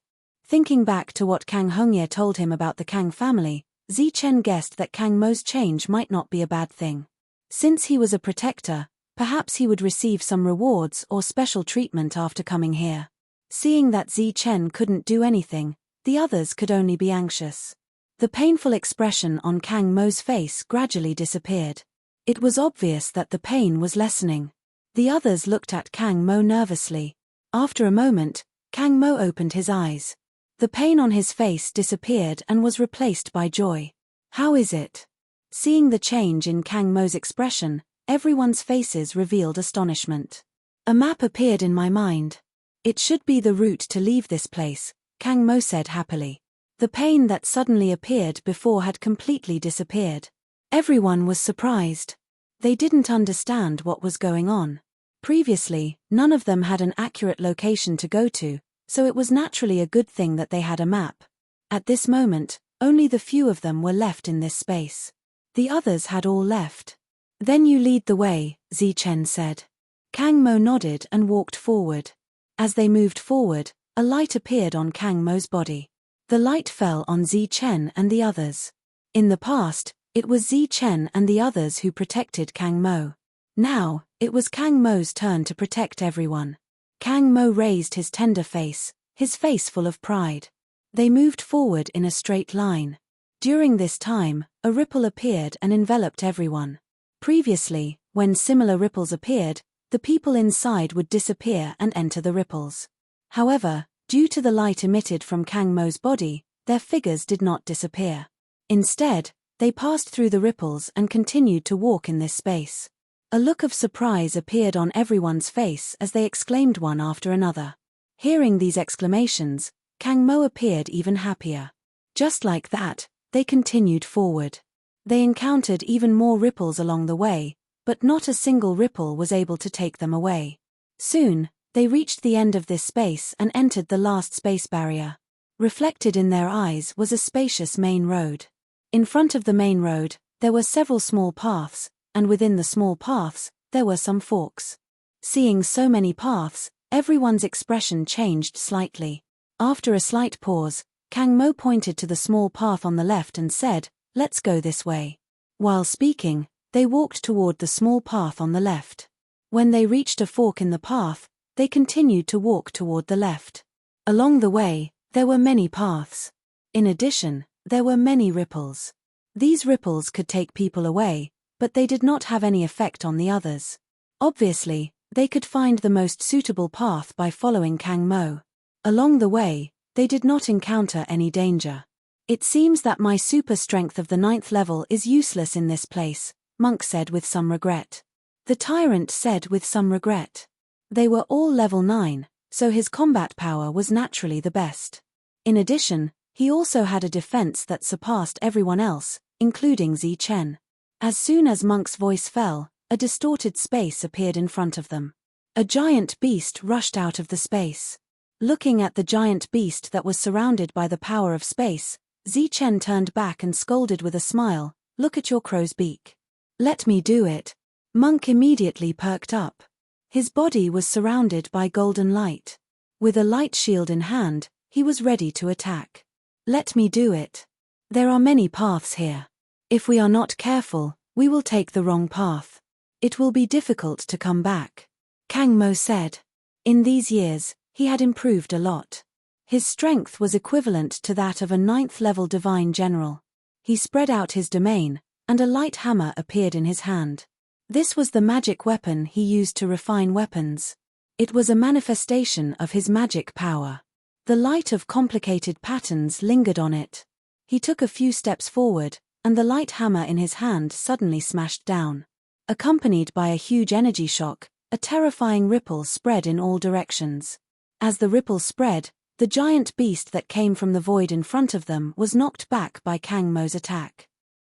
Thinking back to what Kang Hongye told him about the Kang family, Zichen guessed that Kang Mo's change might not be a bad thing. Since he was a protector, perhaps he would receive some rewards or special treatment after coming here. Seeing that Zichen couldn't do anything, the others could only be anxious. The painful expression on Kang Mo's face gradually disappeared. It was obvious that the pain was lessening. The others looked at Kang Mo nervously. After a moment, Kang Mo opened his eyes. The pain on his face disappeared and was replaced by joy. How is it? Seeing the change in Kang Mo's expression, everyone's faces revealed astonishment. A map appeared in my mind. It should be the route to leave this place, Kang Mo said happily. The pain that suddenly appeared before had completely disappeared. Everyone was surprised. They didn't understand what was going on. Previously, none of them had an accurate location to go to, so it was naturally a good thing that they had a map. At this moment, only the few of them were left in this space. The others had all left. Then you lead the way, Zichen said. Kang Mo nodded and walked forward. As they moved forward, a light appeared on Kang Mo's body. The light fell on Zichen and the others. In the past, it was Zichen and the others who protected Kang Mo. Now, it was Kang Mo's turn to protect everyone. Kang Mo raised his tender face, his face full of pride. They moved forward in a straight line. During this time, a ripple appeared and enveloped everyone. Previously, when similar ripples appeared, the people inside would disappear and enter the ripples. However, due to the light emitted from Kang Mo's body, their figures did not disappear. Instead, they passed through the ripples and continued to walk in this space. A look of surprise appeared on everyone's face as they exclaimed one after another. Hearing these exclamations, Kang Mo appeared even happier. Just like that, they continued forward. They encountered even more ripples along the way, but not a single ripple was able to take them away. Soon, they reached the end of this space and entered the last space barrier. Reflected in their eyes was a spacious main road. In front of the main road, there were several small paths, and within the small paths, there were some forks. Seeing so many paths, everyone's expression changed slightly. After a slight pause, Kang Mo pointed to the small path on the left and said, "Let's go this way." While speaking, they walked toward the small path on the left. When they reached a fork in the path, they continued to walk toward the left. Along the way, there were many paths. In addition, there were many ripples. These ripples could take people away, but they did not have any effect on the others. Obviously, they could find the most suitable path by following Kang Mo. Along the way, they did not encounter any danger. "It seems that my super strength of the 9th level is useless in this place," Monk said with some regret. The tyrant said with some regret. They were all level 9, so his combat power was naturally the best. In addition, he also had a defense that surpassed everyone else, including Zi Chen. As soon as Monk's voice fell, a distorted space appeared in front of them. A giant beast rushed out of the space. Looking at the giant beast that was surrounded by the power of space, Zi Chen turned back and scolded with a smile, "Look at your crow's beak." "Let me do it." Monk immediately perked up. His body was surrounded by golden light. With a light shield in hand, he was ready to attack. "Let me do it. There are many paths here. If we are not careful, we will take the wrong path. It will be difficult to come back," Kang Mo said. In these years, he had improved a lot. His strength was equivalent to that of a 9th-level divine general. He spread out his domain, and a light hammer appeared in his hand. This was the magic weapon he used to refine weapons. It was a manifestation of his magic power. The light of complicated patterns lingered on it. He took a few steps forward, and the light hammer in his hand suddenly smashed down. Accompanied by a huge energy shock, a terrifying ripple spread in all directions. As the ripple spread, the giant beast that came from the void in front of them was knocked back by Kang Mo's attack.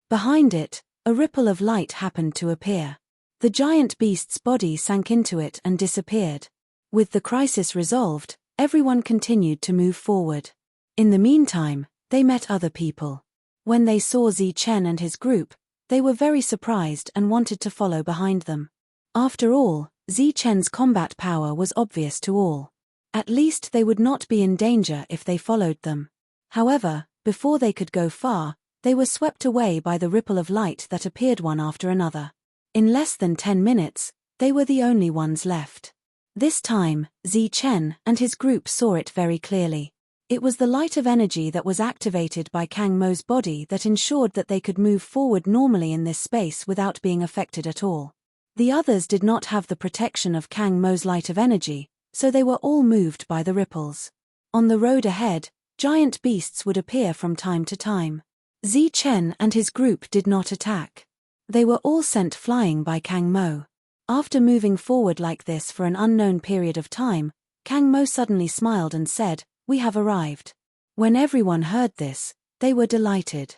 Behind it, a ripple of light happened to appear. The giant beast's body sank into it and disappeared. With the crisis resolved, everyone continued to move forward. In the meantime, they met other people. When they saw Zi Chen and his group, they were very surprised and wanted to follow behind them. After all, Zi Chen's combat power was obvious to all. At least they would not be in danger if they followed them. However, before they could go far, they were swept away by the ripple of light that appeared one after another. In less than 10 minutes, they were the only ones left. This time, Zi Chen and his group saw it very clearly. It was the light of energy that was activated by Kang Mo's body that ensured that they could move forward normally in this space without being affected at all. The others did not have the protection of Kang Mo's light of energy, so they were all moved by the ripples. On the road ahead, giant beasts would appear from time to time. Zi Chen and his group did not attack. They were all sent flying by Kang Mo. After moving forward like this for an unknown period of time, Kang Mo suddenly smiled and said, "We have arrived." When everyone heard this, they were delighted.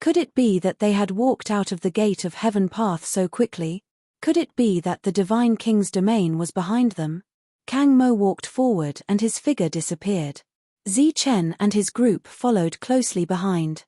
Could it be that they had walked out of the gate of heaven path so quickly? Could it be that the Divine King's domain was behind them? Kang Mo walked forward and his figure disappeared. Zi Chen and his group followed closely behind.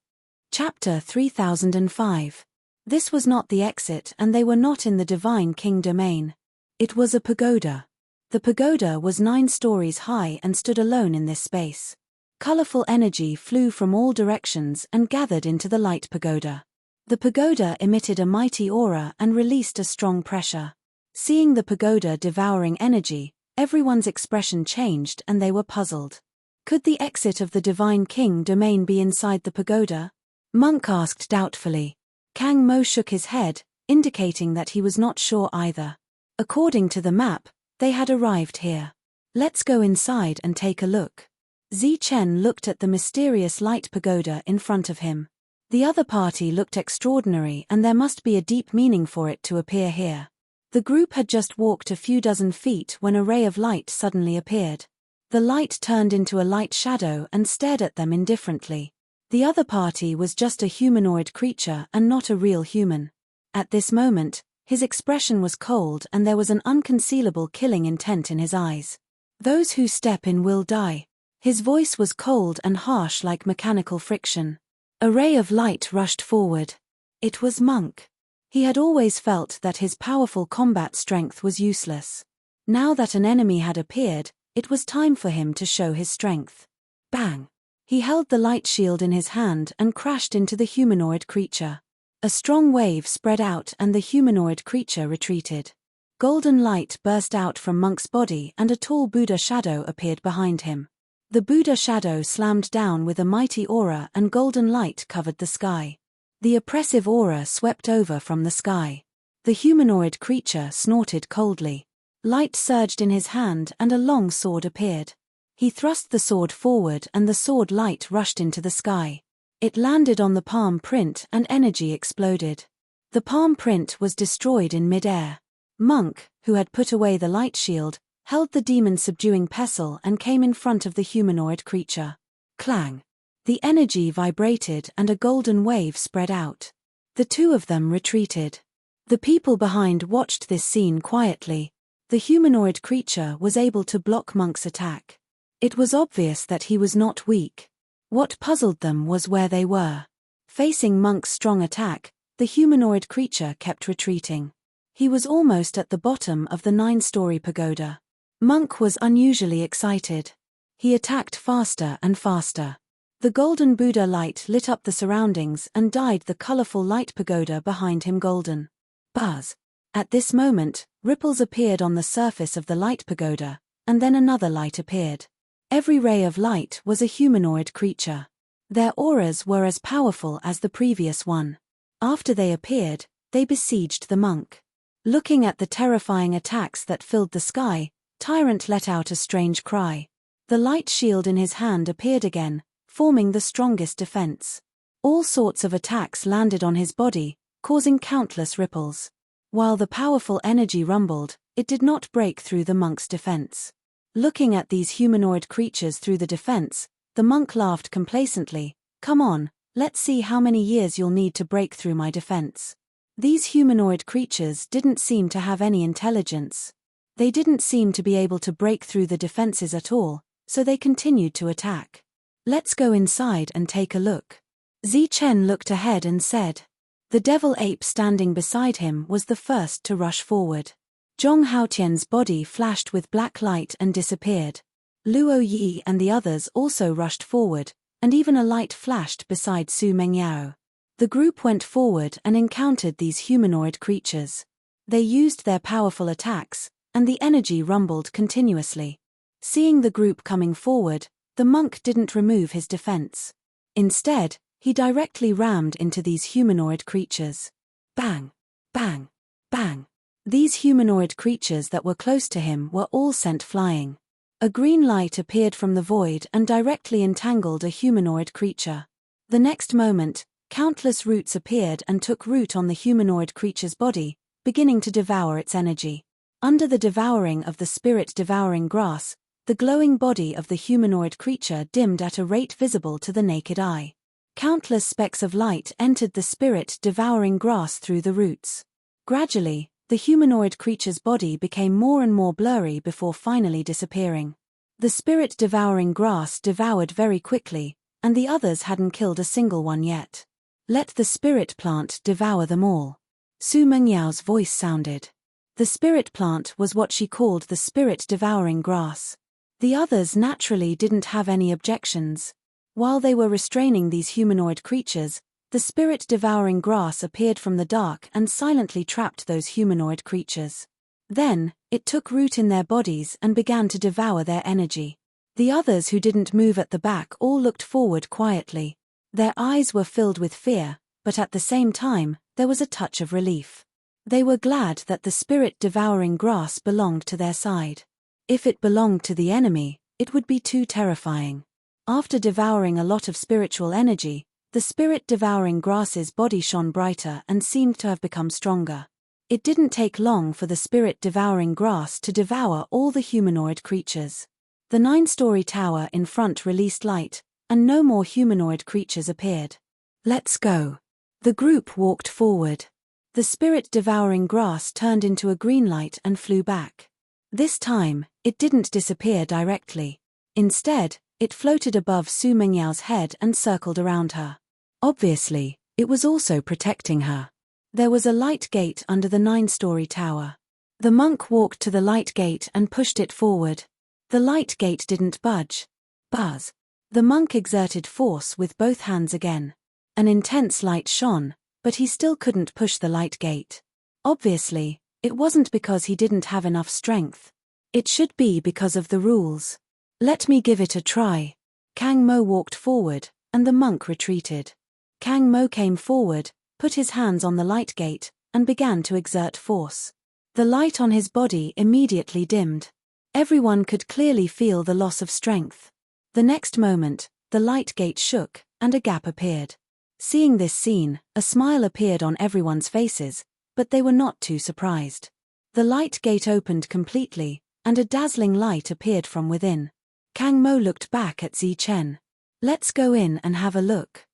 Chapter 3005. This was not the exit and they were not in the Divine King domain. It was a pagoda. The pagoda was 9 stories high and stood alone in this space. Colorful energy flew from all directions and gathered into the light pagoda. The pagoda emitted a mighty aura and released a strong pressure. Seeing the pagoda devouring energy, everyone's expression changed and they were puzzled. Could the exit of the Divine King domain be inside the pagoda? Monk asked doubtfully. Kang Mo shook his head, indicating that he was not sure either. According to the map, they had arrived here. "Let's go inside and take a look." Zi Chen looked at the mysterious light pagoda in front of him. The other party looked extraordinary and there must be a deep meaning for it to appear here. The group had just walked a few dozen feet when a ray of light suddenly appeared. The light turned into a light shadow and stared at them indifferently. The other party was just a humanoid creature and not a real human. At this moment, his expression was cold and there was an unconcealable killing intent in his eyes. Those who step in will die. His voice was cold and harsh like mechanical friction. A ray of light rushed forward. It was Monk. He had always felt that his powerful combat strength was useless. Now that an enemy had appeared, it was time for him to show his strength. Bang! He held the light shield in his hand and crashed into the humanoid creature. A strong wave spread out and the humanoid creature retreated. Golden light burst out from Monk's body and a tall Buddha shadow appeared behind him. The Buddha shadow slammed down with a mighty aura and golden light covered the sky. The oppressive aura swept over from the sky. The humanoid creature snorted coldly. Light surged in his hand and a long sword appeared. He thrust the sword forward and the sword light rushed into the sky. It landed on the palm print and energy exploded. The palm print was destroyed in mid-air. Monk, who had put away the light shield, held the demon-subduing pestle and came in front of the humanoid creature. Clang! The energy vibrated and a golden wave spread out. The two of them retreated. The people behind watched this scene quietly. The humanoid creature was able to block Monk's attack. It was obvious that he was not weak. What puzzled them was where they were. Facing Monk's strong attack, the humanoid creature kept retreating. He was almost at the bottom of the 9-story pagoda. Monk was unusually excited. He attacked faster and faster. The golden Buddha light lit up the surroundings and dyed the colorful light pagoda behind him golden. Buzz! At this moment, ripples appeared on the surface of the light pagoda, and then another light appeared. Every ray of light was a humanoid creature. Their auras were as powerful as the previous one. After they appeared, they besieged the monk. Looking at the terrifying attacks that filled the sky, Tyrant let out a strange cry. The light shield in his hand appeared again, forming the strongest defense. All sorts of attacks landed on his body, causing countless ripples. While the powerful energy rumbled, it did not break through the monk's defense. Looking at these humanoid creatures through the defense, the monk laughed complacently. Come on, let's see how many years you'll need to break through my defense. These humanoid creatures didn't seem to have any intelligence. They didn't seem to be able to break through the defenses at all, so they continued to attack. Let's go inside and take a look. Zichen looked ahead and said. The devil ape standing beside him was the first to rush forward. Zhong Haotian's body flashed with black light and disappeared. Luo Yi and the others also rushed forward, and even a light flashed beside Su Mengyao. The group went forward and encountered these humanoid creatures. They used their powerful attacks, and the energy rumbled continuously. Seeing the group coming forward, the monk didn't remove his defense. Instead, he directly rammed into these humanoid creatures. Bang! Bang! Bang! These humanoid creatures that were close to him were all sent flying. A green light appeared from the void and directly entangled a humanoid creature. The next moment, countless roots appeared and took root on the humanoid creature's body, beginning to devour its energy. Under the devouring of the spirit-devouring grass, the glowing body of the humanoid creature dimmed at a rate visible to the naked eye. Countless specks of light entered the spirit-devouring grass through the roots. Gradually, the humanoid creature's body became more and more blurry before finally disappearing. The spirit-devouring grass devoured very quickly, and the others hadn't killed a single one yet. Let the spirit plant devour them all. Su Mengyao's voice sounded. The spirit plant was what she called the spirit-devouring grass. The others naturally didn't have any objections. While they were restraining these humanoid creatures, the spirit-devouring grass appeared from the dark and silently trapped those humanoid creatures. Then, it took root in their bodies and began to devour their energy. The others who didn't move at the back all looked forward quietly. Their eyes were filled with fear, but at the same time, there was a touch of relief. They were glad that the spirit-devouring grass belonged to their side. If it belonged to the enemy, it would be too terrifying. After devouring a lot of spiritual energy, the spirit-devouring grass's body shone brighter and seemed to have become stronger. It didn't take long for the spirit-devouring grass to devour all the humanoid creatures. The 9-story tower in front released light, and no more humanoid creatures appeared. Let's go. The group walked forward. The spirit-devouring grass turned into a green light and flew back. This time, it didn't disappear directly. Instead, it floated above Su Mengyao's head and circled around her. Obviously, it was also protecting her. There was a light gate under the 9-story tower. The monk walked to the light gate and pushed it forward. The light gate didn't budge. Buzz. The monk exerted force with both hands again. An intense light shone, but he still couldn't push the light gate. Obviously, it wasn't because he didn't have enough strength. It should be because of the rules. Let me give it a try. Kang Mo walked forward, and the monk retreated. Kang Mo came forward, put his hands on the light gate, and began to exert force. The light on his body immediately dimmed. Everyone could clearly feel the loss of strength. The next moment, the light gate shook, and a gap appeared. Seeing this scene, a smile appeared on everyone's faces, but they were not too surprised. The light gate opened completely, and a dazzling light appeared from within. Kang Mo looked back at Zi Chen. Let's go in and have a look.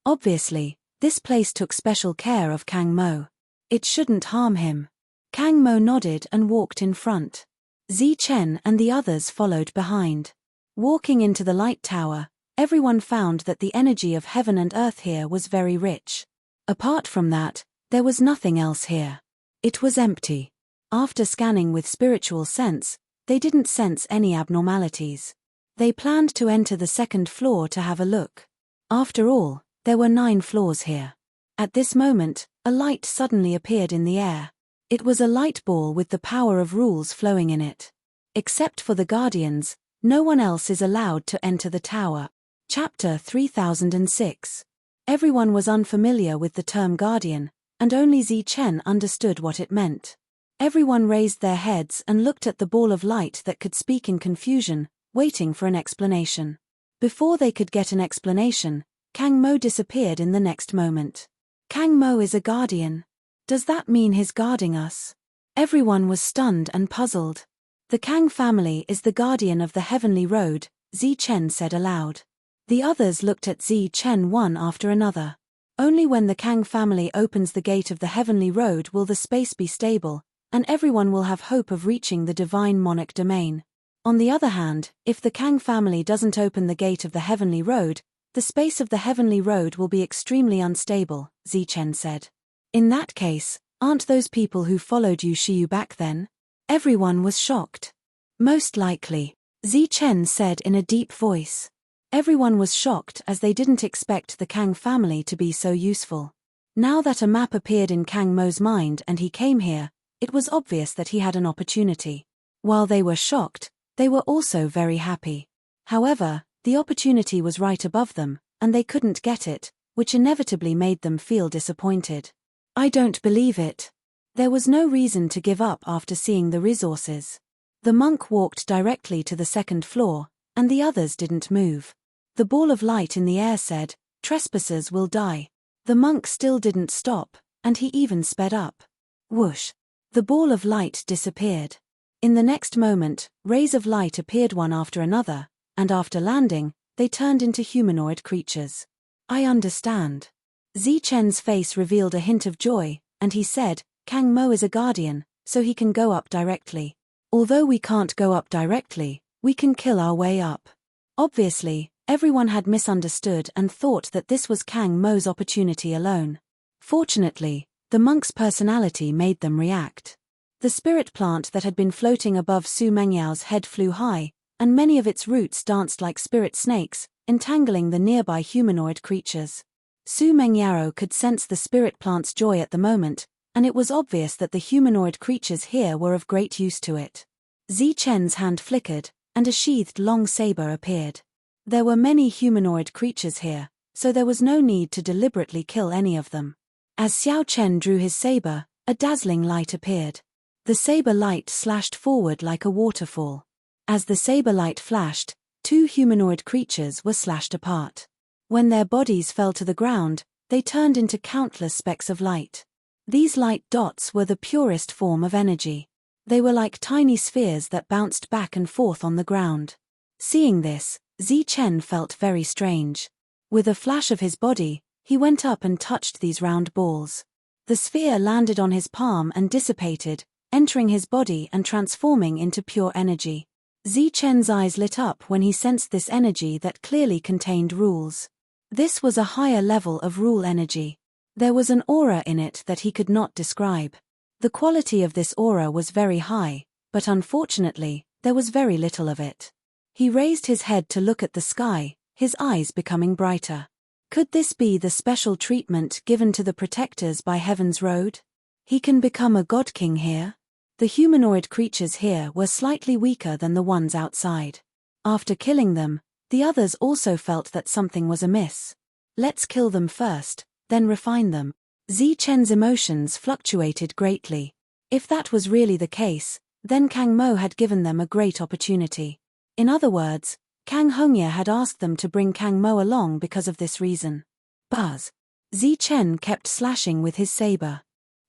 Obviously, this place took special care of Kang Mo. It shouldn't harm him. Kang Mo nodded and walked in front. Zi Chen and the others followed behind. Walking into the light tower, everyone found that the energy of heaven and earth here was very rich. Apart from that, there was nothing else here. It was empty. After scanning with spiritual sense, they didn't sense any abnormalities. They planned to enter the second floor to have a look. After all, there were 9 floors here. At this moment, a light suddenly appeared in the air. It was a light ball with the power of rules flowing in it. Except for the guardians, no one else is allowed to enter the tower. Chapter 3006. Everyone was unfamiliar with the term guardian, and only Zi Chen understood what it meant. Everyone raised their heads and looked at the ball of light that could speak in confusion, waiting for an explanation. Before they could get an explanation, Kang Mo disappeared in the next moment. Kang Mo is a guardian. Does that mean he's guarding us? Everyone was stunned and puzzled. The Kang family is the guardian of the heavenly road, Zi Chen said aloud. The others looked at Zi Chen one after another. Only when the Kang family opens the gate of the heavenly road will the space be stable, and everyone will have hope of reaching the divine monarch domain. On the other hand, if the Kang family doesn't open the gate of the heavenly road, the space of the heavenly road will be extremely unstable, Zi Chen said. In that case, aren't those people who followed Yu Shiyu back then? Everyone was shocked. Most likely, Zi Chen said in a deep voice. Everyone was shocked as they didn't expect the Kang family to be so useful. Now that a map appeared in Kang Mo's mind and he came here, it was obvious that he had an opportunity. While they were shocked, they were also very happy. However, the opportunity was right above them, and they couldn't get it, which inevitably made them feel disappointed. I don't believe it. There was no reason to give up after seeing the resources. The monk walked directly to the second floor, and the others didn't move. The ball of light in the air said, "Trespassers will die." The monk still didn't stop, and he even sped up. Whoosh! The ball of light disappeared. In the next moment, rays of light appeared one after another, and after landing, they turned into humanoid creatures. I understand. Zi Chen's face revealed a hint of joy, and he said, Kang Mo is a guardian, so he can go up directly. Although we can't go up directly, we can kill our way up. Obviously, everyone had misunderstood and thought that this was Kang Mo's opportunity alone. Fortunately, the monk's personality made them react. The spirit plant that had been floating above Su Mengyao's head flew high, and many of its roots danced like spirit snakes, entangling the nearby humanoid creatures. Su Mengyao could sense the spirit plant's joy at the moment, and it was obvious that the humanoid creatures here were of great use to it. Zi Chen's hand flickered, and a sheathed long saber appeared. There were many humanoid creatures here, so there was no need to deliberately kill any of them. As Xiao Chen drew his saber, a dazzling light appeared. The saber light slashed forward like a waterfall. As the saber light flashed, 2 humanoid creatures were slashed apart. When their bodies fell to the ground, they turned into countless specks of light. These light dots were the purest form of energy. They were like tiny spheres that bounced back and forth on the ground. Seeing this, Chen felt very strange. With a flash of his body, he went up and touched these round balls. The sphere landed on his palm and dissipated, entering his body and transforming into pure energy. Chen's eyes lit up when he sensed this energy that clearly contained rules. This was a higher level of rule energy. There was an aura in it that he could not describe. The quality of this aura was very high, but unfortunately, there was very little of it. He raised his head to look at the sky, his eyes becoming brighter. Could this be the special treatment given to the protectors by Heaven's Road? He can become a god king here? The humanoid creatures here were slightly weaker than the ones outside. After killing them, the others also felt that something was amiss. Let's kill them first, then refine them. Chen's emotions fluctuated greatly. If that was really the case, then Kang Mo had given them a great opportunity. In other words, Kang Hongye had asked them to bring Kang Mo along because of this reason. Buzz. Chen kept slashing with his saber.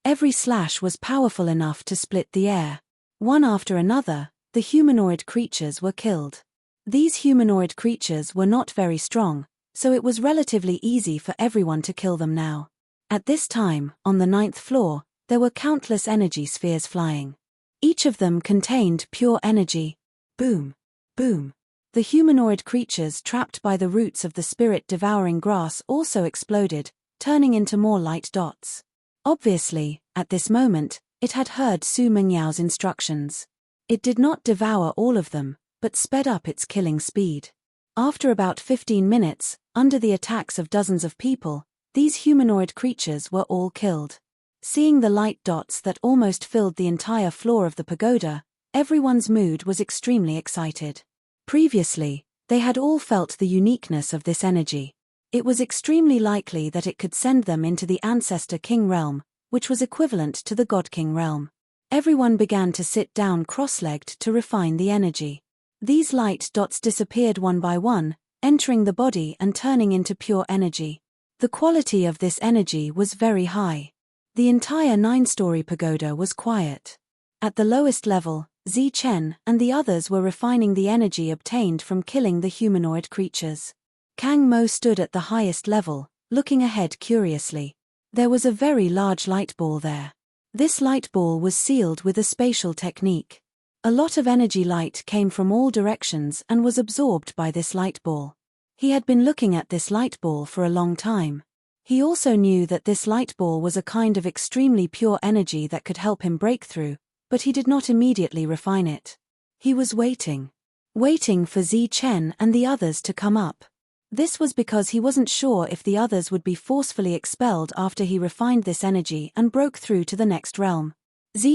Every slash was powerful enough to split the air. One after another, the humanoid creatures were killed. These humanoid creatures were not very strong, so it was relatively easy for everyone to kill them now. At this time, on the 9th floor, there were countless energy spheres flying. Each of them contained pure energy. Boom. Boom. The humanoid creatures trapped by the roots of the spirit-devouring grass also exploded, turning into more light dots. Obviously, at this moment, it had heard Su Mengyao's instructions. It did not devour all of them, but sped up its killing speed. After about 15 minutes, under the attacks of dozens of people, these humanoid creatures were all killed. Seeing the light dots that almost filled the entire floor of the pagoda, everyone's mood was extremely excited. Previously, they had all felt the uniqueness of this energy. It was extremely likely that it could send them into the Ancestor King realm, which was equivalent to the God King realm. Everyone began to sit down cross-legged to refine the energy. These light dots disappeared one by one, entering the body and turning into pure energy. The quality of this energy was very high. The entire 9-story pagoda was quiet. At the lowest level, Chen and the others were refining the energy obtained from killing the humanoid creatures. Kang Mo stood at the highest level, looking ahead curiously. There was a very large light ball there. This light ball was sealed with a spatial technique. A lot of energy light came from all directions and was absorbed by this light ball. He had been looking at this light ball for a long time. He also knew that this light ball was a kind of extremely pure energy that could help him break through, but he did not immediately refine it. He was waiting for Chen and the others to come up. This was because he wasn't sure if the others would be forcefully expelled after he refined this energy and broke through to the next realm.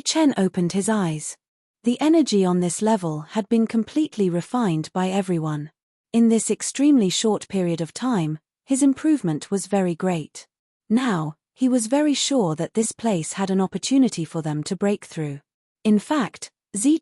Chen opened his eyes. The energy on this level had been completely refined by everyone. In this extremely short period of time, his improvement was very great. Now, he was very sure that this place had an opportunity for them to break through. In fact,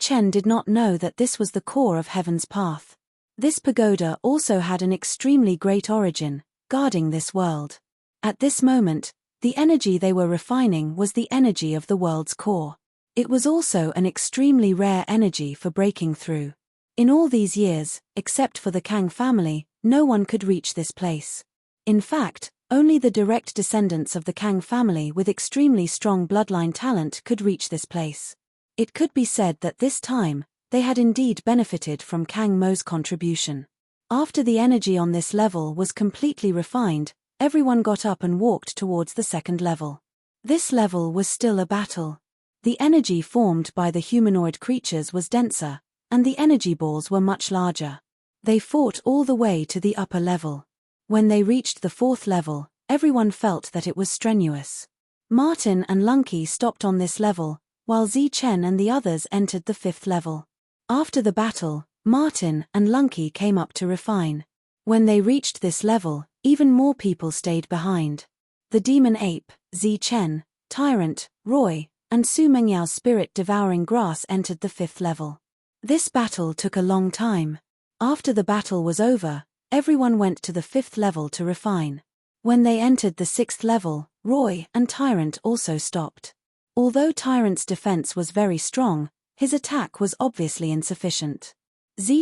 Chen did not know that this was the core of Heaven's path. This pagoda also had an extremely great origin, guarding this world. At this moment, the energy they were refining was the energy of the world's core. It was also an extremely rare energy for breaking through. In all these years, except for the Kang family, no one could reach this place. In fact, only the direct descendants of the Kang family with extremely strong bloodline talent could reach this place. It could be said that this time, they had indeed benefited from Kang Mo's contribution. After the energy on this level was completely refined, everyone got up and walked towards the second level. This level was still a battle. The energy formed by the humanoid creatures was denser, and the energy balls were much larger. They fought all the way to the upper level. When they reached the 4th level, everyone felt that it was strenuous. Martin and Lunky stopped on this level, while Chen and the others entered the 5th level. After the battle, Martin and Lunky came up to refine. When they reached this level, even more people stayed behind. The demon ape, Chen, Tyrant, Roy, and Su Mengyao's spirit-devouring grass entered the 5th level. This battle took a long time. After the battle was over, everyone went to the 5th level to refine. When they entered the 6th level, Roy and Tyrant also stopped. Although Tyrant's defense was very strong, his attack was obviously insufficient.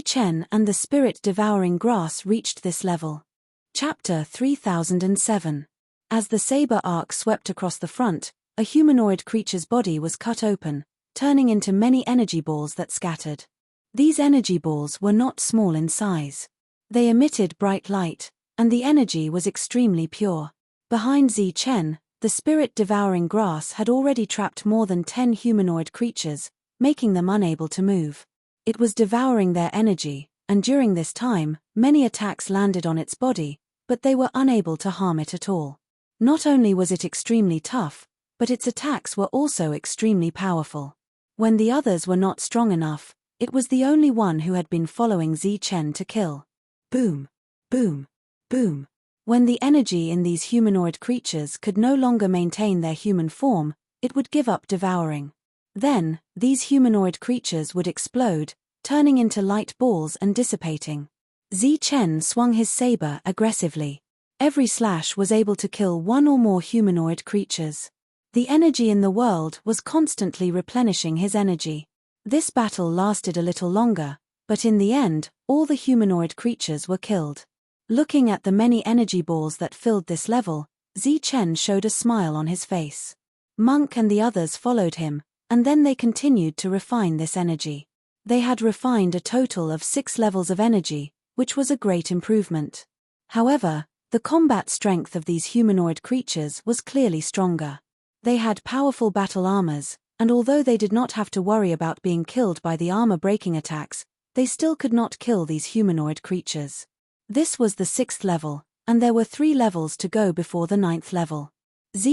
Chen and the spirit-devouring grass reached this level. Chapter 3007. As the saber arc swept across the front, a humanoid creature's body was cut open, turning into many energy balls that scattered. These energy balls were not small in size. They emitted bright light, and the energy was extremely pure. Behind Chen, the spirit-devouring grass had already trapped more than 10 humanoid creatures, making them unable to move. It was devouring their energy, and during this time, many attacks landed on its body, but they were unable to harm it at all. Not only was it extremely tough, but its attacks were also extremely powerful. When the others were not strong enough, it was the only one who had been following Chen to kill. Boom! Boom! Boom! When the energy in these humanoid creatures could no longer maintain their human form, it would give up devouring. Then, these humanoid creatures would explode, turning into light balls and dissipating. Chen swung his saber aggressively. Every slash was able to kill one or more humanoid creatures. The energy in the world was constantly replenishing his energy. This battle lasted a little longer, but in the end, all the humanoid creatures were killed. Looking at the many energy balls that filled this level, Chen showed a smile on his face. Monk and the others followed him, and then they continued to refine this energy. They had refined a total of 6 levels of energy, which was a great improvement. However, the combat strength of these humanoid creatures was clearly stronger. They had powerful battle armors, and although they did not have to worry about being killed by the armor-breaking attacks, they still could not kill these humanoid creatures. This was the 6th level, and there were 3 levels to go before the 9th level.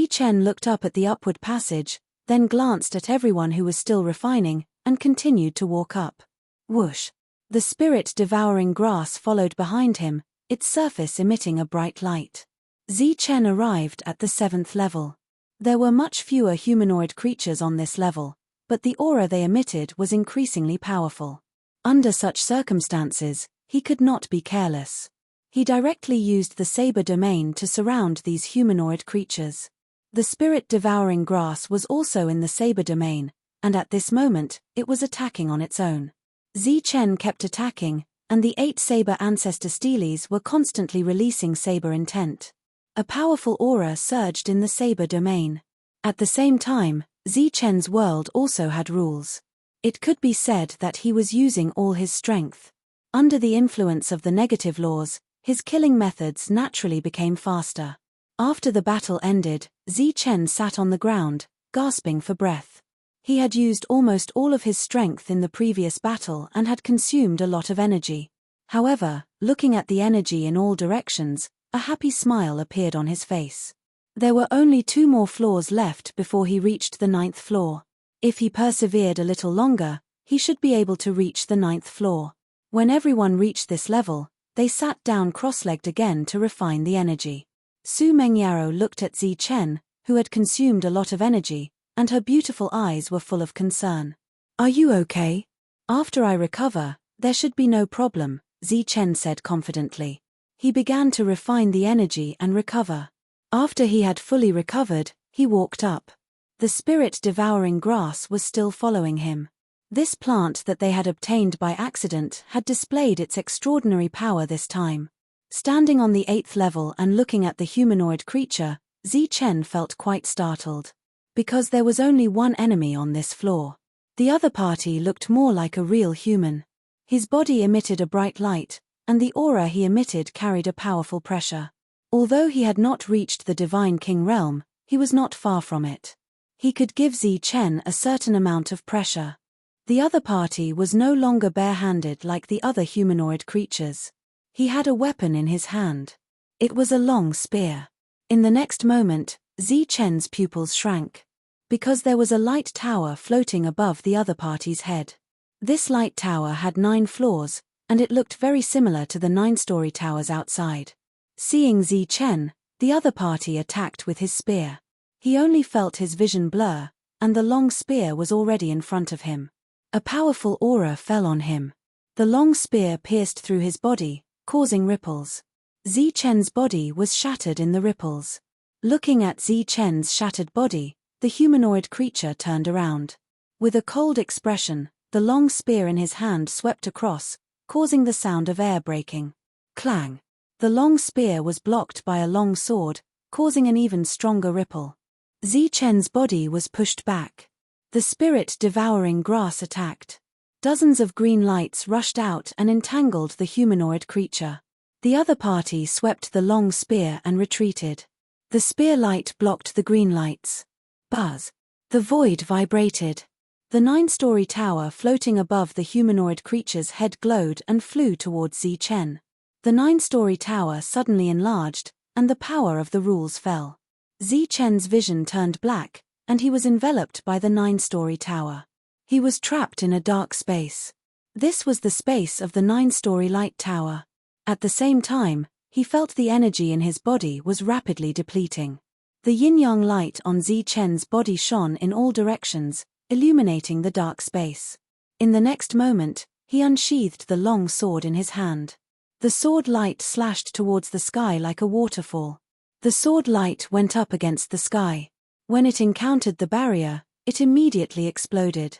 Chen looked up at the upward passage, then glanced at everyone who was still refining, and continued to walk up. Whoosh! The spirit-devouring grass followed behind him, its surface emitting a bright light. Chen arrived at the 7th level. There were much fewer humanoid creatures on this level, but the aura they emitted was increasingly powerful. Under such circumstances, he could not be careless. He directly used the saber domain to surround these humanoid creatures. The spirit-devouring grass was also in the saber domain, and at this moment, it was attacking on its own. Chen kept attacking, and the 8 saber ancestor steelies were constantly releasing saber intent. A powerful aura surged in the saber domain. At the same time, Chen's world also had rules. It could be said that he was using all his strength. Under the influence of the negative laws, his killing methods naturally became faster. After the battle ended, Chen sat on the ground, gasping for breath. He had used almost all of his strength in the previous battle and had consumed a lot of energy. However, looking at the energy in all directions, a happy smile appeared on his face. There were only 2 more floors left before he reached the 9th floor. If he persevered a little longer, he should be able to reach the 9th floor. When everyone reached this level, they sat down cross-legged again to refine the energy. Su Mengyaro looked at Chen, who had consumed a lot of energy, and her beautiful eyes were full of concern. "Are you okay?" "After I recover, there should be no problem," Chen said confidently. He began to refine the energy and recover. After he had fully recovered, he walked up. The spirit-devouring grass was still following him. This plant that they had obtained by accident had displayed its extraordinary power this time. Standing on the 8th level and looking at the humanoid creature, Chen felt quite startled. Because there was only one enemy on this floor. The other party looked more like a real human. His body emitted a bright light, and the aura he emitted carried a powerful pressure. Although he had not reached the Divine King realm, he was not far from it. He could give Chen a certain amount of pressure. The other party was no longer bare-handed like the other humanoid creatures. He had a weapon in his hand. It was a long spear. In the next moment, Chen's pupils shrank. Because there was a light tower floating above the other party's head. This light tower had 9 floors, and it looked very similar to the 9-story towers outside. Seeing Chen, the other party attacked with his spear. He only felt his vision blur, and the long spear was already in front of him. A powerful aura fell on him. The long spear pierced through his body, causing ripples. Chen's body was shattered in the ripples. Looking at Chen's shattered body, the humanoid creature turned around. With a cold expression, the long spear in his hand swept across, causing the sound of air breaking. Clang! The long spear was blocked by a long sword, causing an even stronger ripple. Zichen's body was pushed back. The spirit devouring grass attacked. Dozens of green lights rushed out and entangled the humanoid creature. The other party swept the long spear and retreated. The spear light blocked the green lights. Buzz! The void vibrated. The 9-story tower floating above the humanoid creature's head glowed and flew towards Zichen. The 9-story tower suddenly enlarged, and the power of the rules fell. Zichen's vision turned black, and he was enveloped by the 9-story tower. He was trapped in a dark space. This was the space of the 9-story light tower. At the same time, he felt the energy in his body was rapidly depleting. The yin-yang light on Zichen's body shone in all directions, illuminating the dark space. In the next moment, he unsheathed the long sword in his hand. The sword light slashed towards the sky like a waterfall. The sword light went up against the sky. When it encountered the barrier, it immediately exploded.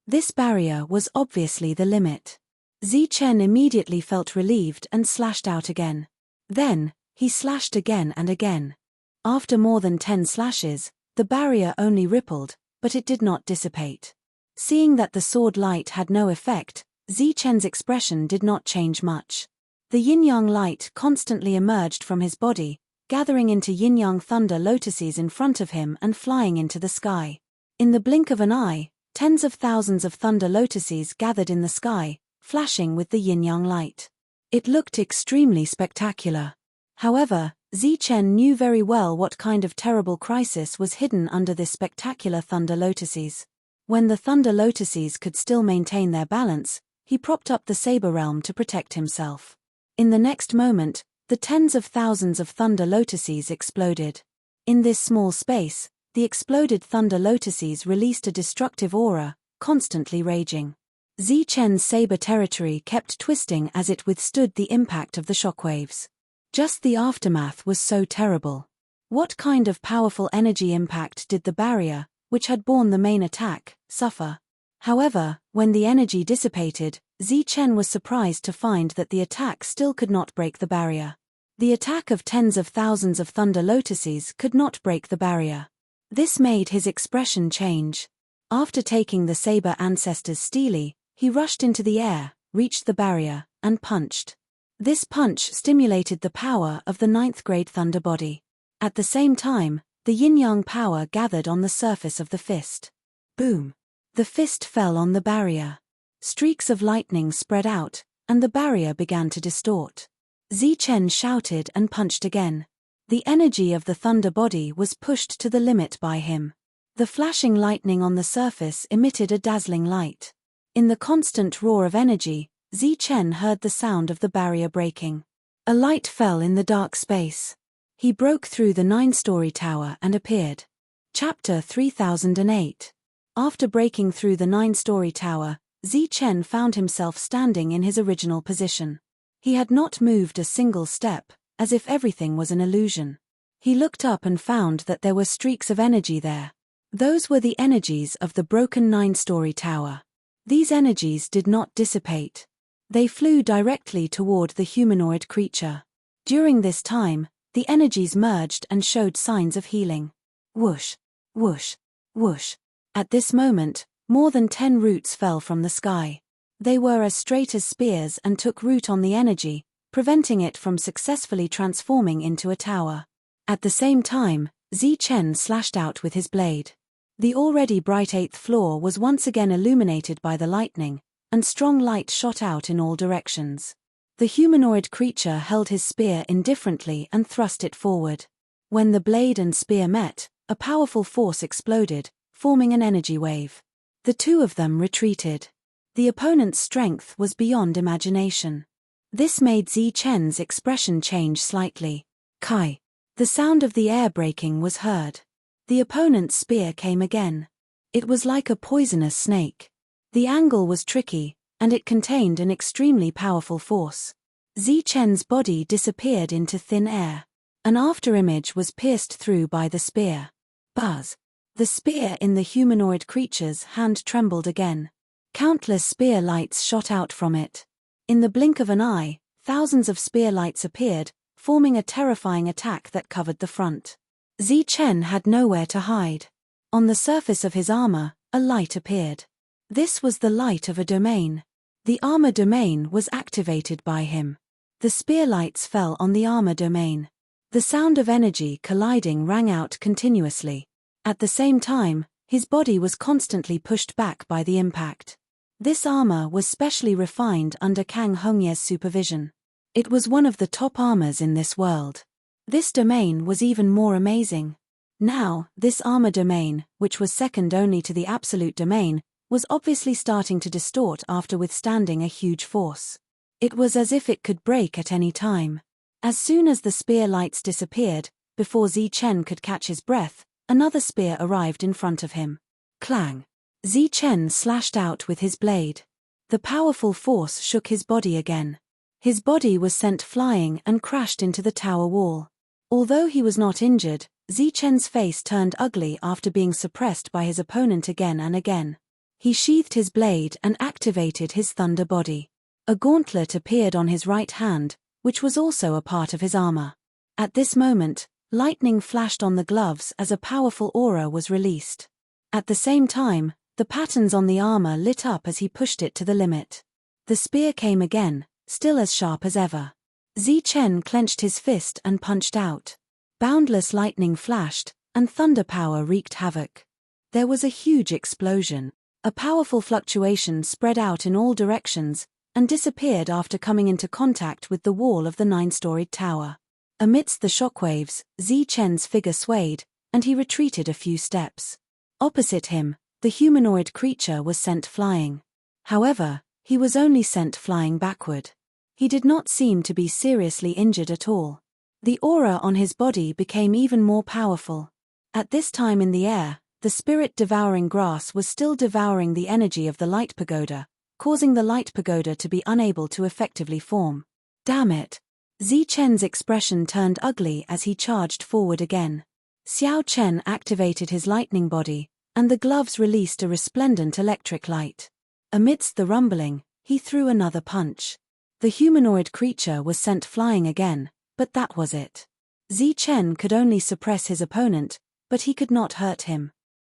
This barrier was obviously the limit. Zichen immediately felt relieved and slashed out again. Then, he slashed again and again. After more than 10 slashes, the barrier only rippled, but it did not dissipate. Seeing that the sword light had no effect, Zichen's expression did not change much. The yin-yang light constantly emerged from his body, gathering into yin-yang thunder lotuses in front of him and flying into the sky. In the blink of an eye, tens of thousands of thunder lotuses gathered in the sky, flashing with the yin-yang light. It looked extremely spectacular. However, Zichen knew very well what kind of terrible crisis was hidden under this spectacular thunder lotuses. When the thunder lotuses could still maintain their balance, he propped up the saber realm to protect himself. In the next moment, the tens of thousands of thunder lotuses exploded. In this small space, the exploded thunder lotuses released a destructive aura, constantly raging. Zichen's saber territory kept twisting as it withstood the impact of the shockwaves. Just the aftermath was so terrible. What kind of powerful energy impact did the barrier, which had borne the main attack, suffer? However, when the energy dissipated, Zichen was surprised to find that the attack still could not break the barrier. The attack of tens of thousands of thunder lotuses could not break the barrier. This made his expression change. After taking the saber ancestor's stele, he rushed into the air, reached the barrier, and punched. This punch stimulated the power of the 9th grade thunder body. At the same time, the yin-yang power gathered on the surface of the fist. Boom! The fist fell on the barrier. Streaks of lightning spread out, and the barrier began to distort. Zichen shouted and punched again. The energy of the thunder body was pushed to the limit by him. The flashing lightning on the surface emitted a dazzling light. In the constant roar of energy, Zichen heard the sound of the barrier breaking. A light fell in the dark space. He broke through the 9-story tower and appeared. Chapter 3008. After breaking through the 9-story tower, Zichen found himself standing in his original position. He had not moved a single step, as if everything was an illusion. He looked up and found that there were streaks of energy there. Those were the energies of the broken 9-story tower. These energies did not dissipate. They flew directly toward the humanoid creature. During this time, the energies merged and showed signs of healing. Whoosh, whoosh, whoosh. At this moment, more than 10 roots fell from the sky. They were as straight as spears and took root on the energy, preventing it from successfully transforming into a tower. At the same time, Zichen slashed out with his blade. The already bright 8th floor was once again illuminated by the lightning, and strong light shot out in all directions. The humanoid creature held his spear indifferently and thrust it forward. When the blade and spear met, a powerful force exploded, forming an energy wave. The two of them retreated. The opponent's strength was beyond imagination. This made Zichen's expression change slightly. Kai! The sound of the air breaking was heard. The opponent's spear came again. It was like a poisonous snake. The angle was tricky, and it contained an extremely powerful force. Zichen's body disappeared into thin air. An afterimage was pierced through by the spear. Buzz! The spear in the humanoid creature's hand trembled again. Countless spear lights shot out from it. In the blink of an eye, thousands of spear lights appeared, forming a terrifying attack that covered the front. Zichen had nowhere to hide. On the surface of his armor, a light appeared. This was the light of a domain. The armor domain was activated by him. The spear lights fell on the armor domain. The sound of energy colliding rang out continuously. At the same time, his body was constantly pushed back by the impact. This armor was specially refined under Kang Hongye's supervision. It was one of the top armors in this world. This domain was even more amazing. Now, this armor domain, which was second only to the absolute domain, was obviously starting to distort after withstanding a huge force. It was as if it could break at any time. As soon as the spear lights disappeared, before Zichen could catch his breath, another spear arrived in front of him. Clang! Zichen slashed out with his blade. The powerful force shook his body again. His body was sent flying and crashed into the tower wall. Although he was not injured, Zichen's face turned ugly after being suppressed by his opponent again and again. He sheathed his blade and activated his thunder body. A gauntlet appeared on his right hand, which was also a part of his armor. At this moment, lightning flashed on the gloves as a powerful aura was released. At the same time, the patterns on the armor lit up as he pushed it to the limit. The spear came again, still as sharp as ever. Zichen clenched his fist and punched out. Boundless lightning flashed, and thunder power wreaked havoc. There was a huge explosion. A powerful fluctuation spread out in all directions, and disappeared after coming into contact with the wall of the 9-storied tower. Amidst the shockwaves, Zichen's figure swayed, and he retreated a few steps. Opposite him, the humanoid creature was sent flying. However, he was only sent flying backward. He did not seem to be seriously injured at all. The aura on his body became even more powerful. At this time in the air, the spirit-devouring grass was still devouring the energy of the light pagoda, causing the light pagoda to be unable to effectively form. Damn it! Zichen's expression turned ugly as he charged forward again. Xiao Chen activated his lightning body, and the gloves released a resplendent electric light. Amidst the rumbling, he threw another punch. The humanoid creature was sent flying again, but that was it. Zichen could only suppress his opponent, but he could not hurt him.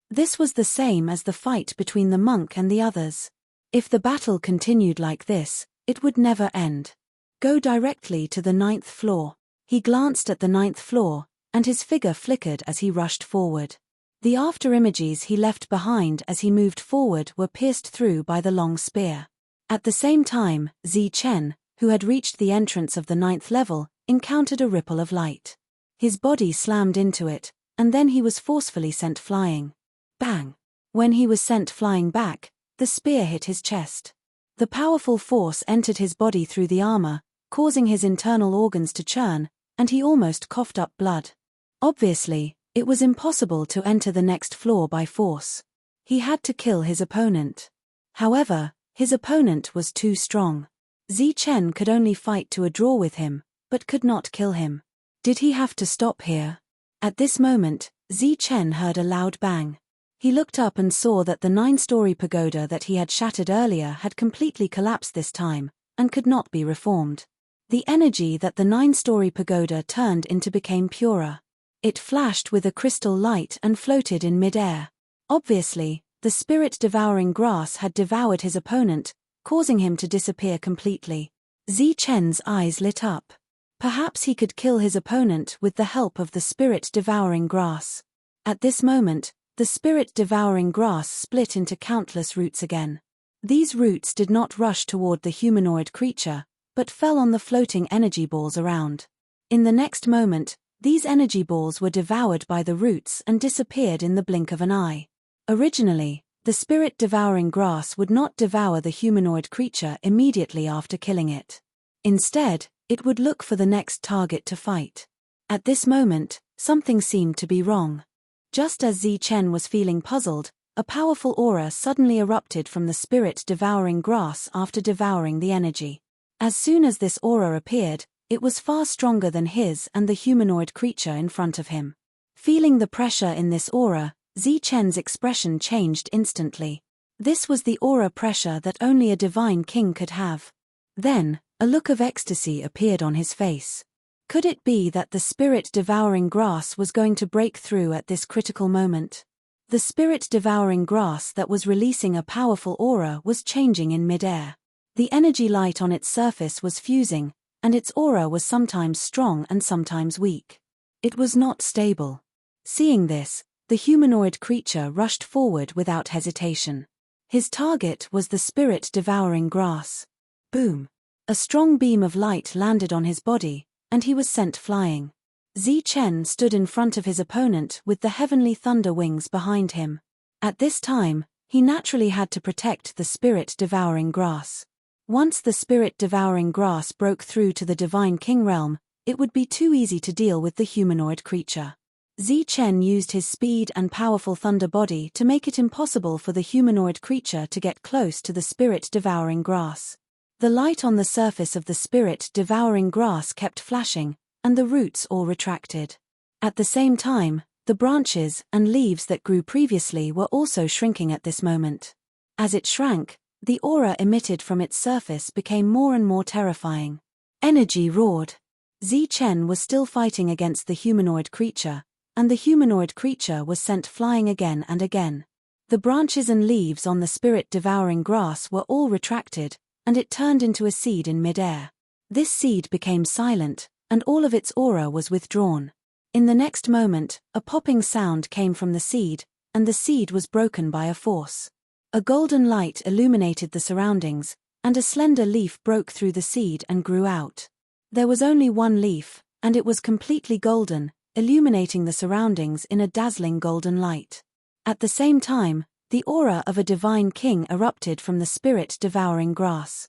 This was the same as the fight between the monk and the others. If the battle continued like this, it would never end. Go directly to the 9th floor. He glanced at the 9th floor, and his figure flickered as he rushed forward. The after-images he left behind as he moved forward were pierced through by the long spear. At the same time, Zichen, who had reached the entrance of the 9th level, encountered a ripple of light. His body slammed into it, and then he was forcefully sent flying. Bang! When he was sent flying back, the spear hit his chest. The powerful force entered his body through the armor, causing his internal organs to churn, and he almost coughed up blood. Obviously, it was impossible to enter the next floor by force. He had to kill his opponent. However, his opponent was too strong. Zichen could only fight to a draw with him, but could not kill him. Did he have to stop here? At this moment, Zichen heard a loud bang. He looked up and saw that the 9-story pagoda that he had shattered earlier had completely collapsed this time, and could not be reformed. The energy that the 9-story pagoda turned into became purer. It flashed with a crystal light and floated in mid-air. Obviously, the spirit-devouring grass had devoured his opponent, causing him to disappear completely. Zichen's eyes lit up. Perhaps he could kill his opponent with the help of the spirit-devouring grass. At this moment, the spirit-devouring grass split into countless roots again. These roots did not rush toward the humanoid creature, but fell on the floating energy balls around. In the next moment, these energy balls were devoured by the roots and disappeared in the blink of an eye. Originally, the spirit-devouring grass would not devour the humanoid creature immediately after killing it. Instead, it would look for the next target to fight. At this moment, something seemed to be wrong. Just as Zichen was feeling puzzled, a powerful aura suddenly erupted from the spirit-devouring grass after devouring the energy. As soon as this aura appeared, it was far stronger than his and the humanoid creature in front of him. Feeling the pressure in this aura, Zichen's expression changed instantly. This was the aura pressure that only a divine king could have. Then, a look of ecstasy appeared on his face. Could it be that the spirit-devouring grass was going to break through at this critical moment? The spirit-devouring grass that was releasing a powerful aura was changing in mid-air. The energy light on its surface was fusing, and its aura was sometimes strong and sometimes weak. It was not stable. Seeing this, the humanoid creature rushed forward without hesitation. His target was the spirit-devouring grass. Boom! A strong beam of light landed on his body, and he was sent flying. Chen stood in front of his opponent with the heavenly thunder wings behind him. At this time, he naturally had to protect the spirit-devouring grass. Once the spirit-devouring grass broke through to the divine king realm, it would be too easy to deal with the humanoid creature. Chen used his speed and powerful thunder body to make it impossible for the humanoid creature to get close to the spirit-devouring grass. The light on the surface of the spirit-devouring grass kept flashing, and the roots all retracted. At the same time, the branches and leaves that grew previously were also shrinking at this moment. As it shrank, the aura emitted from its surface became more and more terrifying. Energy roared. Chen was still fighting against the humanoid creature, and the humanoid creature was sent flying again and again. The branches and leaves on the spirit-devouring grass were all retracted, and it turned into a seed in mid-air. This seed became silent, and all of its aura was withdrawn. In the next moment, a popping sound came from the seed, and the seed was broken by a force. A golden light illuminated the surroundings, and a slender leaf broke through the seed and grew out. There was only one leaf, and it was completely golden, illuminating the surroundings in a dazzling golden light. At the same time, the aura of a divine king erupted from the spirit-devouring grass.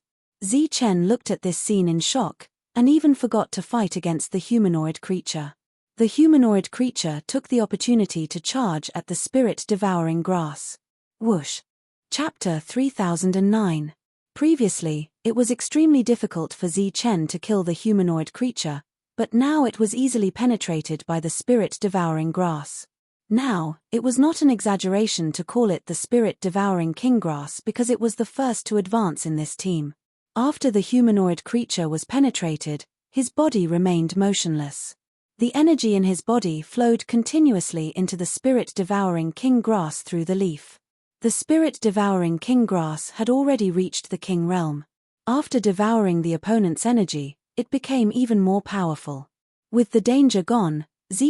Chen looked at this scene in shock, and even forgot to fight against the humanoid creature. The humanoid creature took the opportunity to charge at the spirit-devouring grass. Whoosh! Chapter 3009. Previously, it was extremely difficult for Chen to kill the humanoid creature, but now it was easily penetrated by the spirit-devouring grass. Now, it was not an exaggeration to call it the spirit-devouring king grass because it was the first to advance in this team. After the humanoid creature was penetrated, his body remained motionless. The energy in his body flowed continuously into the spirit-devouring king grass through the leaf. The spirit-devouring king grass had already reached the king realm. After devouring the opponent's energy, it became even more powerful. With the danger gone,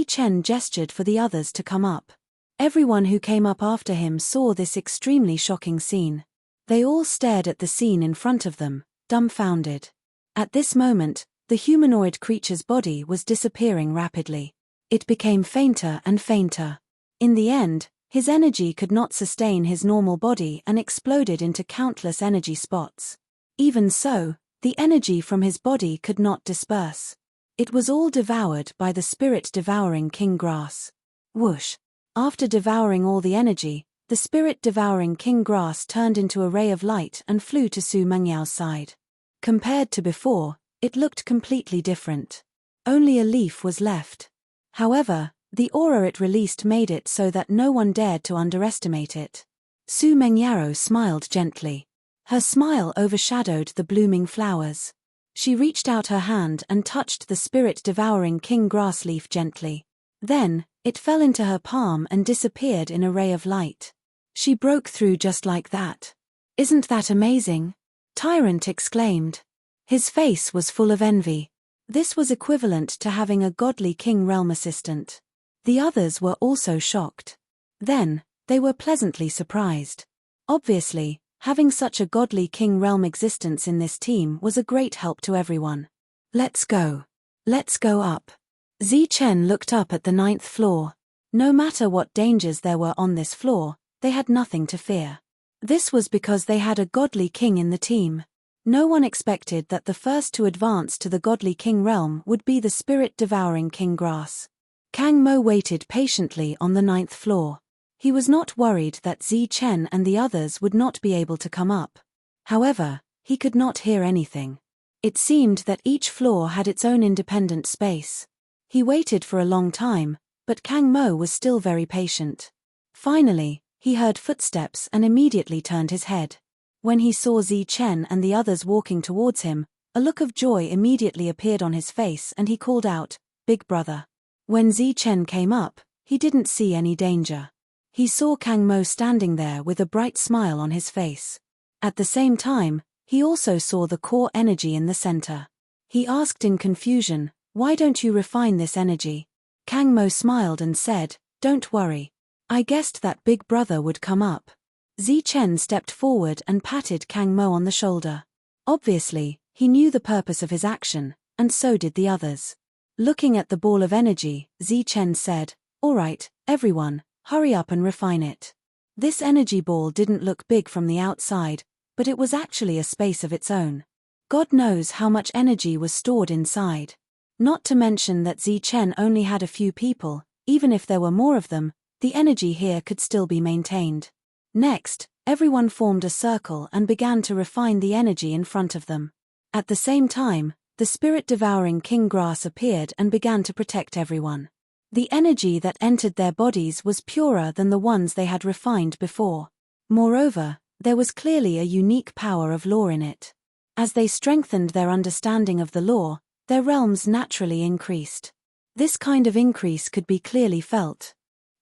Chen gestured for the others to come up. Everyone who came up after him saw this extremely shocking scene. They all stared at the scene in front of them, dumbfounded. At this moment, the humanoid creature's body was disappearing rapidly. It became fainter and fainter. In the end, his energy could not sustain his normal body and exploded into countless energy spots. Even so, the energy from his body could not disperse. It was all devoured by the spirit-devouring king grass. Whoosh! After devouring all the energy, the spirit-devouring king grass turned into a ray of light and flew to Su Mengyao's side. Compared to before, it looked completely different. Only a leaf was left. However, the aura it released made it so that no one dared to underestimate it. Su Mengyao smiled gently. Her smile overshadowed the blooming flowers. She reached out her hand and touched the spirit-devouring king grass leaf gently. Then, it fell into her palm and disappeared in a ray of light. She broke through just like that. "Isn't that amazing?" Tyrant exclaimed. His face was full of envy. This was equivalent to having a godly king realm assistant. The others were also shocked. Then, they were pleasantly surprised. Obviously, having such a godly king realm existence in this team was a great help to everyone. Let's go. Let's go up. Chen looked up at the 9th floor. No matter what dangers there were on this floor, they had nothing to fear. This was because they had a godly king in the team. No one expected that the first to advance to the godly king realm would be the spirit-devouring king grass. Kang Mo waited patiently on the 9th floor. He was not worried that Chen and the others would not be able to come up. However, he could not hear anything. It seemed that each floor had its own independent space. He waited for a long time, but Kang Mo was still very patient. Finally, he heard footsteps and immediately turned his head. When he saw Zi Chen and the others walking towards him, a look of joy immediately appeared on his face and he called out, "Big brother." When Zi Chen came up, he didn't see any danger. He saw Kang Mo standing there with a bright smile on his face. At the same time, he also saw the core energy in the center. He asked in confusion, "Why don't you refine this energy?" Kang Mo smiled and said, "Don't worry. I guessed that Big Brother would come up." Zi Chen stepped forward and patted Kang Mo on the shoulder. Obviously, he knew the purpose of his action, and so did the others. Looking at the ball of energy, Zi Chen said, "All right, everyone, hurry up and refine it." This energy ball didn't look big from the outside, but it was actually a space of its own. God knows how much energy was stored inside. Not to mention that Zi Chen only had a few people, even if there were more of them, the energy here could still be maintained. Next, everyone formed a circle and began to refine the energy in front of them. At the same time, the spirit-devouring king grass appeared and began to protect everyone. The energy that entered their bodies was purer than the ones they had refined before. Moreover, there was clearly a unique power of law in it. As they strengthened their understanding of the law, their realms naturally increased. This kind of increase could be clearly felt.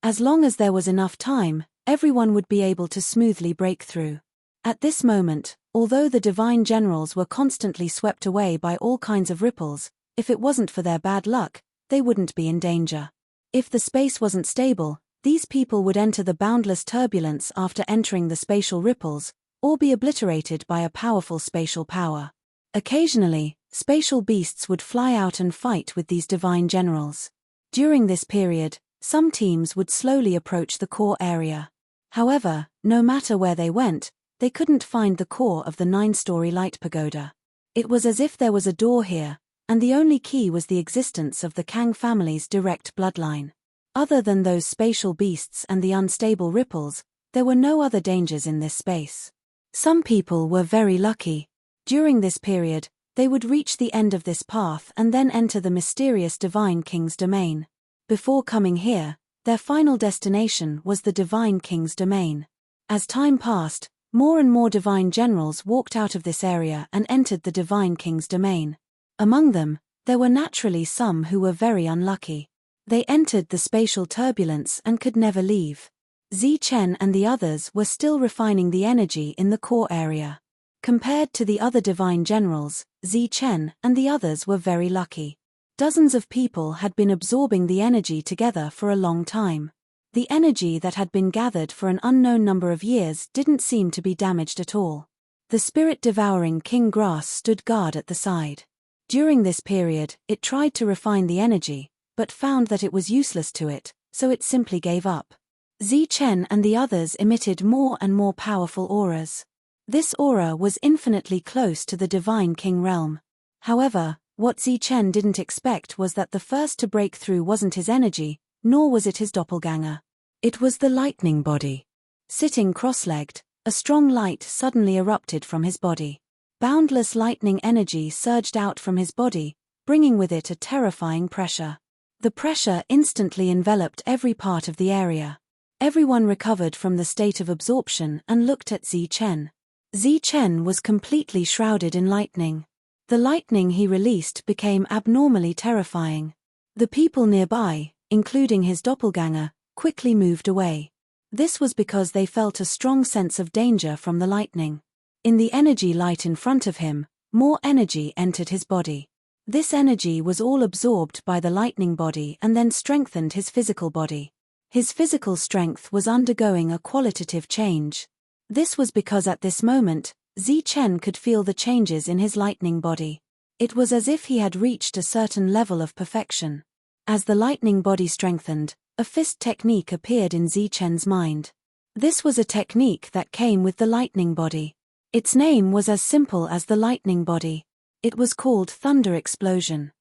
As long as there was enough time, everyone would be able to smoothly break through. At this moment, although the divine generals were constantly swept away by all kinds of ripples, if it wasn't for their bad luck, they wouldn't be in danger. If the space wasn't stable, these people would enter the boundless turbulence after entering the spatial ripples, or be obliterated by a powerful spatial power. Occasionally, spatial beasts would fly out and fight with these divine generals. During this period, some teams would slowly approach the core area. However, no matter where they went, they couldn't find the core of the 9-story light pagoda. It was as if there was a door here, and the only key was the existence of the Kang family's direct bloodline. Other than those spatial beasts and the unstable ripples, there were no other dangers in this space. Some people were very lucky. During this period, they would reach the end of this path and then enter the mysterious Divine King's domain. Before coming here, their final destination was the Divine King's domain. As time passed, more and more divine generals walked out of this area and entered the Divine King's domain. Among them, there were naturally some who were very unlucky. They entered the spatial turbulence and could never leave. Zi Chen and the others were still refining the energy in the core area. Compared to the other divine generals, Zi Chen and the others were very lucky. Dozens of people had been absorbing the energy together for a long time. The energy that had been gathered for an unknown number of years didn't seem to be damaged at all. The spirit-devouring king grass stood guard at the side. During this period, it tried to refine the energy, but found that it was useless to it, so it simply gave up. Zi Chen and the others emitted more and more powerful auras. This aura was infinitely close to the Divine King realm. However, what Zi Chen didn't expect was that the first to break through wasn't his energy, nor was it his doppelganger. It was the lightning body. Sitting cross-legged, a strong light suddenly erupted from his body. Boundless lightning energy surged out from his body, bringing with it a terrifying pressure. The pressure instantly enveloped every part of the area. Everyone recovered from the state of absorption and looked at Zi Chen. Zi Chen was completely shrouded in lightning. The lightning he released became abnormally terrifying. The people nearby, including his doppelganger, quickly moved away. This was because they felt a strong sense of danger from the lightning. In the energy light in front of him, more energy entered his body. This energy was all absorbed by the lightning body and then strengthened his physical body. His physical strength was undergoing a qualitative change. This was because at this moment, Zi Chen could feel the changes in his lightning body. It was as if he had reached a certain level of perfection. As the lightning body strengthened, a fist technique appeared in Zi Chen's mind. This was a technique that came with the lightning body. Its name was as simple as the lightning body. It was called Thunder Explosion.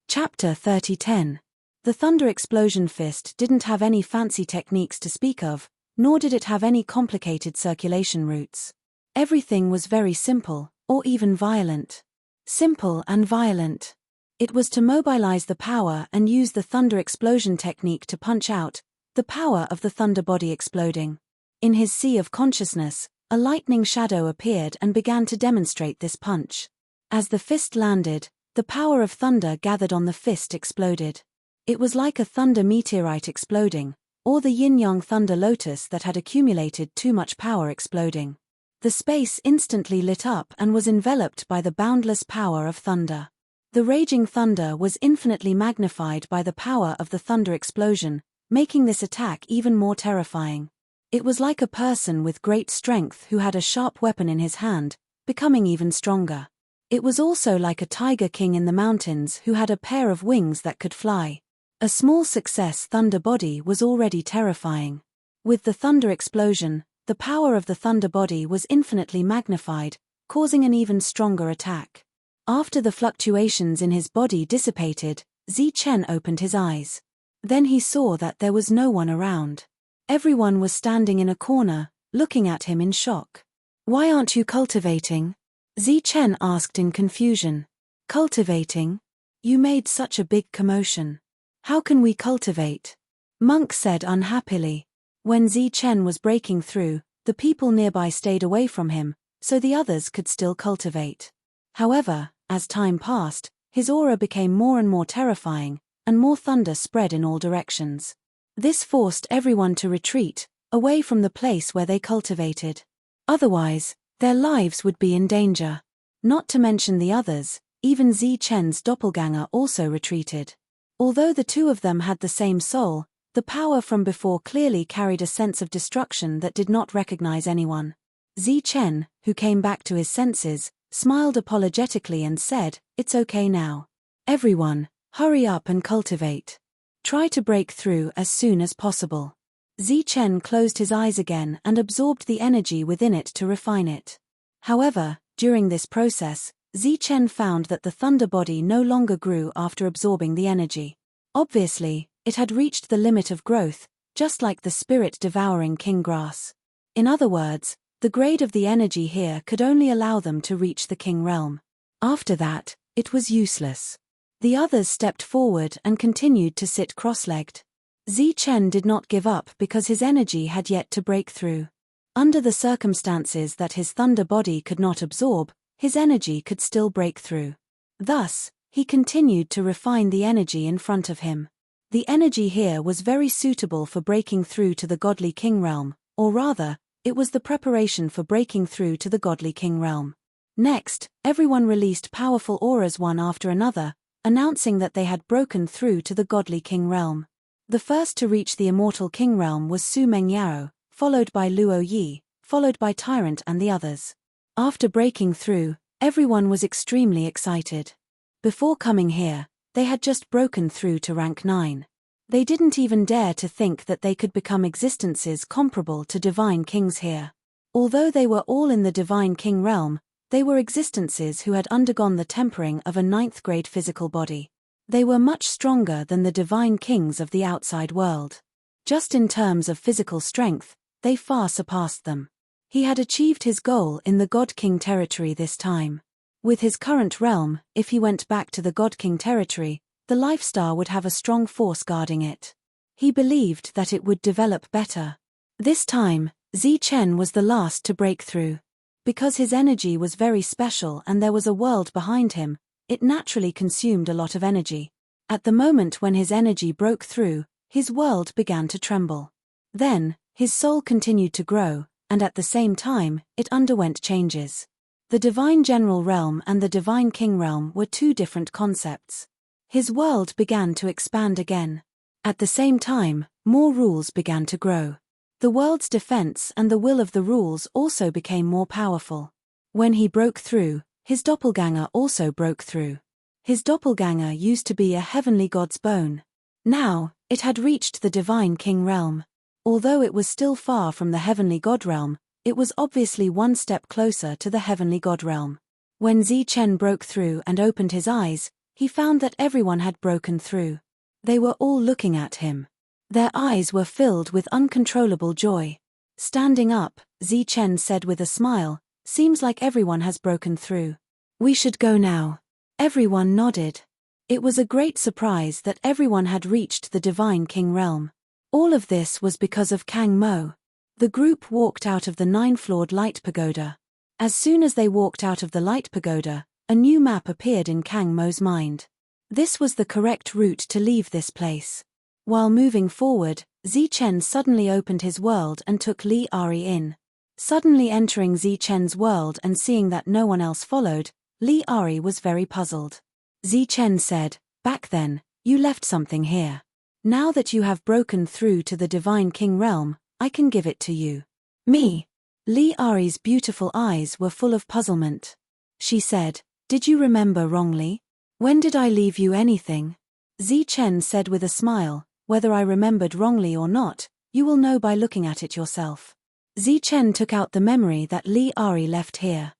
Chapter 30:10. The Thunder Explosion fist didn't have any fancy techniques to speak of, nor did it have any complicated circulation routes. Everything was very simple, or even violent. Simple and violent. It was to mobilize the power and use the Thunder Explosion technique to punch out the power of the thunder body exploding. In his sea of consciousness, A lightning shadow appeared and began to demonstrate this punch. As the fist landed, the power of thunder gathered on the fist exploded. It was like a thunder meteorite exploding, or the yin-yang thunder lotus that had accumulated too much power exploding. The space instantly lit up and was enveloped by the boundless power of thunder. The raging thunder was infinitely magnified by the power of the thunder explosion, making this attack even more terrifying. It was like a person with great strength who had a sharp weapon in his hand, becoming even stronger. It was also like a tiger king in the mountains who had a pair of wings that could fly. A small success thunder body was already terrifying. With the thunder explosion, the power of the thunder body was infinitely magnified, causing an even stronger attack. After the fluctuations in his body dissipated, Zichen opened his eyes. Then he saw that there was no one around. Everyone was standing in a corner, looking at him in shock. "Why aren't you cultivating?" Zichen asked in confusion. "Cultivating? You made such a big commotion. How can we cultivate?" Monk said unhappily. When Zichen was breaking through, the people nearby stayed away from him, so the others could still cultivate. However, as time passed, his aura became more and more terrifying, and more thunder spread in all directions. This forced everyone to retreat, away from the place where they cultivated. Otherwise, their lives would be in danger. Not to mention the others, even Zichen's doppelganger also retreated. Although the two of them had the same soul, the power from before clearly carried a sense of destruction that did not recognize anyone. Zichen, who came back to his senses, smiled apologetically and said, "It's okay now. Everyone, hurry up and cultivate. Try to break through as soon as possible." Zichen closed his eyes again and absorbed the energy within it to refine it. However, during this process, Zichen found that the thunder body no longer grew after absorbing the energy. Obviously, it had reached the limit of growth, just like the spirit-devouring king grass. In other words, the grade of the energy here could only allow them to reach the king realm. After that, it was useless. The others stepped forward and continued to sit cross-legged. Zichen did not give up because his energy had yet to break through. Under the circumstances that his thunder body could not absorb, his energy could still break through. Thus, he continued to refine the energy in front of him. The energy here was very suitable for breaking through to the godly king realm, or rather, it was the preparation for breaking through to the godly king realm. Next, everyone released powerful auras one after another, announcing that they had broken through to the godly king realm. The first to reach the immortal king realm was Su Mengyao, followed by Luo Yi, followed by Tyrant and the others. After breaking through, everyone was extremely excited. Before coming here, they had just broken through to rank 9. They didn't even dare to think that they could become existences comparable to divine kings here. Although they were all in the divine king realm, they were existences who had undergone the tempering of a 9th grade physical body. They were much stronger than the divine kings of the outside world. Just in terms of physical strength, they far surpassed them. He had achieved his goal in the God King territory this time. With his current realm, if he went back to the God King territory, the Lifestar would have a strong force guarding it. He believed that it would develop better. This time, Zichen was the last to break through. Because his energy was very special and there was a world behind him, it naturally consumed a lot of energy. At the moment when his energy broke through, his world began to tremble. Then, his soul continued to grow, and at the same time, it underwent changes. The Divine General Realm and the Divine King Realm were two different concepts. His world began to expand again. At the same time, more rules began to grow. The world's defense and the will of the rules also became more powerful. When he broke through, his doppelganger also broke through. His doppelganger used to be a heavenly god's bone. Now, it had reached the Divine King Realm. Although it was still far from the heavenly god realm, it was obviously one step closer to the heavenly god realm. When Zichen broke through and opened his eyes, he found that everyone had broken through. They were all looking at him. Their eyes were filled with uncontrollable joy. Standing up, Zichen said with a smile, "Seems like everyone has broken through. We should go now." Everyone nodded. It was a great surprise that everyone had reached the Divine King realm. All of this was because of Kang Mo. The group walked out of the 9-floored light pagoda. As soon as they walked out of the light pagoda, a new map appeared in Kang Mo's mind. This was the correct route to leave this place. While moving forward, Zichen suddenly opened his world and took Li Ari in. Suddenly entering Zichen's world and seeing that no one else followed, Li Ari was very puzzled. Zichen said, "Back then, you left something here. Now that you have broken through to the Divine King realm, I can give it to you." "Me?" Li Ari's beautiful eyes were full of puzzlement. She said, "Did you remember wrongly? When did I leave you anything?" Zichen said with a smile, "Whether I remembered wrongly or not, you will know by looking at it yourself." Zichen took out the memory that Li Ari left here.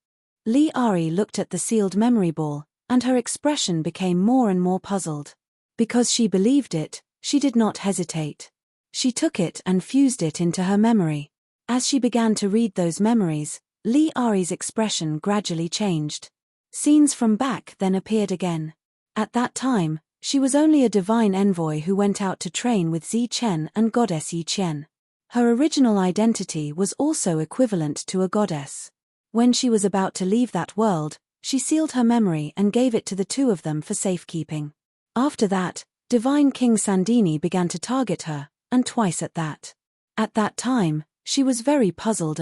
Li Ari looked at the sealed memory ball, and her expression became more and more puzzled. Because she believed it, she did not hesitate. She took it and fused it into her memory. As she began to read those memories, Li Ari's expression gradually changed. Scenes from back then appeared again. At that time, she was only a divine envoy who went out to train with Zichen and goddess Yi Qian. Her original identity was also equivalent to a goddess. When she was about to leave that world, she sealed her memory and gave it to the two of them for safekeeping. After that, Divine King Sandini began to target her, and twice at that. At that time, she was very puzzled.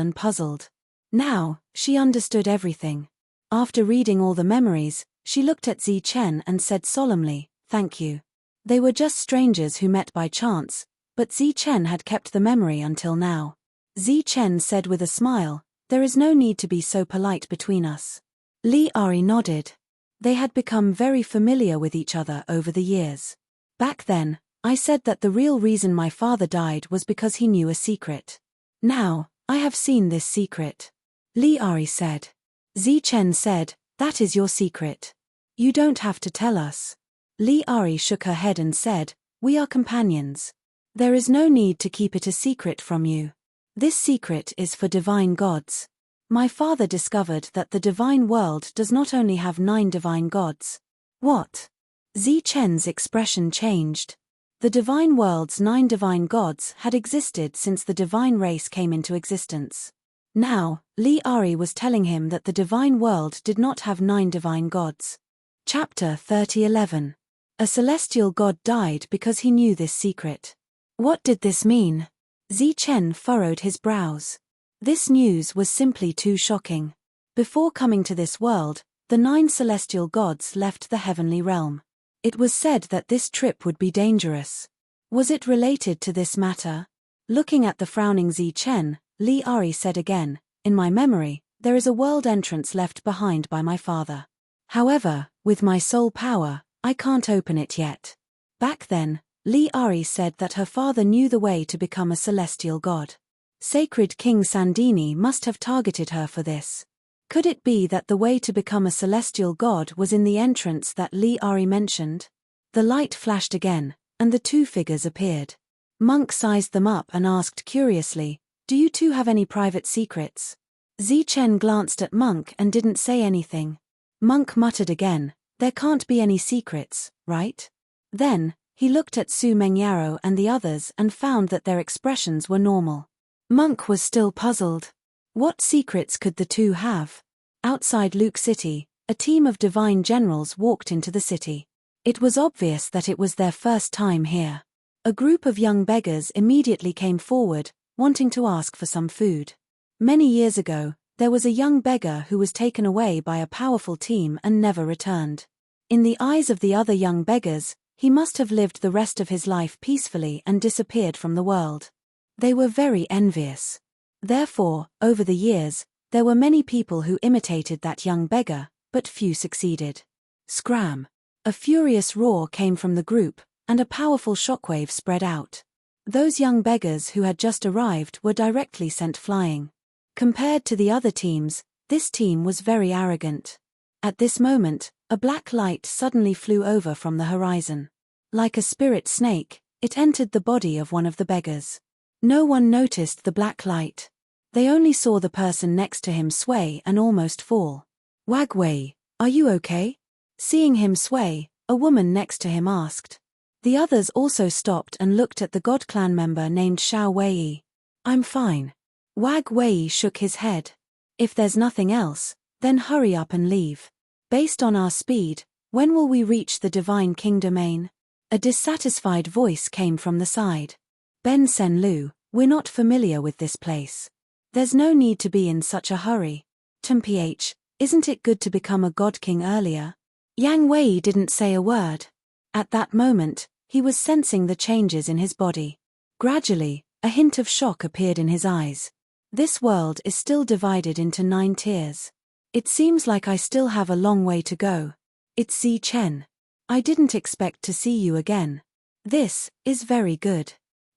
Now, she understood everything. After reading all the memories, she looked at Zichen and said solemnly, "Thank you." They were just strangers who met by chance, but Zichen had kept the memory until now. Zichen said with a smile, "There is no need to be so polite between us." Li Ari nodded. They had become very familiar with each other over the years. "Back then, I said that the real reason my father died was because he knew a secret. Now, I have seen this secret." Li Ari said. Zichen said, "That is your secret. You don't have to tell us." Li Ari shook her head and said, "We are companions. There is no need to keep it a secret from you. This secret is for divine gods. My father discovered that the divine world does not only have 9 divine gods." "What?" Zichen's expression changed. The divine world's 9 divine gods had existed since the divine race came into existence. Now, Li Ari was telling him that the divine world did not have 9 divine gods. Chapter 30:11. A celestial god died because he knew this secret. What did this mean? Zichen furrowed his brows. This news was simply too shocking. Before coming to this world, the 9 celestial gods left the heavenly realm. It was said that this trip would be dangerous. Was it related to this matter? Looking at the frowning Zichen, Li Ari said again, "In my memory, there is a world entrance left behind by my father. However, with my soul power, I can't open it yet." Back then, Li Ari said that her father knew the way to become a celestial god. Sacred King Sandini must have targeted her for this. Could it be that the way to become a celestial god was in the entrance that Li Ari mentioned? The light flashed again, and the 2 figures appeared. Monk sized them up and asked curiously, "Do you two have any private secrets?" Zichen glanced at Monk and didn't say anything. Monk muttered again, "There can't be any secrets, right?" Then, he looked at Su Mengyaro and the others and found that their expressions were normal. Monk was still puzzled. What secrets could the two have? Outside Luke City, a team of divine generals walked into the city. It was obvious that it was their first time here. A group of young beggars immediately came forward, wanting to ask for some food. Many years ago, there was a young beggar who was taken away by a powerful team and never returned. In the eyes of the other young beggars, he must have lived the rest of his life peacefully and disappeared from the world. They were very envious. Therefore, over the years, there were many people who imitated that young beggar, but few succeeded. Scram! A furious roar came from the group, and a powerful shockwave spread out. Those young beggars who had just arrived were directly sent flying. Compared to the other teams, this team was very arrogant. At this moment, a black light suddenly flew over from the horizon. Like a spirit snake, it entered the body of one of the beggars. No one noticed the black light. They only saw the person next to him sway and almost fall. "Wagway, are you okay?" Seeing him sway, a woman next to him asked. The others also stopped and looked at the God Clan member named Xiao Wei. "I'm fine. Wag Wei shook his head. If there's nothing else, then hurry up and leave. Based on our speed, when will we reach the Divine King domain? A dissatisfied voice came from the side. Ben Senlu, we're not familiar with this place. There's no need to be in such a hurry. Mph, isn't it good to become a God King earlier? Yang Wei didn't say a word. At that moment, he was sensing the changes in his body. Gradually, a hint of shock appeared in his eyes. This world is still divided into 9 tiers. It seems like I still have a long way to go. It's Zi Chen. I didn't expect to see you again. This is very good.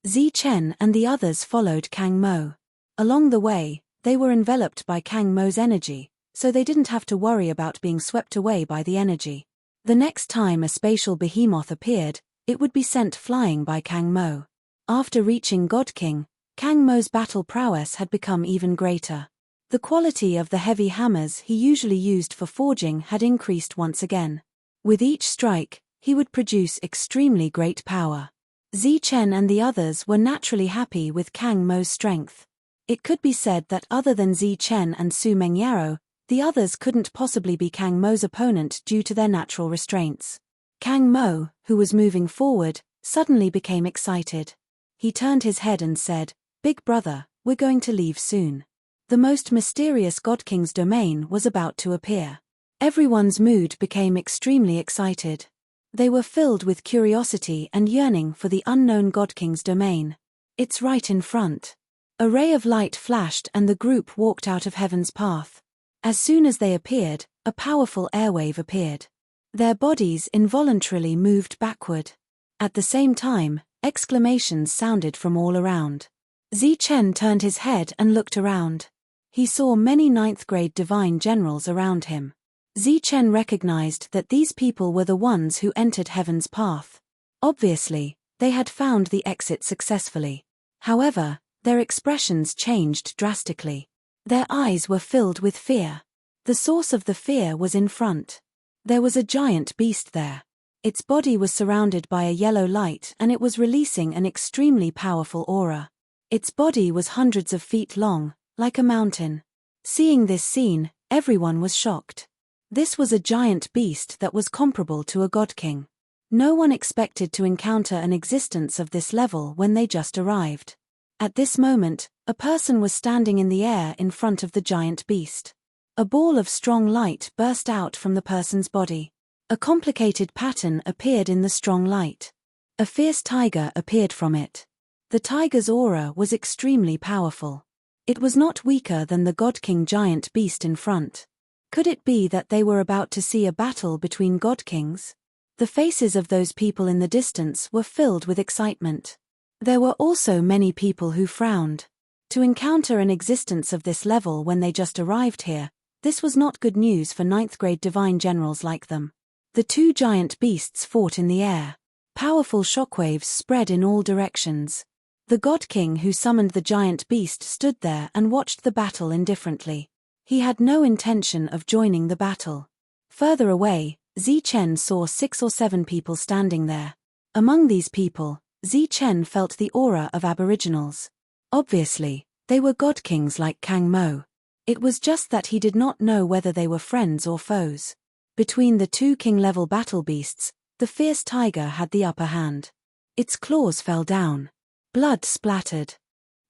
Zi Chen and the others followed Kang Mo. Along the way, they were enveloped by Kang Mo's energy, so they didn't have to worry about being swept away by the energy. The next time a spatial behemoth appeared, it would be sent flying by Kang Mo. After reaching God King, Kang Mo's battle prowess had become even greater. The quality of the heavy hammers he usually used for forging had increased once again. With each strike, he would produce extremely great power. Zi Chen and the others were naturally happy with Kang Mo's strength. It could be said that other than Zi Chen and Su Mengyaro, the others couldn't possibly be Kang Mo's opponent due to their natural restraints. Kang Mo, who was moving forward, suddenly became excited. He turned his head and said, "Big brother, we're going to leave soon." The most mysterious God King's domain was about to appear. Everyone's mood became extremely excited. They were filled with curiosity and yearning for the unknown God King's domain. It's right in front. A ray of light flashed and the group walked out of heaven's path. As soon as they appeared, a powerful airwave appeared. Their bodies involuntarily moved backward. At the same time, exclamations sounded from all around. Zi Chen turned his head and looked around. He saw many 9th grade divine generals around him. Zi Chen recognized that these people were the ones who entered heaven's path. Obviously, they had found the exit successfully. However, their expressions changed drastically. Their eyes were filled with fear. The source of the fear was in front. There was a giant beast there. Its body was surrounded by a yellow light and it was releasing an extremely powerful aura. Its body was hundreds of feet long, like a mountain. Seeing this scene, everyone was shocked. This was a giant beast that was comparable to a God King. No one expected to encounter an existence of this level when they just arrived. At this moment, a person was standing in the air in front of the giant beast. A ball of strong light burst out from the person's body. A complicated pattern appeared in the strong light. A fierce tiger appeared from it. The tiger's aura was extremely powerful. It was not weaker than the God King giant beast in front. Could it be that they were about to see a battle between God Kings? The faces of those people in the distance were filled with excitement. There were also many people who frowned. To encounter an existence of this level when they just arrived here, this was not good news for 9th grade divine generals like them. The 2 giant beasts fought in the air. Powerful shockwaves spread in all directions. The God King who summoned the giant beast stood there and watched the battle indifferently. He had no intention of joining the battle. Further away, Zi Chen saw 6 or 7 people standing there. Among these people, Zi Chen felt the aura of aboriginals. Obviously, they were God Kings like Kang Mo. It was just that he did not know whether they were friends or foes. Between the 2 king-level battle beasts, the fierce tiger had the upper hand. Its claws fell down. Blood splattered.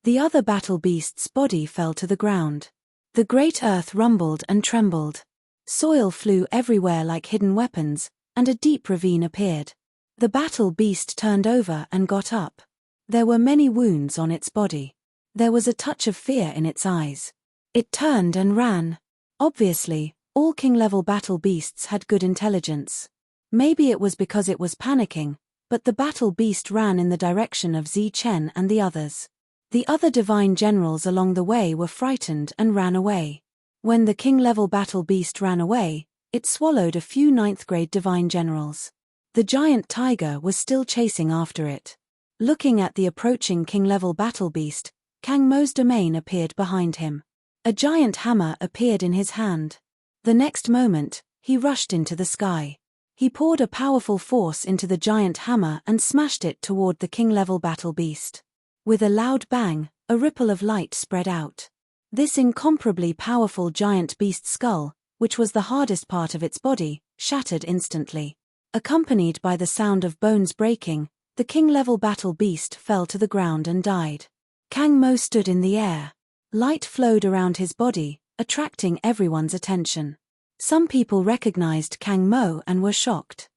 The other battle beast's body fell to the ground. The great earth rumbled and trembled. Soil flew everywhere like hidden weapons, and a deep ravine appeared. The battle beast turned over and got up. There were many wounds on its body. There was a touch of fear in its eyes. It turned and ran. Obviously, all king-level battle beasts had good intelligence. Maybe it was because it was panicking, but the battle beast ran in the direction of Zi Chen and the others. The other divine generals along the way were frightened and ran away. When the king-level battle beast ran away, it swallowed a few 9th grade divine generals. The giant tiger was still chasing after it. Looking at the approaching king-level battle beast, Kang Mo's domain appeared behind him. A giant hammer appeared in his hand. The next moment, he rushed into the sky. He poured a powerful force into the giant hammer and smashed it toward the king-level battle beast. With a loud bang, a ripple of light spread out. This incomparably powerful giant beast skull, which was the hardest part of its body, shattered instantly. Accompanied by the sound of bones breaking, the king-level battle beast fell to the ground and died. Kang Mo stood in the air. Light flowed around his body, attracting everyone's attention. Some people recognized Kang Mo and were shocked.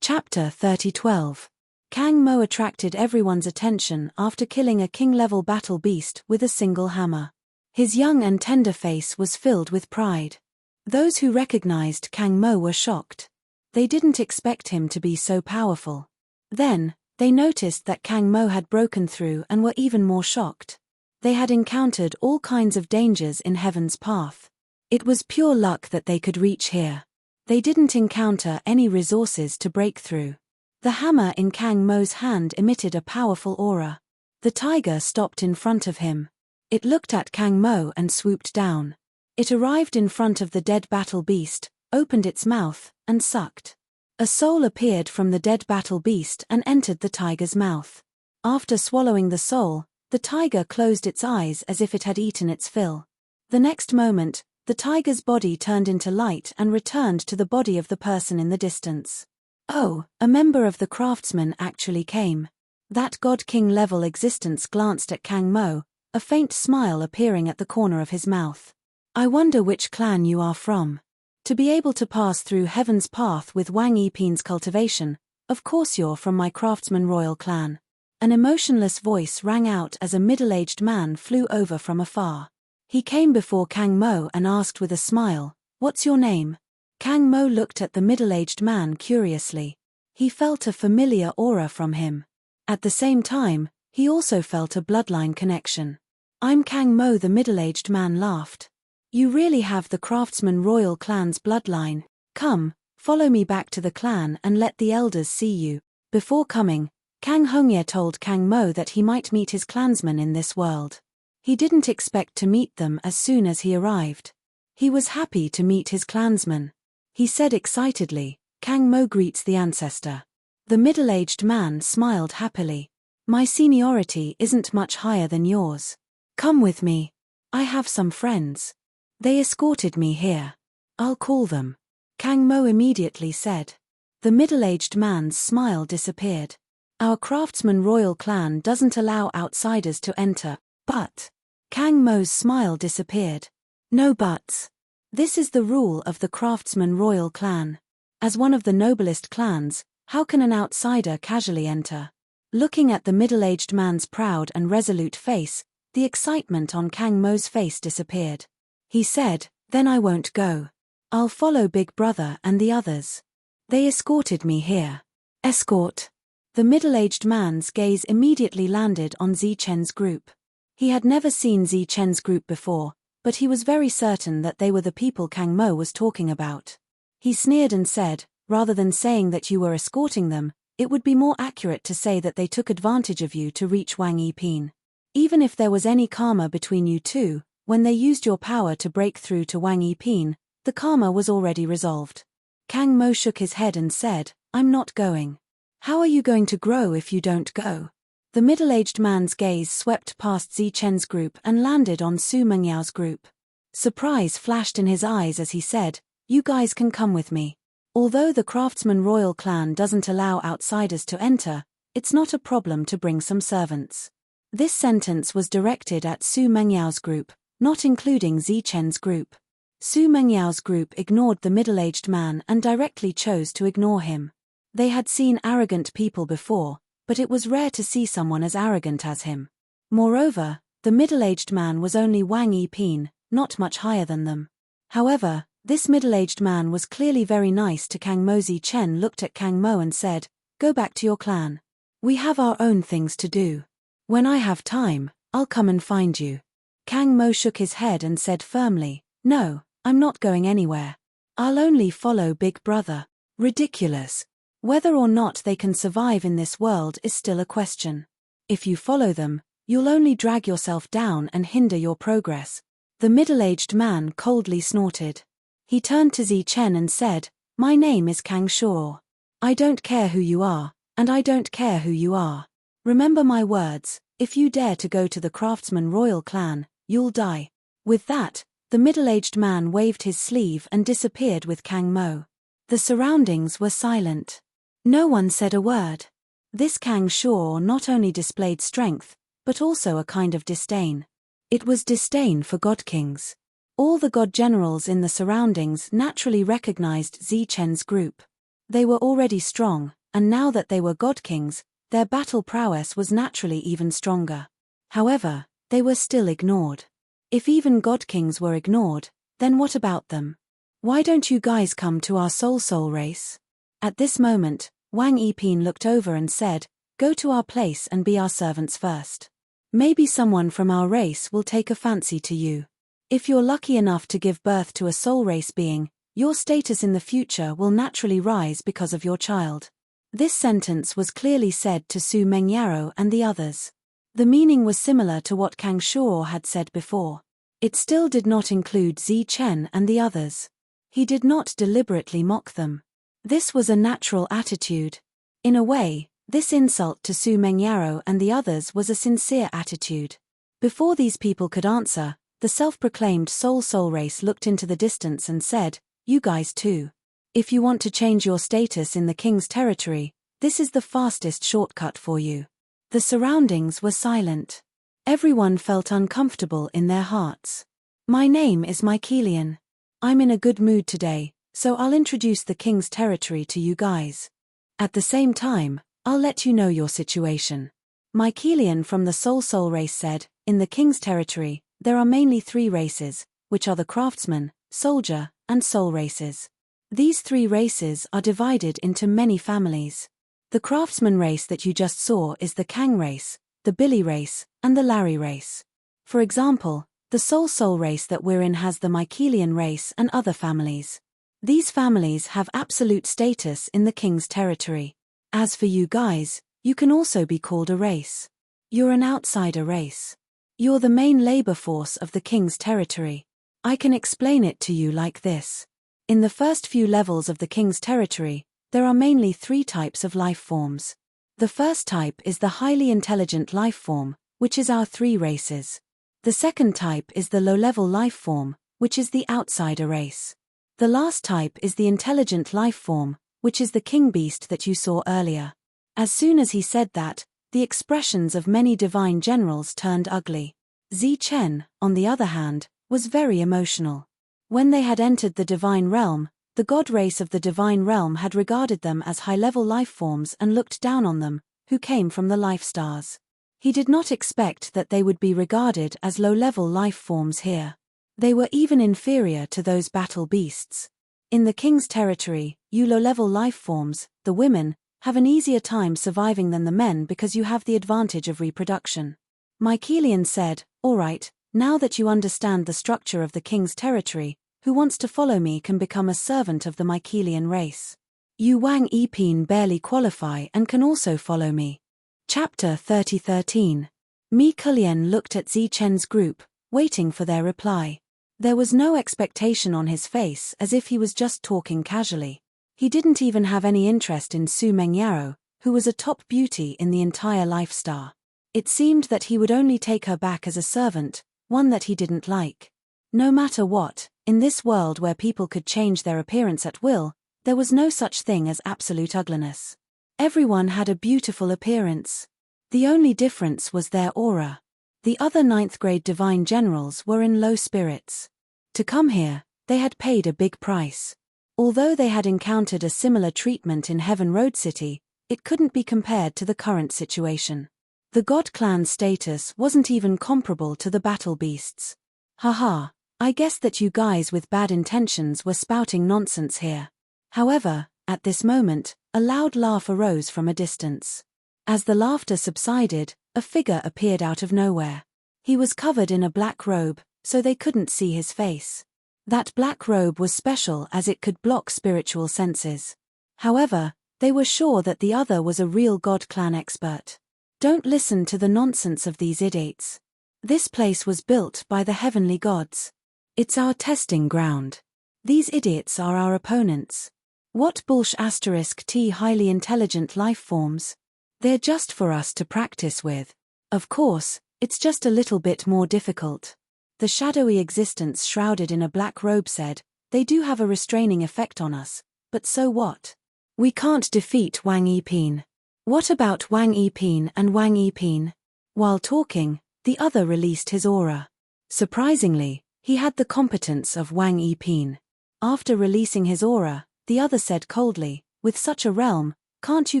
Chapter 30:12. Kang Mo attracted everyone's attention after killing a king-level battle beast with a single hammer. His young and tender face was filled with pride. Those who recognized Kang Mo were shocked. They didn't expect him to be so powerful. Then, they noticed that Kang Mo had broken through and were even more shocked. They had encountered all kinds of dangers in heaven's path. It was pure luck that they could reach here. They didn't encounter any resources to break through. The hammer in Kang Mo's hand emitted a powerful aura. The tiger stopped in front of him. It looked at Kang Mo and swooped down. It arrived in front of the dead battle beast, opened its mouth, and sucked. A soul appeared from the dead battle beast and entered the tiger's mouth. After swallowing the soul, the tiger closed its eyes as if it had eaten its fill. The next moment, the tiger's body turned into light and returned to the body of the person in the distance. Oh, a member of the craftsmen actually came. That God-King level existence glanced at Kang Mo, a faint smile appearing at the corner of his mouth. I wonder which clan you are from. To be able to pass through heaven's path with Wang Yiping's cultivation, of course you're from my craftsman royal clan. An emotionless voice rang out as a middle-aged man flew over from afar. He came before Kang Mo and asked with a smile, "What's your name?" Kang Mo looked at the middle-aged man curiously. He felt a familiar aura from him. At the same time, he also felt a bloodline connection. "I'm Kang Mo," the middle-aged man laughed. "You really have the craftsman royal clan's bloodline. Come, follow me back to the clan and let the elders see you." Before coming, Kang Hongye told Kang Mo that he might meet his clansmen in this world. He didn't expect to meet them as soon as he arrived. He was happy to meet his clansmen. He said excitedly, "Kang Mo greets the ancestor." The middle-aged man smiled happily. "My seniority isn't much higher than yours. Come with me. I have some friends. They escorted me here. I'll call them." Kang Mo immediately said. The middle-aged man's smile disappeared. "Our craftsman royal clan doesn't allow outsiders to enter, but..." Kang Mo's smile disappeared. "No buts. This is the rule of the craftsman royal clan. As one of the noblest clans, how can an outsider casually enter?" Looking at the middle-aged man's proud and resolute face, the excitement on Kang Mo's face disappeared. He said, "Then I won't go. I'll follow Big Brother and the others. They escorted me here." Escort. The middle-aged man's gaze immediately landed on Zichen's group. He had never seen Zichen's group before, but he was very certain that they were the people Kang Mo was talking about. He sneered and said, "Rather than saying that you were escorting them, it would be more accurate to say that they took advantage of you to reach Wang Yiping. Even if there was any karma between you two, when they used your power to break through to Wang Yiping, the karma was already resolved." Kang Mo shook his head and said, "I'm not going." "How are you going to grow if you don't go?" The middle-aged man's gaze swept past Zichen's group and landed on Su Mengyao's group. Surprise flashed in his eyes as he said, "You guys can come with me. Although the craftsman royal clan doesn't allow outsiders to enter, it's not a problem to bring some servants." This sentence was directed at Su Mengyao's group, not including Zichen's group. Su Mengyao's group ignored the middle-aged man and directly chose to ignore him. They had seen arrogant people before, but it was rare to see someone as arrogant as him. Moreover, the middle-aged man was only Wang Yiping, not much higher than them. However, this middle-aged man was clearly very nice to Kang Mo. Zichen looked at Kang Mo and said, "Go back to your clan. We have our own things to do. When I have time, I'll come and find you." Kang Mo shook his head and said firmly, "No, I'm not going anywhere. I'll only follow Big Brother." Ridiculous. Whether or not they can survive in this world is still a question. If you follow them, you'll only drag yourself down and hinder your progress. The middle-aged man coldly snorted. He turned to Zichen and said, "My name is Kang Shao. I don't care who you are, and I don't care who you are. Remember my words, If you dare to go to the Craftsman royal clan, you'll die. With that, the middle-aged man waved his sleeve and disappeared with Kang Mo. The surroundings were silent. No one said a word. This Kang Shaw not only displayed strength, but also a kind of disdain. It was disdain for god kings. All the god generals in the surroundings naturally recognized Zi Chen's group. They were already strong, and now that they were god kings, their battle prowess was naturally even stronger. However, they were still ignored. If even god kings were ignored, then what about them? Why don't you guys come to our soul race? At this moment, Wang Yiping looked over and said, "Go to our place and be our servants first. Maybe someone from our race will take a fancy to you. If you're lucky enough to give birth to a soul race being, your status in the future will naturally rise because of your child." This sentence was clearly said to Su Mengyaro and the others. The meaning was similar to what Kang Shaw had said before. It still did not include Zi Chen and the others. He did not deliberately mock them. This was a natural attitude. In a way, this insult to Su Mengyaro and the others was a sincere attitude. Before these people could answer, the self-proclaimed soul race looked into the distance and said, "You guys too. If you want to change your status in the king's territory, this is the fastest shortcut for you." The surroundings were silent. Everyone felt uncomfortable in their hearts. "My name is Mycelian. I'm in a good mood today, so I'll introduce the king's territory to you guys. At the same time, I'll let you know your situation." Mycelian from the soul race said, "In the king's territory, there are mainly three races, which are the craftsman, soldier, and soul races. These three races are divided into many families. The craftsman race that you just saw is the Kang race, the Billy race, and the Larry race. For example, the soul race that we're in has the Mycelian race and other families. These families have absolute status in the king's territory. As for you guys, you can also be called a race. You're an outsider race. You're the main labor force of the king's territory. I can explain it to you like this. In the first few levels of the king's territory, there are mainly three types of life forms. The first type is the highly intelligent life form, which is our three races. The second type is the low-level life form, which is the outsider race. The last type is the intelligent life form, which is the king beast that you saw earlier." As soon as he said that, the expressions of many divine generals turned ugly. Zi Chen, on the other hand, was very emotional. When they had entered the divine realm, the god race of the divine realm had regarded them as high-level life forms and looked down on them, who came from the life stars. He did not expect that they would be regarded as low-level life forms here. They were even inferior to those battle beasts. In the king's territory, you low-level life forms, the women, have an easier time surviving than the men because you have the advantage of reproduction. Mycelian said, "All right, now that you understand the structure of the king's territory, who wants to follow me can become a servant of the Mycelian race. You Wang Yiping barely qualify and can also follow me." Chapter 30:13. Mycelian looked at Zi Chen's group, waiting for their reply. There was no expectation on his face, as if he was just talking casually. He didn't even have any interest in Su Mengyaro, who was a top beauty in the entire life star. It seemed that he would only take her back as a servant, one that he didn't like. No matter what, in this world where people could change their appearance at will, there was no such thing as absolute ugliness. Everyone had a beautiful appearance. The only difference was their aura. The other 9th grade divine generals were in low spirits. To come here, they had paid a big price. Although they had encountered a similar treatment in Heaven Road City, it couldn't be compared to the current situation. The God Clan status wasn't even comparable to the battle beasts. Haha, I guess that you guys with bad intentions were spouting nonsense here. However, at this moment, a loud laugh arose from a distance. As the laughter subsided, a figure appeared out of nowhere. He was covered in a black robe, so they couldn't see his face. That black robe was special as it could block spiritual senses. However, they were sure that the other was a real God Clan expert. Don't listen to the nonsense of these idiots. This place was built by the heavenly gods. It's our testing ground. These idiots are our opponents. What bullsh*t highly intelligent life forms? They're just for us to practice with. Of course, it's just a little bit more difficult. The shadowy existence shrouded in a black robe said, they do have a restraining effect on us, but so what? We can't defeat Wang Yiping. What about Wang Yiping and Wang Yiping? While talking, the other released his aura. Surprisingly, he had the competence of Wang Yiping. After releasing his aura, the other said coldly, with such a realm, can't you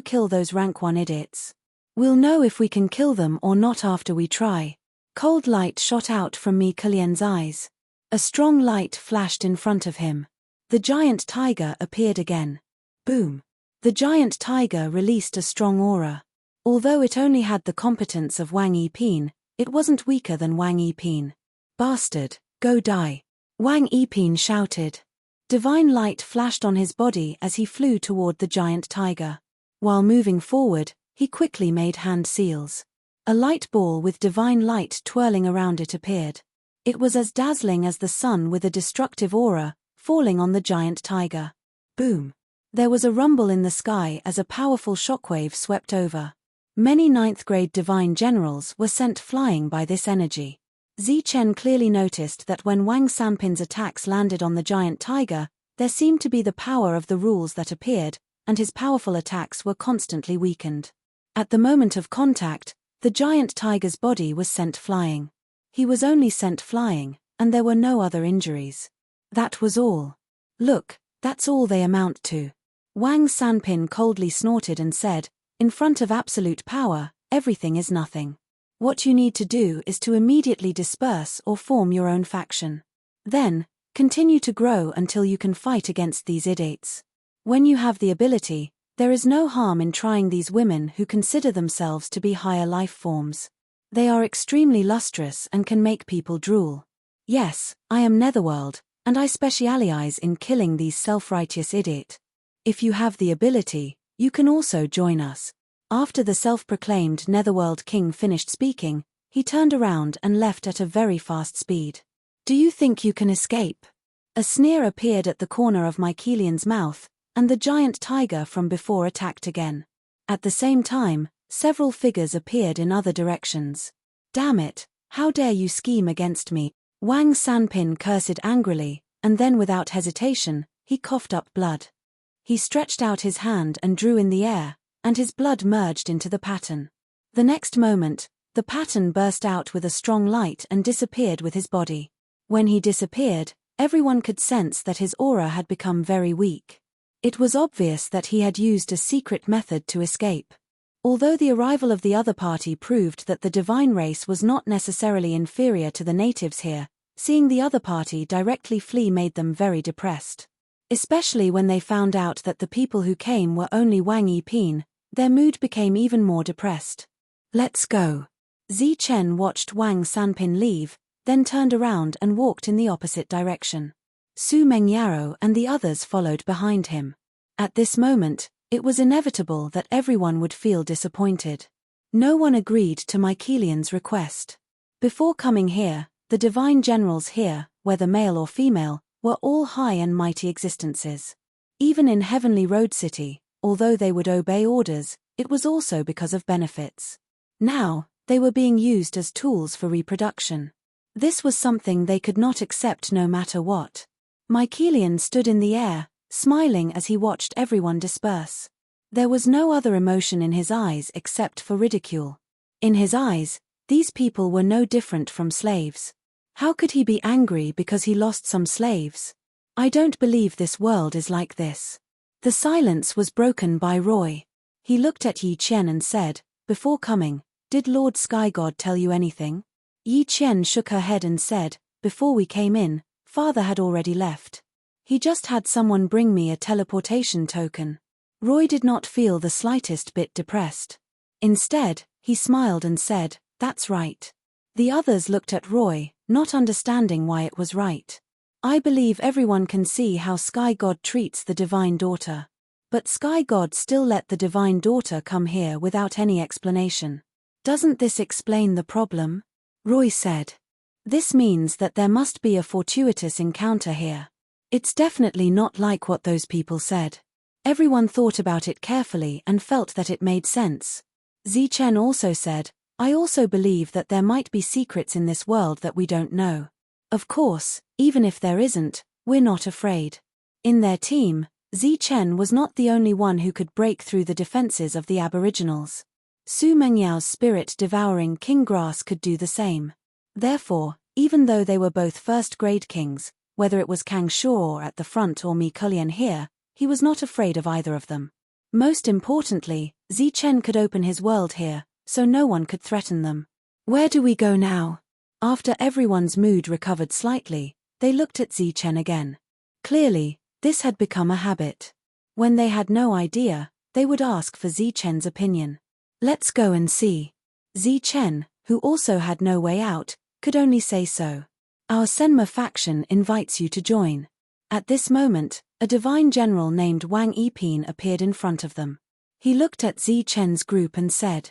kill those rank 1 idiots? We'll know if we can kill them or not after we try. Cold light shot out from Mi Kilian's eyes. A strong light flashed in front of him. The giant tiger appeared again. Boom. The giant tiger released a strong aura. Although it only had the competence of Wang Yiping, it wasn't weaker than Wang Yiping. Bastard, go die. Wang Yiping shouted. Divine light flashed on his body as he flew toward the giant tiger. While moving forward, he quickly made hand seals. A light ball with divine light twirling around it appeared. It was as dazzling as the sun with a destructive aura, falling on the giant tiger. Boom. There was a rumble in the sky as a powerful shockwave swept over. Many 9th grade divine generals were sent flying by this energy. Zichen clearly noticed that when Wang Sanpin's attacks landed on the giant tiger, there seemed to be the power of the rules that appeared, and his powerful attacks were constantly weakened. At the moment of contact, the giant tiger's body was sent flying. He was only sent flying, and there were no other injuries. That was all. Look, that's all they amount to. Wang Sanpin coldly snorted and said, in front of absolute power, everything is nothing. What you need to do is to immediately disperse or form your own faction. Then, continue to grow until you can fight against these idiots. When you have the ability, there is no harm in trying these women who consider themselves to be higher life forms. They are extremely lustrous and can make people drool. Yes, I am Netherworld, and I specialize in killing these self-righteous idiots. If you have the ability, you can also join us. After the self-proclaimed Netherworld king finished speaking, he turned around and left at a very fast speed. Do you think you can escape? A sneer appeared at the corner of Mi Kilian's mouth, and the giant tiger from before attacked again. At the same time, several figures appeared in other directions. Damn it, how dare you scheme against me? Wang Sanpin cursed angrily, and then without hesitation, he coughed up blood. He stretched out his hand and drew in the air, and his blood merged into the pattern. The next moment, the pattern burst out with a strong light and disappeared with his body. When he disappeared, everyone could sense that his aura had become very weak. It was obvious that he had used a secret method to escape. Although the arrival of the other party proved that the divine race was not necessarily inferior to the natives here, seeing the other party directly flee made them very depressed. Especially when they found out that the people who came were only Wang Yiping, their mood became even more depressed. Let's go. Zichen watched Wang Sanpin leave, then turned around and walked in the opposite direction. Su Mengyaro and the others followed behind him. At this moment, it was inevitable that everyone would feel disappointed. No one agreed to Mi Kilian's request. Before coming here, the divine generals here, whether male or female, were all high and mighty existences. Even in Heavenly Road City, although they would obey orders, it was also because of benefits. Now, they were being used as tools for reproduction. This was something they could not accept no matter what. Mi Kilian stood in the air, smiling as he watched everyone disperse. There was no other emotion in his eyes except for ridicule. In his eyes, these people were no different from slaves. How could he be angry because he lost some slaves? I don't believe this world is like this. The silence was broken by Roy. He looked at Yi Qian and said, before coming, did Lord Sky God tell you anything? Yi Qian shook her head and said, before we came in, Father had already left. He just had someone bring me a teleportation token. Roy did not feel the slightest bit depressed. Instead, he smiled and said, that's right. The others looked at Roy, not understanding why it was right. I believe everyone can see how Sky God treats the Divine Daughter. But Sky God still let the Divine Daughter come here without any explanation. Doesn't this explain the problem? Roy said. This means that there must be a fortuitous encounter here. It's definitely not like what those people said. Everyone thought about it carefully and felt that it made sense. Zichen also said, I also believe that there might be secrets in this world that we don't know. Of course, even if there isn't, we're not afraid. In their team, Zichen was not the only one who could break through the defenses of the Aboriginals. Su Mengyao's spirit-devouring king grass could do the same. Therefore, even though they were both first-grade kings, whether it was Kang Shaw at the front or Mi Kulian here, he was not afraid of either of them. Most importantly, Zichen could open his world here, so no one could threaten them. Where do we go now? After everyone's mood recovered slightly, they looked at Zichen again. Clearly, this had become a habit. When they had no idea, they would ask for Zichen's opinion. Let's go and see. Zichen, who also had no way out, could only say so. Our Senma faction invites you to join. At this moment, a divine general named Wang Yiping appeared in front of them. He looked at Zichen's group and said,